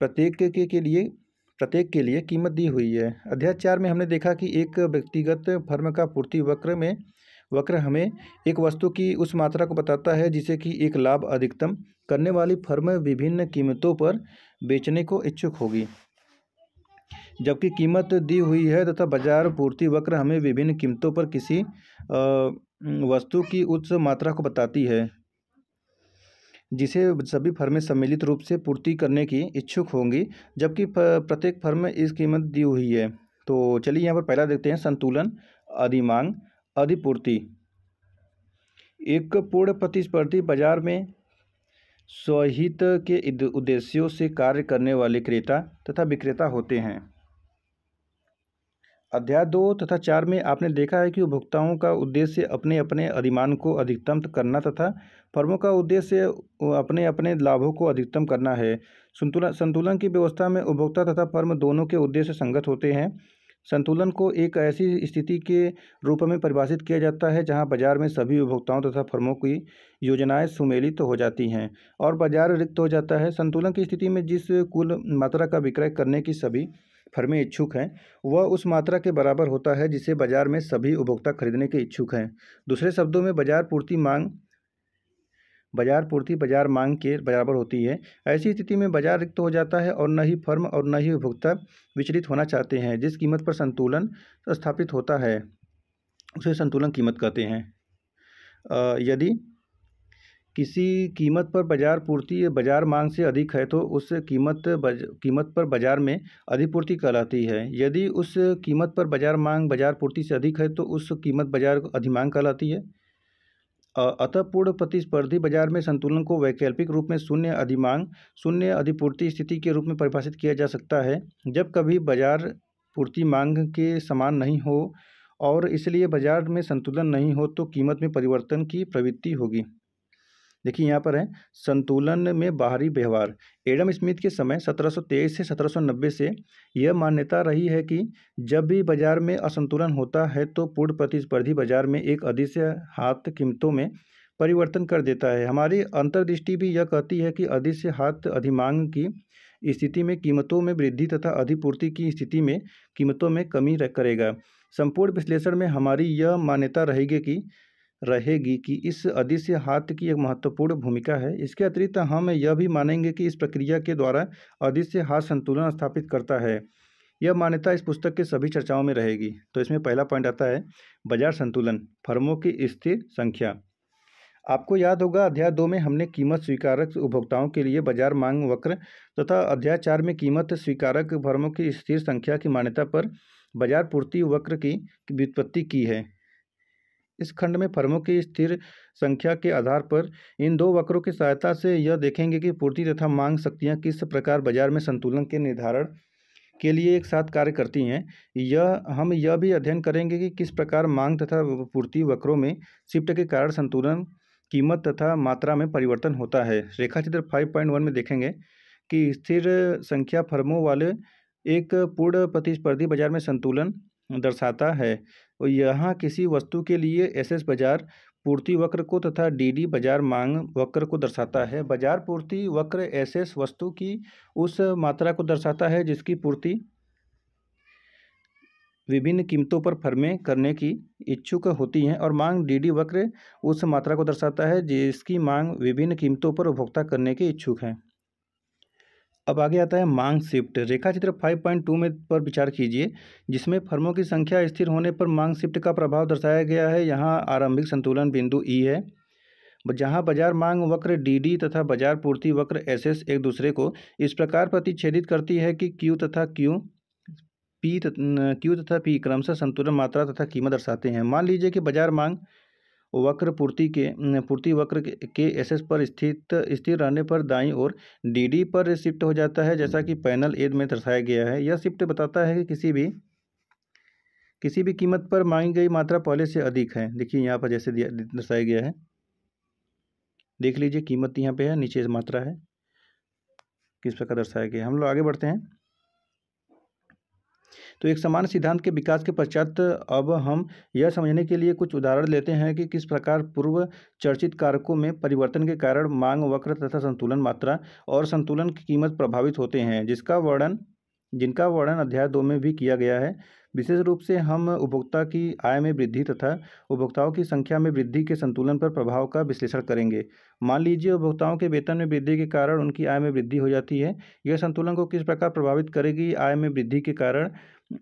प्रत्येक के लिए कीमत दी हुई है। अध्याय 4 में हमने देखा कि एक व्यक्तिगत फर्म का पूर्ति वक्र हमें एक वस्तु की उस मात्रा को बताता है जिसे कि एक लाभ अधिकतम करने वाली फर्म विभिन्न कीमतों पर बेचने को इच्छुक होगी, जबकि कीमत दी हुई है। तथा बाजार पूर्ति वक्र हमें विभिन्न कीमतों पर किसी वस्तु की उस मात्रा को बताती है जिसे सभी फर्में सम्मिलित रूप से पूर्ति करने की इच्छुक होंगी, जबकि प्रत्येक फर्म इस कीमत दी हुई है। तो चलिए यहाँ पर पहला देखते हैं, संतुलन, अधिमांग, अधिपूर्ति। एक पूर्ण प्रतिस्पर्धी बाजार में स्वहित के उद्देश्यों से कार्य करने वाले क्रेता तथा विक्रेता होते हैं। अध्याय 2 तथा 4 में आपने देखा है कि उपभोक्ताओं का उद्देश्य अपने अपने अधिमान को अधिकतम करना तथा फर्मों का उद्देश्य अपने अपने लाभों को अधिकतम करना है। संतुलन की व्यवस्था में उपभोक्ता तथा फर्म दोनों के उद्देश्य संगत होते हैं। संतुलन को एक ऐसी स्थिति के रूप में परिभाषित किया जाता है जहां बाजार में सभी उपभोक्ताओं तथा फर्मों की योजनाएं सुमेलित हो जाती हैं और बाजार रिक्त हो जाता है। संतुलन की स्थिति में जिस कुल मात्रा का विक्रय करने की सभी फर्में इच्छुक हैं वह उस मात्रा के बराबर होता है जिसे बाजार में सभी उपभोक्ता खरीदने के इच्छुक हैं। दूसरे शब्दों में बाजार पूर्ति बाजार मांग के बराबर होती है। ऐसी स्थिति में बाजार रिक्त हो जाता है और न ही फर्म और न ही उपभोक्ता विचलित होना चाहते हैं। जिस कीमत पर संतुलन स्थापित होता है उसे संतुलन कीमत कहते हैं। यदि किसी कीमत पर बाजार पूर्ति बाजार मांग से अधिक है तो उस कीमत पर बाजार में अधिपूर्ति कहलाती है। यदि उस कीमत पर बाजार मांग बाजार पूर्ति से अधिक है तो उस कीमत बाजार अधिमांग कहलाती है। अतः पूर्ण प्रतिस्पर्धी बाजार में संतुलन को वैकल्पिक रूप में शून्य अधिमांग शून्य अधिपूर्ति स्थिति के रूप में परिभाषित किया जा सकता है, जब कभी बाजार पूर्ति मांग के समान नहीं हो और इसलिए बाजार में संतुलन नहीं हो तो कीमत में परिवर्तन की प्रवृत्ति होगी। देखिए यहाँ पर है संतुलन में बाहरी व्यवहार। एडम स्मिथ के समय 1723 से 1790 से यह मान्यता रही है कि जब भी बाजार में असंतुलन होता है तो पूर्ण प्रतिस्पर्धी बाजार में एक अदृश्य हाथ कीमतों में परिवर्तन कर देता है। हमारी अंतर्दृष्टि भी यह कहती है कि अदृश्य हाथ अधिमांग की स्थिति में कीमतों में वृद्धि तथा अधिपूर्ति की स्थिति में कीमतों में कमी करेगा। संपूर्ण विश्लेषण में हमारी यह मान्यता रहेगी कि इस अदृश्य हाथ की एक महत्वपूर्ण भूमिका है। इसके अतिरिक्त हम यह भी मानेंगे कि इस प्रक्रिया के द्वारा अदृश्य हाथ संतुलन स्थापित करता है। यह मान्यता इस पुस्तक के सभी चर्चाओं में रहेगी। तो इसमें पहला पॉइंट आता है बाजार संतुलन, फर्मों की स्थिर संख्या। आपको याद होगा अध्याय 2 में हमने कीमत स्वीकारक उपभोक्ताओं के लिए बाजार मांग वक्र तथा अध्याय 4 में कीमत स्वीकारक फर्मों की स्थिर संख्या की मान्यता पर बाजार पूर्ति वक्र की व्युत्पत्ति की है। इस खंड में फर्मों की स्थिर संख्या के आधार पर इन दो वक्रों की सहायता से यह देखेंगे कि पूर्ति तथा मांग शक्तियाँ किस प्रकार बाजार में संतुलन के निर्धारण के लिए एक साथ कार्य करती हैं। हम यह भी अध्ययन करेंगे कि किस प्रकार मांग तथा पूर्ति वक्रों में शिफ्ट के कारण संतुलन कीमत तथा मात्रा में परिवर्तन होता है। रेखाचित्र 5.1 में देखेंगे कि स्थिर संख्या फर्मों वाले एक पूर्ण प्रतिस्पर्धी बाजार में संतुलन दर्शाता है। और यहाँ किसी वस्तु के लिए एसएस बाजार पूर्ति वक्र को तथा डीडी बाजार मांग वक्र को दर्शाता है। बाजार पूर्ति वक्र एसएस वस्तु की उस मात्रा को दर्शाता है जिसकी पूर्ति विभिन्न कीमतों पर फर्में करने की इच्छुक होती हैं और मांग डीडी वक्र उस मात्रा को दर्शाता है जिसकी मांग विभिन्न कीमतों पर उपभोक्ता करने के इच्छुक हैं। अब आगे आता है मांग शिफ्ट। रेखाचित्र 5.2 में पर विचार कीजिए जिसमें फर्मों की संख्या स्थिर होने पर मांग शिफ्ट का प्रभाव दर्शाया गया है। यहाँ आरंभिक संतुलन बिंदु ई है जहाँ बाजार मांग वक्र डीडी तथा बाजार पूर्ति वक्र एसएस एक दूसरे को इस प्रकार प्रतिच्छेदित करती है कि क्यू तथा क्यू क्यू तथा पी क्रमशः संतुलन मात्रा तथा कीमत दर्शाते हैं। मान लीजिए कि बाजार मांग वक्र पूर्ति वक्र के एसएस पर स्थिर रहने पर दाईं ओर डीडी पर शिफ्ट हो जाता है, जैसा कि पैनल ए में दर्शाया गया है। यह शिफ्ट बताता है कि किसी भी कीमत पर मांगी गई मात्रा पहले से अधिक है। देखिए यहाँ पर जैसे दर्शाया गया है, देख लीजिए कीमत यहाँ पे है, नीचे मात्रा है, किस प्रकार दर्शाया गया है। हम लोग आगे बढ़ते हैं। तो एक समान सिद्धांत के विकास के पश्चात अब हम यह समझने के लिए कुछ उदाहरण लेते हैं कि किस प्रकार पूर्व चर्चित कारकों में परिवर्तन के कारण मांग वक्र तथा संतुलन मात्रा और संतुलन की कीमत प्रभावित होते हैं, जिनका वर्णन अध्याय 2 में भी किया गया है। विशेष रूप से हम उपभोक्ता की आय में वृद्धि तथा उपभोक्ताओं की संख्या में वृद्धि के संतुलन पर प्रभाव का विश्लेषण करेंगे। मान लीजिए उपभोक्ताओं के वेतन में वृद्धि के कारण उनकी आय में वृद्धि हो जाती है। यह संतुलन को किस प्रकार प्रभावित करेगी? आय में वृद्धि के कारण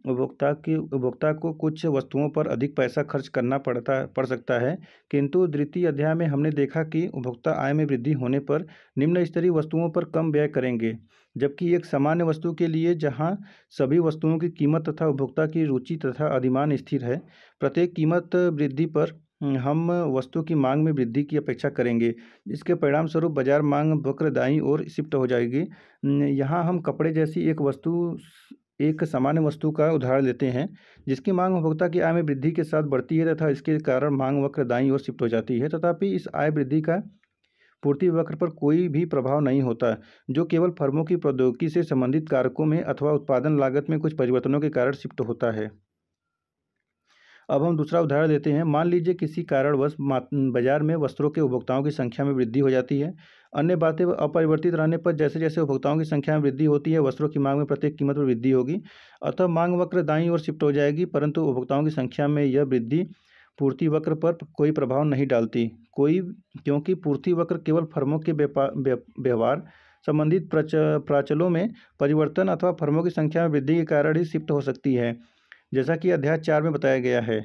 उपभोक्ता को कुछ वस्तुओं पर अधिक पैसा खर्च करना पड़ सकता है, किंतु द्वितीय अध्याय में हमने देखा कि उपभोक्ता आय में वृद्धि होने पर निम्न स्तरीय वस्तुओं पर कम व्यय करेंगे, जबकि एक सामान्य वस्तु के लिए जहां सभी वस्तुओं की कीमत तथा उपभोक्ता की रुचि तथा अधिमान स्थिर है, प्रत्येक कीमत वृद्धि पर हम वस्तु की मांग में वृद्धि की अपेक्षा करेंगे, जिसके परिणाम स्वरूप बाजार मांग वक्र दाईं ओर शिफ्ट हो जाएगी। यहाँ हम कपड़े जैसी एक सामान्य वस्तु का उदाहरण लेते हैं, जिसकी मांग उपभोक्ता की आय में वृद्धि के साथ बढ़ती है तथा इसके कारण मांग वक्र दाईं ओर शिफ्ट हो जाती है। तथापि इस आय वृद्धि का पूर्ति वक्र पर कोई भी प्रभाव नहीं होता, जो केवल फर्मों की प्रौद्योगिकी से संबंधित कारकों में अथवा उत्पादन लागत में कुछ परिवर्तनों के कारण शिफ्ट होता है। अब हम दूसरा उदाहरण लेते हैं। मान लीजिए किसी कारणवश बाजार में वस्त्रों के उपभोक्ताओं की संख्या में वृद्धि हो जाती है। अन्य बातें अपरिवर्तित रहने पर जैसे जैसे उपभोक्ताओं की संख्या में वृद्धि होती है, वस्त्रों की मांग में प्रत्येक कीमत पर वृद्धि होगी, अतः मांग वक्र दाईं ओर शिफ्ट हो जाएगी, परंतु उपभोक्ताओं की संख्या में यह वृद्धि पूर्ति वक्र पर कोई प्रभाव नहीं डालती, क्योंकि पूर्ति वक्र केवल फर्मों के व्यवहार संबंधित प्राचलों में परिवर्तन अथवा फर्मों की संख्या में वृद्धि के कारण ही शिफ्ट हो सकती है, जैसा कि अध्याय 4 में बताया गया है।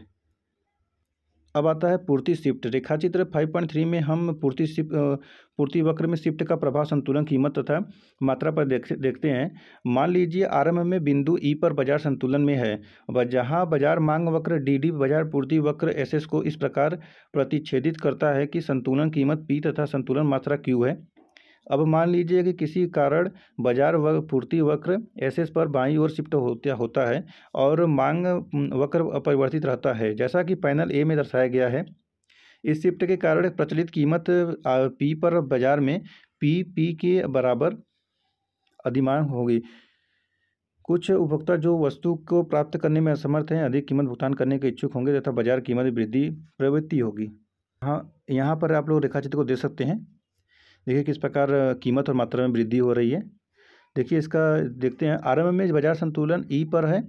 अब आता है पूर्ति शिफ्ट। रेखाचित्र 5.3 में हम पूर्ति वक्र में शिफ्ट का प्रभाव संतुलन कीमत तथा मात्रा पर देखते हैं। मान लीजिए आरंभ में बिंदु ई पर बाजार संतुलन में है, जहां बाजार मांग वक्र डी बाजार पूर्ति वक्र एसएस को इस प्रकार प्रतिच्छेदित करता है कि संतुलन कीमत पी तथा संतुलन मात्रा क्यू है। अब मान लीजिए कि किसी कारण बाजार पूर्ति वक्र एसएस पर बाईं ओर शिफ्ट होता है और मांग वक्र अपरिवर्तित रहता है, जैसा कि पैनल ए में दर्शाया गया है। इस शिफ्ट के कारण प्रचलित कीमत पी पर बाजार में पी के बराबर अधिमान होगी। कुछ उपभोक्ता जो वस्तु को प्राप्त करने में असमर्थ हैं अधिक कीमत भुगतान करने के इच्छुक होंगे तथा बाजार कीमत में वृद्धि प्रवृत्ति होगी। हाँ, यहाँ पर आप लोग रेखाचित्र को देख सकते हैं। देखिए किस प्रकार कीमत और मात्रा में वृद्धि हो रही है। देखिए इसका देखते हैं। आरंभ में बाजार संतुलन ई पर है,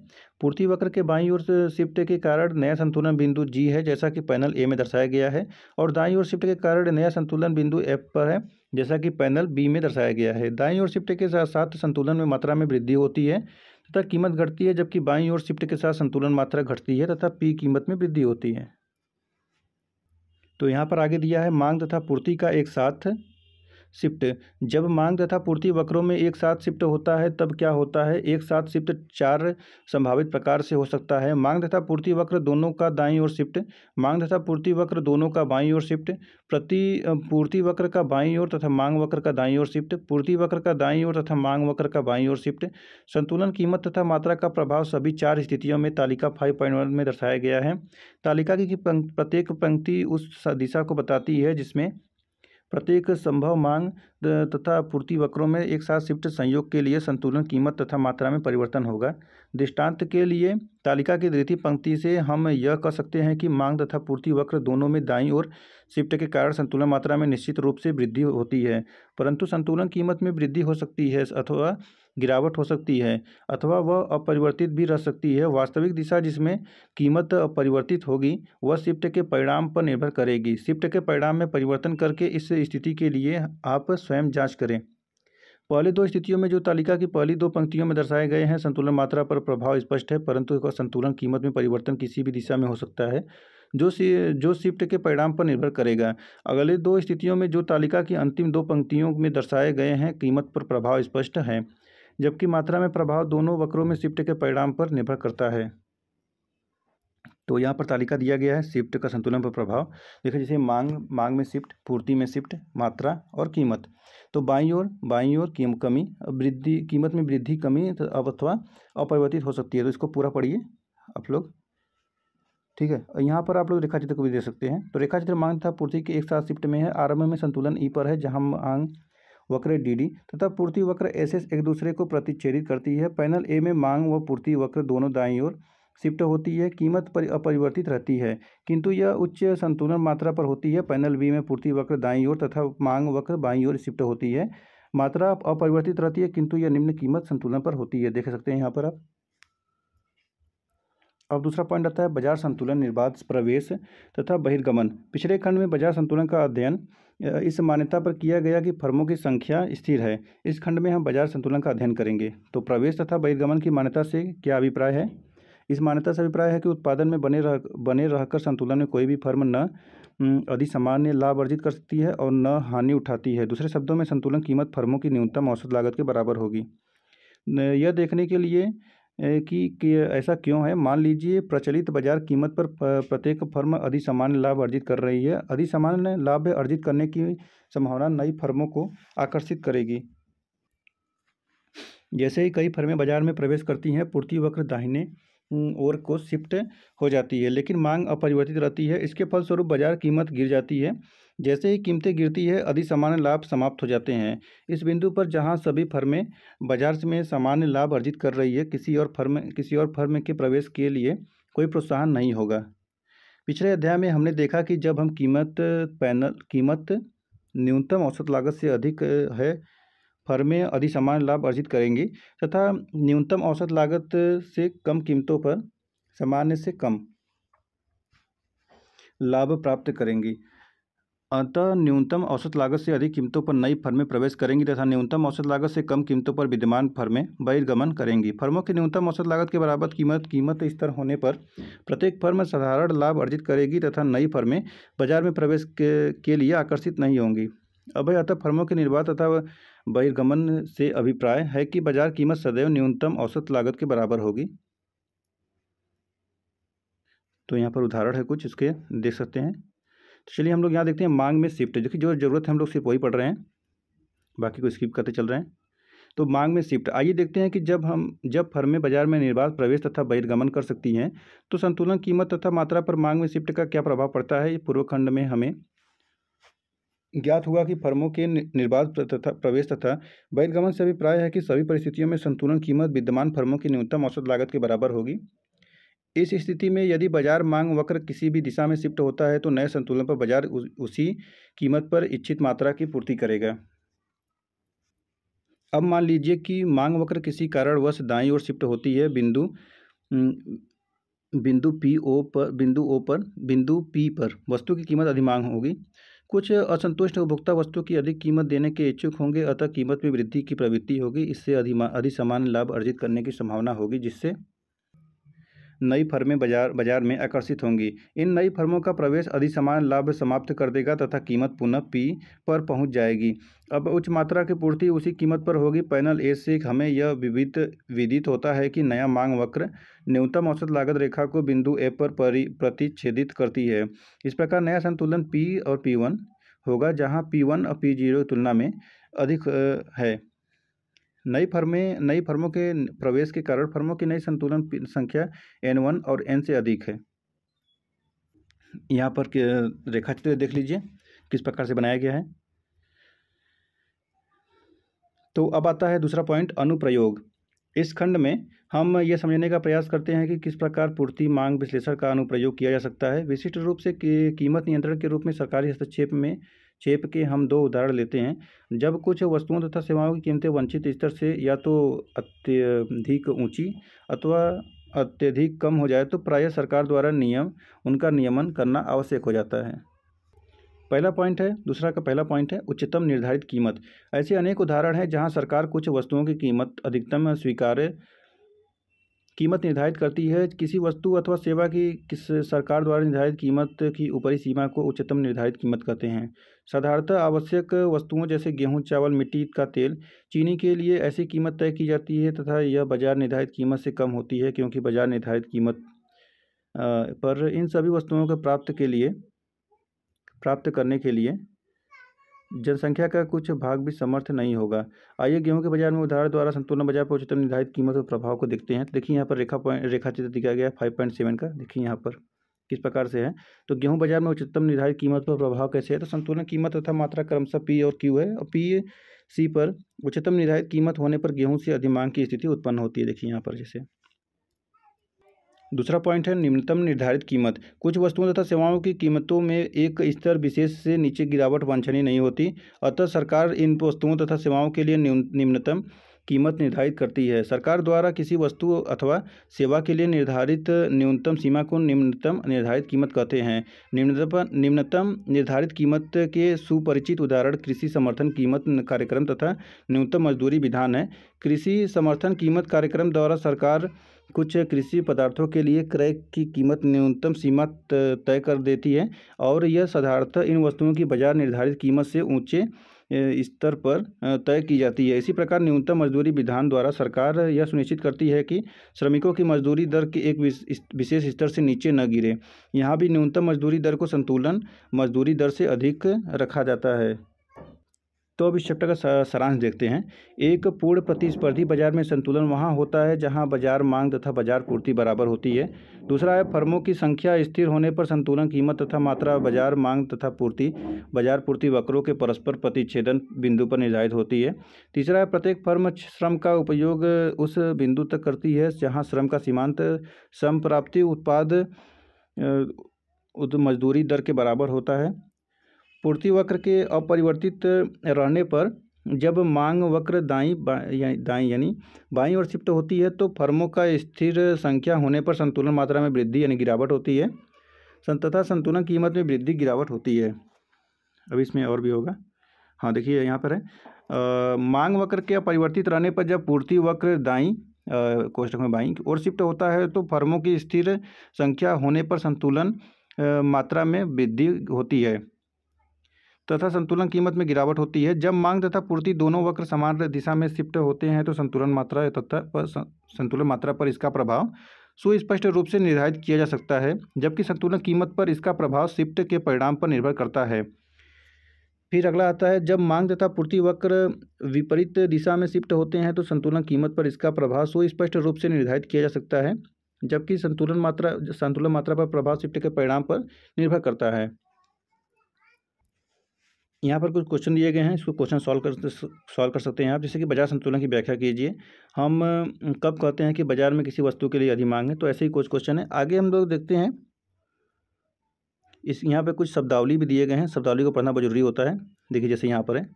पूर्ति वक्र के बाईं ओर शिफ्ट के कारण नया संतुलन बिंदु जी है, जैसा कि पैनल ए में दर्शाया गया है, और दाईं ओर शिफ्ट के कारण नया संतुलन बिंदु एफ पर है, जैसा कि पैनल बी में दर्शाया गया है। दाईं ओर शिफ्ट के साथ साथ संतुलन में मात्रा में वृद्धि होती है तथा कीमत घटती है, जबकि बाईं ओर शिफ्ट के साथ संतुलन मात्रा घटती है तथा पी कीमत में वृद्धि होती है। तो यहाँ पर आगे दिया है मांग तथा पूर्ति का एक साथ शिफ्ट। जब मांग तथा पूर्ति वक्रों में एक साथ शिफ्ट होता है तब क्या होता है? एक साथ शिफ्ट 4 संभावित प्रकार से हो सकता है। मांग तथा पूर्ति वक्र दोनों का दाईं ओर शिफ्ट, मांग तथा पूर्ति वक्र दोनों का बाईं ओर शिफ्ट, पूर्ति वक्र का बाईं ओर तथा मांग वक्र का दाईं ओर शिफ्ट, पूर्ति वक्र का दाईं ओर तथा मांग वक्र का बाईं ओर शिफ्ट। संतुलन कीमत तथा मात्रा का प्रभाव सभी 4 स्थितियों में तालिका 5.1 में दर्शाया गया है। तालिका की प्रत्येक पंक्ति उस दिशा को बताती है जिसमें प्रत्येक संभव मांग तथा पूर्ति वक्रों में एक साथ शिफ्ट संयोग के लिए संतुलन कीमत तथा मात्रा में परिवर्तन होगा। दृष्टांत के लिए तालिका की द्वितीय पंक्ति से हम यह कह सकते हैं कि मांग तथा पूर्ति वक्र दोनों में दाईं ओर शिफ्ट के कारण संतुलन मात्रा में निश्चित रूप से वृद्धि होती है, परंतु संतुलन कीमत में वृद्धि हो सकती है अथवा गिरावट हो सकती है, अथवा वह अपरिवर्तित भी रह सकती है। वास्तविक दिशा जिसमें कीमत अपरिवर्तित होगी वह शिफ्ट के परिणाम पर निर्भर करेगी। शिफ्ट के परिणाम में परिवर्तन करके इस स्थिति के लिए आप स्वयं जांच करें। पहले 2 स्थितियों में जो तालिका की पहली 2 पंक्तियों में दर्शाए गए हैं संतुलन मात्रा पर प्रभाव स्पष्ट है, परंतु इसका संतुलन कीमत में परिवर्तन किसी भी दिशा में हो सकता है जो शिफ्ट के परिणाम पर निर्भर करेगा। अगले 2 स्थितियों में जो तालिका की अंतिम 2 पंक्तियों में दर्शाए गए हैं कीमत पर प्रभाव स्पष्ट है। जबकि मात्रा में प्रभाव दोनों वक्रों में शिफ्ट के परिणाम पर निर्भर करता है। तो यहाँ पर तालिका दिया गया है शिफ्ट का संतुलन पर प्रभाव। देखिए जैसे मांग में शिफ्ट, पूर्ति में शिफ्ट, मात्रा और कीमत। तो बाईं ओर कमी, वृद्धि, कीमत में वृद्धि, कमी अथवा अपरिवर्तित हो सकती है। तो इसको पूरा पढ़िए आप लोग, ठीक है। यहाँ पर आप लोग रेखा चित्र को भी दे सकते हैं। तो रेखा चित्र मांग तथा पूर्ति के एक साथ शिफ्ट में है। आरंभ में संतुलन ई पर है, जहाँ मांग वक्र डी तथा पूर्ति वक्र एस एक दूसरे को प्रतिच्छेदित करती है। पैनल ए में मांग व पूर्ति वक्र दोनों दाईं ओर शिफ्ट होती है। कीमत अपरिवर्तित रहती है, किंतु यह उच्च संतुलन मात्रा पर होती है। पैनल बी में पूर्ति वक्र दाईं ओर तथा मांग वक्र बाईं ओर शिफ्ट होती है। मात्रा अपरिवर्तित रहती है, किंतु यह निम्न कीमत संतुलन पर होती है। देख सकते हैं यहाँ पर आप। अब दूसरा पॉइंट आता है बाजार संतुलन, निर्बाध प्रवेश तथा बहिर्गमन। पिछले खंड में बाजार संतुलन का अध्ययन इस मान्यता पर किया गया कि फर्मों की संख्या स्थिर है। इस खंड में हम बाजार संतुलन का अध्ययन करेंगे। तो प्रवेश तथा बहिर्गमन की मान्यता से क्या अभिप्राय है? इस मान्यता से अभिप्राय है कि उत्पादन में बने रहकर संतुलन में कोई भी फर्म न अधिसामान्य लाभ अर्जित कर सकती है और न हानि उठाती है। दूसरे शब्दों में संतुलन कीमत फर्मों की न्यूनतम औसत लागत के बराबर होगी। यह देखने के लिए कि ऐसा क्यों है, मान लीजिए प्रचलित बाजार कीमत पर प्रत्येक फर्म अधिसामान्य लाभ अर्जित कर रही है। अधिसामान्य लाभ अर्जित करने की संभावना नई फर्मों को आकर्षित करेगी। जैसे ही कई फर्में बाजार में प्रवेश करती हैं, पूर्ति वक्र दाहिने ओर को शिफ्ट हो जाती है, लेकिन मांग अपरिवर्तित रहती है। इसके फलस्वरूप बाजार कीमत गिर जाती है। जैसे ही कीमतें गिरती है, अधिसामान्य लाभ समाप्त हो जाते हैं। इस बिंदु पर जहां सभी फर्में बाजार में सामान्य लाभ अर्जित कर रही है, किसी और फर्म के प्रवेश के लिए कोई प्रोत्साहन नहीं होगा। पिछले अध्याय में हमने देखा कि जब हम कीमत न्यूनतम औसत लागत से अधिक है, फर्में अधिसामान्य लाभ अर्जित करेंगी तथा न्यूनतम औसत लागत से कम कीमतों पर सामान्य से कम लाभ प्राप्त करेंगी। अतः न्यूनतम औसत लागत से अधिक कीमतों पर नई फर्में प्रवेश करेंगी तथा न्यूनतम औसत लागत से कम कीमतों पर विद्यमान फर्में बहिर्गमन करेंगी। फर्मों की न्यूनतम औसत लागत के बराबर कीमत स्तर होने पर प्रत्येक फर्म साधारण लाभ अर्जित करेगी तथा नई फर्में बाजार में प्रवेश के लिए आकर्षित नहीं होंगी। अतः फर्मों के निर्बाध तथा बहिर्गमन से अभिप्राय है कि बाजार कीमत सदैव न्यूनतम औसत लागत के बराबर होगी। तो यहाँ पर उदाहरण है कुछ, इसके देख सकते हैं। तो चलिए हम लोग यहाँ देखते हैं मांग में शिफ्ट। देखिए जो ज़रूरत है हम लोग सिर्फ वही पढ़ रहे हैं, बाकी को स्किप करते चल रहे हैं। तो मांग में शिफ्ट, आइए देखते हैं कि जब फर्में बाजार में निर्बाध प्रवेश तथा बहिर्गमन कर सकती हैं, तो संतुलन कीमत तथा मात्रा पर मांग में शिफ्ट का क्या प्रभाव पड़ता है। ये पूर्व खंड में हमें ज्ञात हुआ कि फर्मों के निर्बाध प्रवेश तथा बहिर्गमन से अभिप्राय है कि सभी परिस्थितियों में संतुलन कीमत विद्यमान फर्मों की न्यूनतम औसत लागत के बराबर होगी। इस स्थिति में यदि बाजार मांग वक्र किसी भी दिशा में शिफ्ट होता है, तो नए संतुलन पर बाजार उसी कीमत पर इच्छित मात्रा की पूर्ति करेगा। अब मान लीजिए कि मांग वक्र किसी कारणवश दाईं ओर शिफ्ट होती है। बिंदु पी पर वस्तु की कीमत अधिमांग होगी। कुछ असंतुष्ट उपभोक्ता वस्तु की अधिक कीमत देने के इच्छुक होंगे, अतः कीमत में वृद्धि की प्रवृत्ति होगी। इससे अधिसामान्य लाभ अर्जित करने की संभावना होगी, जिससे नई फर्में बाजार में आकर्षित होंगी। इन नई फर्मों का प्रवेश अधिसामान्य लाभ समाप्त कर देगा तथा कीमत पुनः पी पर पहुंच जाएगी। अब उच्च मात्रा की पूर्ति उसी कीमत पर होगी। पैनल ए से हमें यह विदित होता है कि नया मांग वक्र न्यूनतम औसत लागत रेखा को बिंदु ए पर प्रतिच्छेदित करती है। इस प्रकार नया संतुलन पी और P1 होगा, जहाँ P1 और P0 की तुलना में अधिक है। नई फर्मों के प्रवेश के कारण फर्मों की नई संतुलन संख्या N1 और N से अधिक है। यहाँ पर रेखा चित्र देख लीजिए किस प्रकार से बनाया गया है। तो अब आता है दूसरा पॉइंट, अनुप्रयोग। इस खंड में हम यह समझने का प्रयास करते हैं कि किस प्रकार पूर्ति मांग विश्लेषण का अनुप्रयोग किया जा सकता है। विशिष्ट रूप से कीमत नियंत्रण के रूप में सरकारी हस्तक्षेप के हम दो उदाहरण लेते हैं। जब कुछ वस्तुओं तथा सेवाओं की कीमतें वांछित स्तर से या तो अत्यधिक ऊंची अथवा अत्यधिक कम हो जाए, तो प्रायः सरकार द्वारा उनका नियमन करना आवश्यक हो जाता है। दूसरा का पहला पॉइंट है उच्चतम निर्धारित कीमत। ऐसे अनेक उदाहरण हैं जहां सरकार कुछ वस्तुओं की कीमत अधिकतम स्वीकार्य कीमत निर्धारित करती है। किसी वस्तु अथवा सेवा की किस सरकार द्वारा निर्धारित कीमत की ऊपरी सीमा को उच्चतम निर्धारित कीमत कहते हैं। साधारणतः आवश्यक वस्तुओं जैसे गेहूं, चावल, मिट्टी का तेल, चीनी के लिए ऐसी कीमत तय की जाती है तथा यह बाजार निर्धारित कीमत से कम होती है, क्योंकि बाजार निर्धारित कीमत पर इन सभी वस्तुओं को प्राप्त करने के लिए जनसंख्या का कुछ भाग भी समर्थ नहीं होगा। आइए गेहूं के बाजार में उदाहरण द्वारा संतुलन बाजार पर उच्चतम निर्धारित कीमत और प्रभाव को देखते हैं। तो देखिए यहाँ पर रेखा चित्र दिखाया गया है 5.7 का। देखिए यहाँ पर किस प्रकार से है। तो गेहूं बाजार में उच्चतम निर्धारित कीमत पर प्रभाव कैसे है। तो संतुलन कीमत तथा मात्रा क्रमशः पी और क्यू है, और पी सी पर उच्चतम निर्धारित कीमत होने पर गेहूं से अधिक मांग की स्थिति उत्पन्न होती है। देखिए यहाँ पर जैसे दूसरा पॉइंट है निम्नतम निर्धारित कीमत। कुछ वस्तुओं तथा सेवाओं की कीमतों में एक स्तर विशेष से नीचे गिरावट वांछनीय नहीं होती, अतः सरकार इन वस्तुओं तथा सेवाओं के लिए निम्नतम कीमत निर्धारित करती है। सरकार द्वारा किसी वस्तु अथवा सेवा के लिए निर्धारित न्यूनतम सीमा को निम्नतम निर्धारित कीमत कहते हैं। निम्नतम निर्धारित कीमत के सुपरिचित उदाहरण कृषि समर्थन कीमत कार्यक्रम तथा न्यूनतम मजदूरी विधान है। कृषि समर्थन कीमत कार्यक्रम द्वारा सरकार कुछ कृषि पदार्थों के लिए क्रय की कीमत न्यूनतम सीमा तय कर देती है, और यह साधारणतः इन वस्तुओं की बाजार निर्धारित कीमत से ऊंचे स्तर पर तय की जाती है। इसी प्रकार न्यूनतम मजदूरी विधान द्वारा सरकार यह सुनिश्चित करती है कि श्रमिकों की मजदूरी दर के एक विशेष स्तर से नीचे न गिरे। यहाँ भी न्यूनतम मजदूरी दर को संतुलन मजदूरी दर से अधिक रखा जाता है। तो अब इस चैप्टर का सारांश देखते हैं। एक पूर्ण प्रतिस्पर्धी बाजार में संतुलन वहाँ होता है जहाँ बाजार मांग तथा बाजार पूर्ति बराबर होती है। दूसरा है फर्मों की संख्या स्थिर होने पर संतुलन कीमत तथा मात्रा बाजार मांग तथा बाजार पूर्ति वक्रों के परस्पर प्रतिच्छेदन बिंदु पर निर्धारित होती है। तीसरा है प्रत्येक फर्म श्रम का उपयोग उस बिंदु तक करती है जहाँ श्रम का सीमांत समप्राप्ति उत्पाद मजदूरी दर के बराबर होता है। पूर्ति वक्र के अपरिवर्तित रहने पर जब मांग वक्र दाईं यानी बाईं ओर शिफ्ट होती है तो फर्मों का स्थिर संख्या होने पर संतुलन मात्रा में वृद्धि यानी गिरावट होती है तथा संतुलन कीमत में वृद्धि गिरावट होती है। अब इसमें और भी होगा। हाँ देखिए यहाँ पर है मांग वक्र के अपरिवर्तित रहने पर जब पूर्ति वक्र दाईं कोष्ठक में बाईं ओर शिफ्ट होता है तो फर्मों की स्थिर संख्या होने पर संतुलन मात्रा में वृद्धि होती है तथा संतुलन कीमत में गिरावट होती है। जब मांग तथा पूर्ति दोनों वक्र समान दिशा में शिफ्ट होते हैं तो संतुलन मात्रा पर इसका प्रभाव सुस्पष्ट रूप से निर्धारित किया जा सकता है, जबकि संतुलन कीमत पर इसका प्रभाव शिफ्ट के परिणाम पर निर्भर करता है। फिर अगला आता है जब मांग तथा पूर्ति वक्र विपरीत दिशा में शिफ्ट होते हैं तो संतुलन कीमत पर इसका प्रभाव सुस्पष्ट रूप से निर्धारित किया जा सकता है, जबकि संतुलन मात्रा पर प्रभाव शिफ्ट के परिणाम पर निर्भर करता है। यहाँ पर कुछ क्वेश्चन दिए गए हैं, इसको क्वेश्चन सॉल्व कर सकते हैं आप। जैसे कि बाजार संतुलन की व्याख्या कीजिए। हम कब कहते हैं कि बाजार में किसी वस्तु के लिए अधिक मांग है, तो ऐसे ही कुछ क्वेश्चन है। आगे हम लोग देखते हैं यहाँ पे कुछ शब्दावली भी दिए गए हैं, शब्दावली को पढ़ना बहुत जरूरी होता है। देखिए जैसे यहाँ पर है,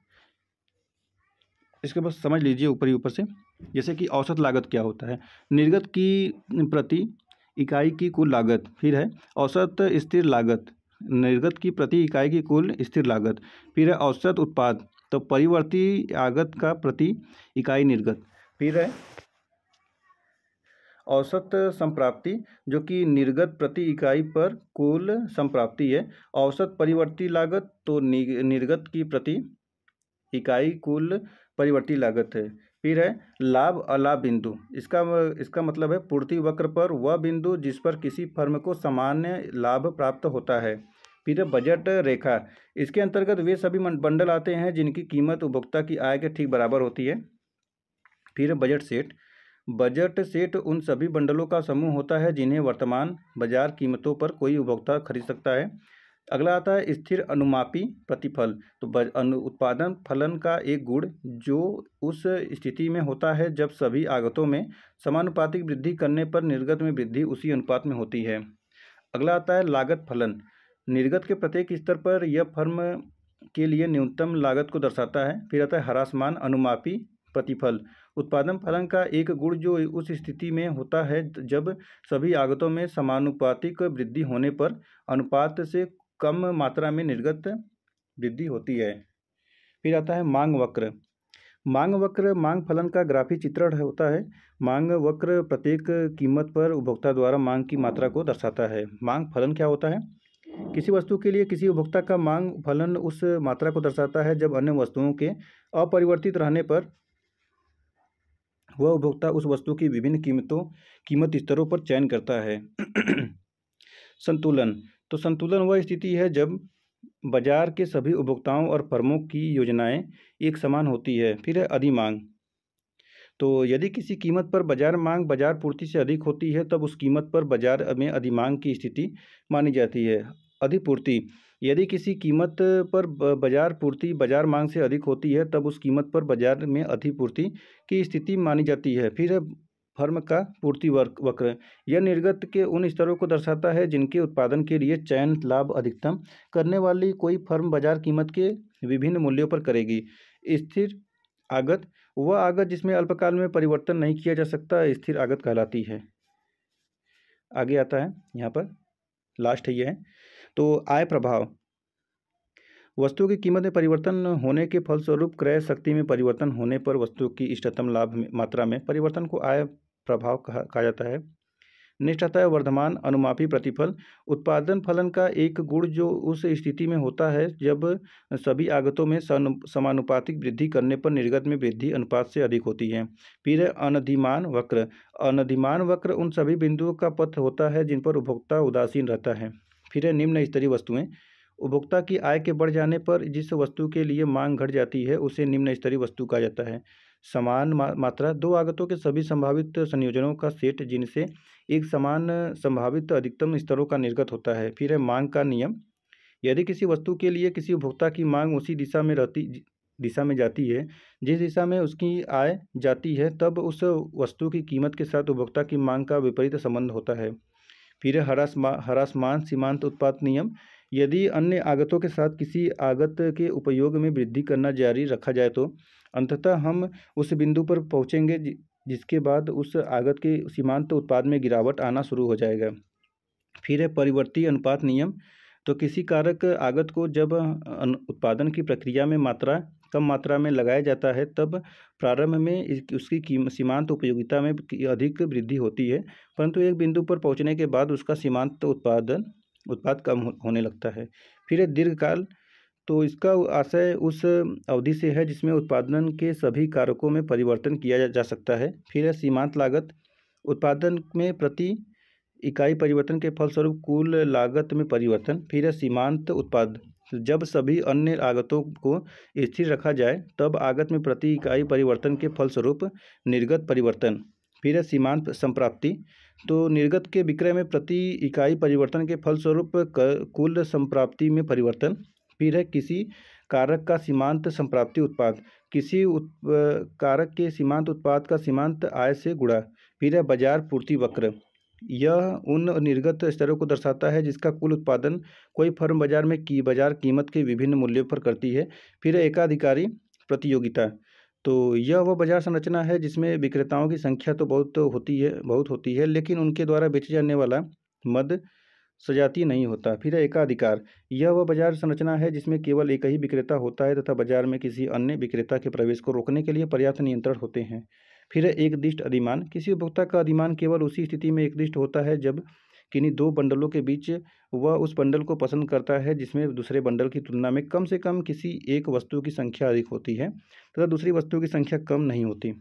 इसके बस समझ लीजिए ऊपर से। जैसे कि औसत लागत क्या होता है, निर्गत की प्रति इकाई की कुल लागत। फिर है औसत स्थिर लागत, निर्गत की प्रति इकाई की कुल स्थिर लागत। फिर है औसत उत्पाद, तो परिवर्ती आगत का प्रति इकाई निर्गत। फिर है औसत संप्राप्ति, जो कि निर्गत प्रति इकाई पर कुल संप्राप्ति है। औसत परिवर्ती लागत, तो निर्गत की प्रति इकाई कुल परिवर्ती लागत है। फिर है लाभ अलाभ बिंदु, इसका मतलब है पूर्ति वक्र पर वह बिंदु जिस पर किसी फर्म को सामान्य लाभ प्राप्त होता है। फिर है बजट रेखा, इसके अंतर्गत वे सभी बंडल आते हैं जिनकी कीमत उपभोक्ता की आय के ठीक बराबर होती है। फिर है बजट सेट उन सभी बंडलों का समूह होता है जिन्हें वर्तमान बाजार कीमतों पर कोई उपभोक्ता खरीद सकता है। अगला आता है स्थिर अनुमापी प्रतिफल, तो उत्पादन फलन का एक गुण जो उस स्थिति में होता है जब सभी आगतों में समानुपातिक वृद्धि करने पर निर्गत में वृद्धि उसी अनुपात में होती है। अगला आता है लागत फलन, निर्गत के प्रत्येक स्तर पर यह फर्म के लिए न्यूनतम लागत को दर्शाता है। फिर आता है ह्रासमान अनुमापी प्रतिफल, उत्पादन फलन का एक गुण जो उस स्थिति में होता है जब सभी आगतों में समानुपातिक वृद्धि होने पर अनुपात से कम मात्रा में निर्गत वृद्धि होती है। फिर आता है मांग वक्र, मांग वक्र मांग फलन का ग्राफी चित्रण होता है। मांग वक्र प्रत्येक कीमत पर उपभोक्ता द्वारा मांग की मात्रा को दर्शाता है। मांग फलन क्या होता है? किसी वस्तु के लिए किसी उपभोक्ता का मांग फलन उस मात्रा को दर्शाता है जब अन्य वस्तुओं के अपरिवर्तित रहने पर वह उपभोक्ता उस वस्तु की विभिन्न कीमत स्तरों पर चयन करता है। संतुलन, तो संतुलन वह स्थिति है जब बाजार के सभी उपभोक्ताओं और फर्मों की योजनाएं एक समान होती है। फिर है अधिमांग, तो यदि किसी कीमत पर बाजार मांग बाजार पूर्ति से अधिक होती है तब उस कीमत पर बाजार में अधिमांग की स्थिति मानी जाती है। अधिपूर्ति, यदि किसी कीमत पर बाजार पूर्ति बाजार मांग से अधिक होती है तब उस कीमत पर बाजार में अधिपूर्ति की स्थिति मानी जाती है। फिर है फर्म का पूर्ति वक्र, यह निर्गत के उन स्तरों को दर्शाता है जिनके उत्पादन के लिए चयन लाभ अधिकतम करने वाली कोई फर्म बाजार कीमत के विभिन्न मूल्यों पर करेगी। स्थिर आगत, वह आगत जिसमें अल्पकाल में परिवर्तन नहीं किया जा सकता स्थिर आगत कहलाती है। आगे आता है यहाँ पर लास्ट है, यह है तो आय प्रभाव, वस्तु की कीमत में परिवर्तन होने के फलस्वरूप क्रय शक्ति में परिवर्तन होने पर वस्तु की इष्टतम लाभ मात्रा में परिवर्तन को आय प्रभाव कहा जाता है। नेक्स्ट आता है वर्धमान अनुमापी प्रतिफल, उत्पादन फलन का एक गुण जो उस स्थिति में होता है जब सभी आगतों में समानुपातिक वृद्धि करने पर निर्गत में वृद्धि अनुपात से अधिक होती है। फिर है अनधिमान वक्र, अनधिमान वक्र उन सभी बिंदुओं का पथ होता है जिन पर उपभोक्ता उदासीन रहता है। फिर है निम्न स्तरीय वस्तुएं, उपभोक्ता की आय के बढ़ जाने पर जिस वस्तु के लिए मांग घट जाती है उसे निम्न स्तरीय वस्तु कहा जाता है। समान मात्रा, दो आगतों के सभी संभावित संयोजनों का सेट जिनसे एक समान संभावित अधिकतम स्तरों का निर्गत होता है। फिर है मांग का नियम, यदि किसी वस्तु के लिए किसी उपभोक्ता की मांग उसी दिशा में जाती है जिस दिशा में उसकी आय जाती है तब उस वस्तु की कीमत के साथ उपभोक्ता की मांग का विपरीत संबंध होता है। फिर है ह्रासमान सीमांत उत्पाद नियम, यदि अन्य आगतों के साथ किसी आगत के उपयोग में वृद्धि करना जारी रखा जाए तो अंततः हम उस बिंदु पर पहुंचेंगे जिसके बाद उस आगत के सीमांत उत्पाद में गिरावट आना शुरू हो जाएगा। फिर है परिवर्ती अनुपात नियम, तो किसी कारक आगत को जब उत्पादन की प्रक्रिया में कम मात्रा में लगाया जाता है तब प्रारंभ में उसकी सीमांत उपयोगिता में अधिक वृद्धि होती है, परंतु एक बिंदु पर पहुंचने के बाद उसका सीमांत उत्पाद कम होने लगता है। फिर है दीर्घकाल, तो इसका आशय उस अवधि से है जिसमें उत्पादन के सभी कारकों में परिवर्तन किया जा सकता है। फिर है सीमांत लागत, उत्पादन में प्रति इकाई परिवर्तन के फलस्वरूप कुल लागत में परिवर्तन। फिर है सीमांत उत्पाद, जब सभी अन्य आगतों को स्थिर रखा जाए तब आगत में प्रति इकाई परिवर्तन के फलस्वरूप निर्गत परिवर्तन। फिर है सीमांत संप्राप्ति, तो निर्गत के विक्रय में प्रति इकाई परिवर्तन के फलस्वरूप कुल संप्राप्ति में परिवर्तन। फिर है किसी कारक का सीमांत संप्राप्ति उत्पाद, किसी कारक के सीमांत उत्पाद का सीमांत आय से गुणा। फिर है बाजार पूर्ति वक्र, यह उन निर्गत स्तरों को दर्शाता है जिसका कुल उत्पादन कोई फर्म बाजार में बाजार कीमत के विभिन्न मूल्यों पर करती है। फिर है एकाधिकारी प्रतियोगिता, तो यह वह बाजार संरचना है जिसमें विक्रेताओं की संख्या तो बहुत होती है लेकिन उनके द्वारा बेचे जाने वाला मद सजातीय नहीं होता। फिर है एकाधिकार, यह वह बाजार संरचना है जिसमें केवल एक ही विक्रेता होता है तथा बाजार में किसी अन्य विक्रेता के प्रवेश को रोकने के लिए पर्याप्त नियंत्रण होते हैं। फिर है एकदिष्ट अधिमान, किसी उपभोक्ता का अधिमान केवल उसी स्थिति में एकदिष्ट होता है जब किन्हीं दो बंडलों के बीच वह उस बंडल को पसंद करता है जिसमें दूसरे बंडल की तुलना में कम से कम किसी एक वस्तु की संख्या अधिक होती है तथा दूसरी वस्तु की संख्या कम नहीं होती।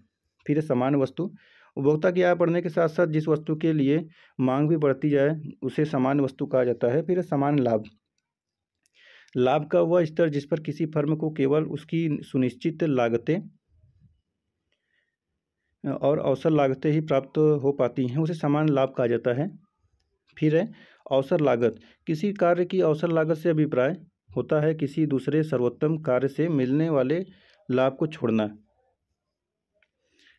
फिर है समान वस्तु, उपभोक्ता की आय बढ़ने के साथ साथ जिस वस्तु के लिए मांग भी बढ़ती जाए उसे समान वस्तु कहा जाता है। फिर है समान लाभ, लाभ का वह स्तर जिस पर किसी फर्म को केवल उसकी सुनिश्चित लागतें और अवसर लागतें ही प्राप्त हो पाती हैं उसे समान लाभ कहा जाता है। फिर है अवसर लागत, किसी कार्य की अवसर लागत से अभिप्राय होता है किसी दूसरे सर्वोत्तम कार्य से मिलने वाले लाभ को छोड़ना।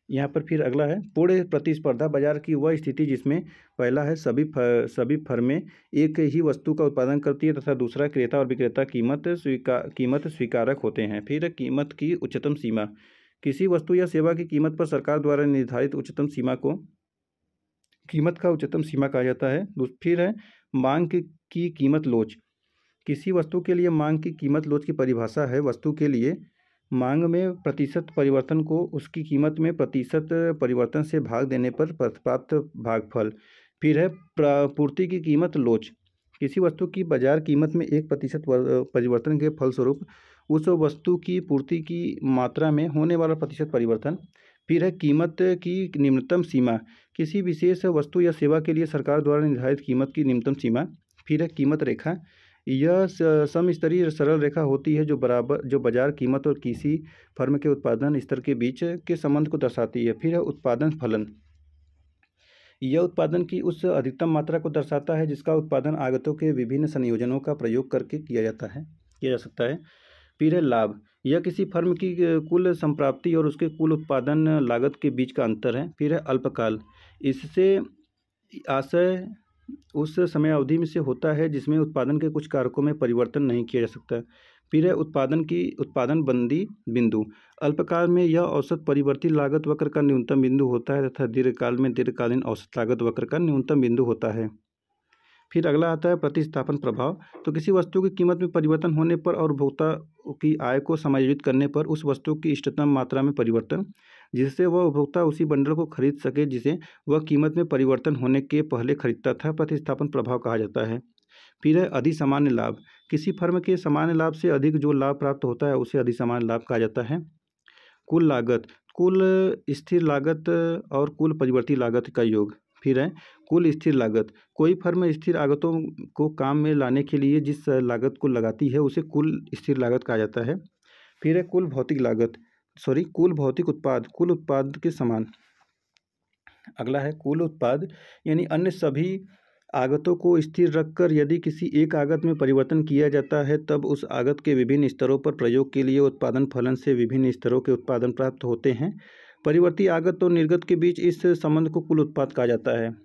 यहाँ पर फिर अगला है पूर्ण प्रतिस्पर्धा, बाजार की वह स्थिति जिसमें पहला है सभी फर्में एक ही वस्तु का उत्पादन करती है तथा दूसरा क्रेता और विक्रेता कीमत स्वीकारक होते हैं। फिर कीमत की उच्चतम सीमा, किसी वस्तु या सेवा की कीमत पर सरकार द्वारा निर्धारित उच्चतम सीमा को कीमत का उच्चतम सीमा कहा जाता है। फिर है मांग की कीमत लोच, किसी वस्तु के लिए मांग की कीमत लोच की परिभाषा है वस्तु के लिए मांग में प्रतिशत परिवर्तन को उसकी कीमत में प्रतिशत परिवर्तन से भाग देने पर प्राप्त भागफल। फिर है पूर्ति की कीमत लोच। किसी वस्तु की बाजार कीमत में 1% परिवर्तन के फलस्वरूप उस वस्तु की पूर्ति की मात्रा में होने वाला प्रतिशत परिवर्तन। फिर है कीमत की निम्नतम सीमा। किसी विशेष वस्तु या सेवा के लिए सरकार द्वारा निर्धारित कीमत की निम्नतम सीमा। फिर है कीमत रेखा। यह समस्तरीय सरल रेखा होती है जो बाजार कीमत और किसी फर्म के उत्पादन स्तर के बीच के संबंध को दर्शाती है। फिर है उत्पादन फलन। यह उत्पादन की उस अधिकतम मात्रा को दर्शाता है जिसका उत्पादन आगतों के विभिन्न संयोजनों का प्रयोग करके किया जा सकता है। फिर है लाभ। यह किसी फर्म की कुल संप्राप्ति और उसके कुल उत्पादन लागत के बीच का अंतर है। फिर है अल्पकाल। इससे आशय उस समय अवधि में से होता है जिसमें उत्पादन के कुछ कारकों में परिवर्तन नहीं किया जा सकता। फिर है उत्पादन बंदी बिंदु। अल्पकाल में यह औसत परिवर्ती लागत वक्र का न्यूनतम बिंदु होता है तथा दीर्घकाल में दीर्घकालीन औसत लागत वक्र का न्यूनतम बिंदु होता है। फिर अगला आता है प्रतिस्थापन प्रभाव। तो किसी वस्तु की कीमत में परिवर्तन होने पर और उपभोक्ता की आय को समायोजित करने पर उस वस्तु की इष्टतम मात्रा में परिवर्तन, जिससे वह उपभोक्ता उसी बंडल को खरीद सके जिसे वह कीमत में परिवर्तन होने के पहले खरीदता था, प्रतिस्थापन प्रभाव कहा जाता है। फिर है अधिसामान्य लाभ। किसी फर्म के सामान्य लाभ से अधिक जो लाभ प्राप्त होता है उसे अधिसामान्य लाभ कहा जाता है। कुल लागत। कुल स्थिर लागत और कुल परिवर्ती लागत का योग। फिर है कुल स्थिर लागत। कोई फर्म स्थिर लागतों को काम में लाने के लिए जिस लागत को लगाती है उसे कुल स्थिर लागत कहा जाता है। फिर है कुल भौतिक उत्पाद। कुल उत्पाद के समान। अगला है कुल उत्पाद, यानी अन्य सभी आगतों को स्थिर रखकर यदि किसी एक आगत में परिवर्तन किया जाता है तब उस आगत के विभिन्न स्तरों पर प्रयोग के लिए उत्पादन फलन से विभिन्न स्तरों के उत्पादन प्राप्त होते हैं। परिवर्ती आगत और निर्गत के बीच इस संबंध को कुल उत्पाद कहा जाता है।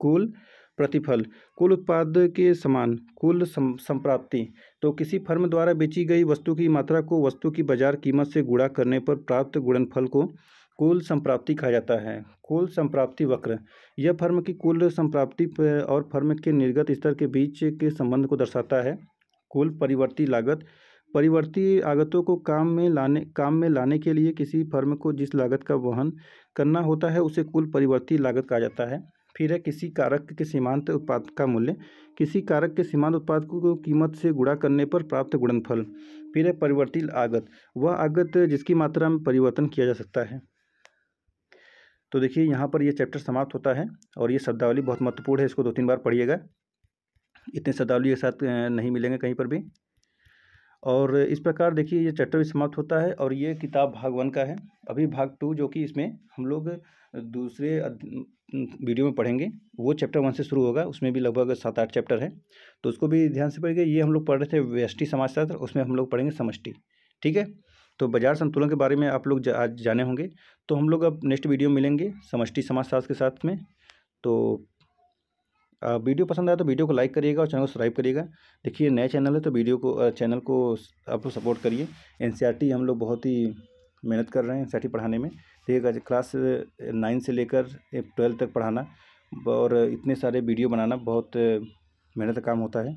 कुल प्रतिफल। कुल उत्पाद के समान कुल संप्राप्ति। तो किसी फर्म द्वारा बेची गई वस्तु की मात्रा को वस्तु की बाजार कीमत से गुणा करने पर प्राप्त गुणनफल को कुल संप्राप्ति कहा जाता है। कुल संप्राप्ति वक्र। यह फर्म की कुल संप्राप्ति और फर्म के निर्गत स्तर के बीच के संबंध को दर्शाता है। कुल परिवर्ती लागत। परिवर्ती आगतों को काम में लाने के लिए किसी फर्म को जिस लागत का वहन करना होता है उसे कुल परिवर्ती लागत कहा जाता है। फिर है किसी कारक के सीमांत उत्पाद का मूल्य। किसी कारक के सीमांत उत्पाद को कीमत से गुणा करने पर प्राप्त गुणनफल। फिर है परिवर्ती आगत। वह आगत जिसकी मात्रा में परिवर्तन किया जा सकता है। तो देखिए यहाँ पर ये चैप्टर समाप्त होता है और ये शब्दावली बहुत महत्वपूर्ण है, इसको 2-3 बार पढ़िएगा। इतने शब्दावली के साथ नहीं मिलेंगे कहीं पर भी। और इस प्रकार देखिए ये चैप्टर भी समाप्त होता है और ये किताब भाग 1 का है। अभी भाग 2 जो कि इसमें हम लोग दूसरे वीडियो में पढ़ेंगे, वो चैप्टर 1 से शुरू होगा। उसमें भी लगभग 7-8 चैप्टर है, तो उसको भी ध्यान से पढ़िएगा। ये हम लोग पढ़ रहे थे व्यष्टि समाजशास्त्र, उसमें हम लोग पढ़ेंगे समष्टि। ठीक है, तो बाजार संतुलन के बारे में आप लोग आज जाने होंगे। तो हम लोग अब नेक्स्ट वीडियो मिलेंगे समष्टि समाजशास्त्र के साथ में। तो वीडियो पसंद आया तो वीडियो को लाइक करिएगा और चैनल को सब्सक्राइब करिएगा। देखिए नया चैनल है तो चैनल को आप लोग सपोर्ट करिए। एनसीईआरटी हम लोग बहुत ही मेहनत कर रहे हैं एनसीईआरटी पढ़ाने में। देखिएगा क्लास 9 से लेकर 12 तक पढ़ाना और इतने सारे वीडियो बनाना बहुत मेहनत का काम होता है।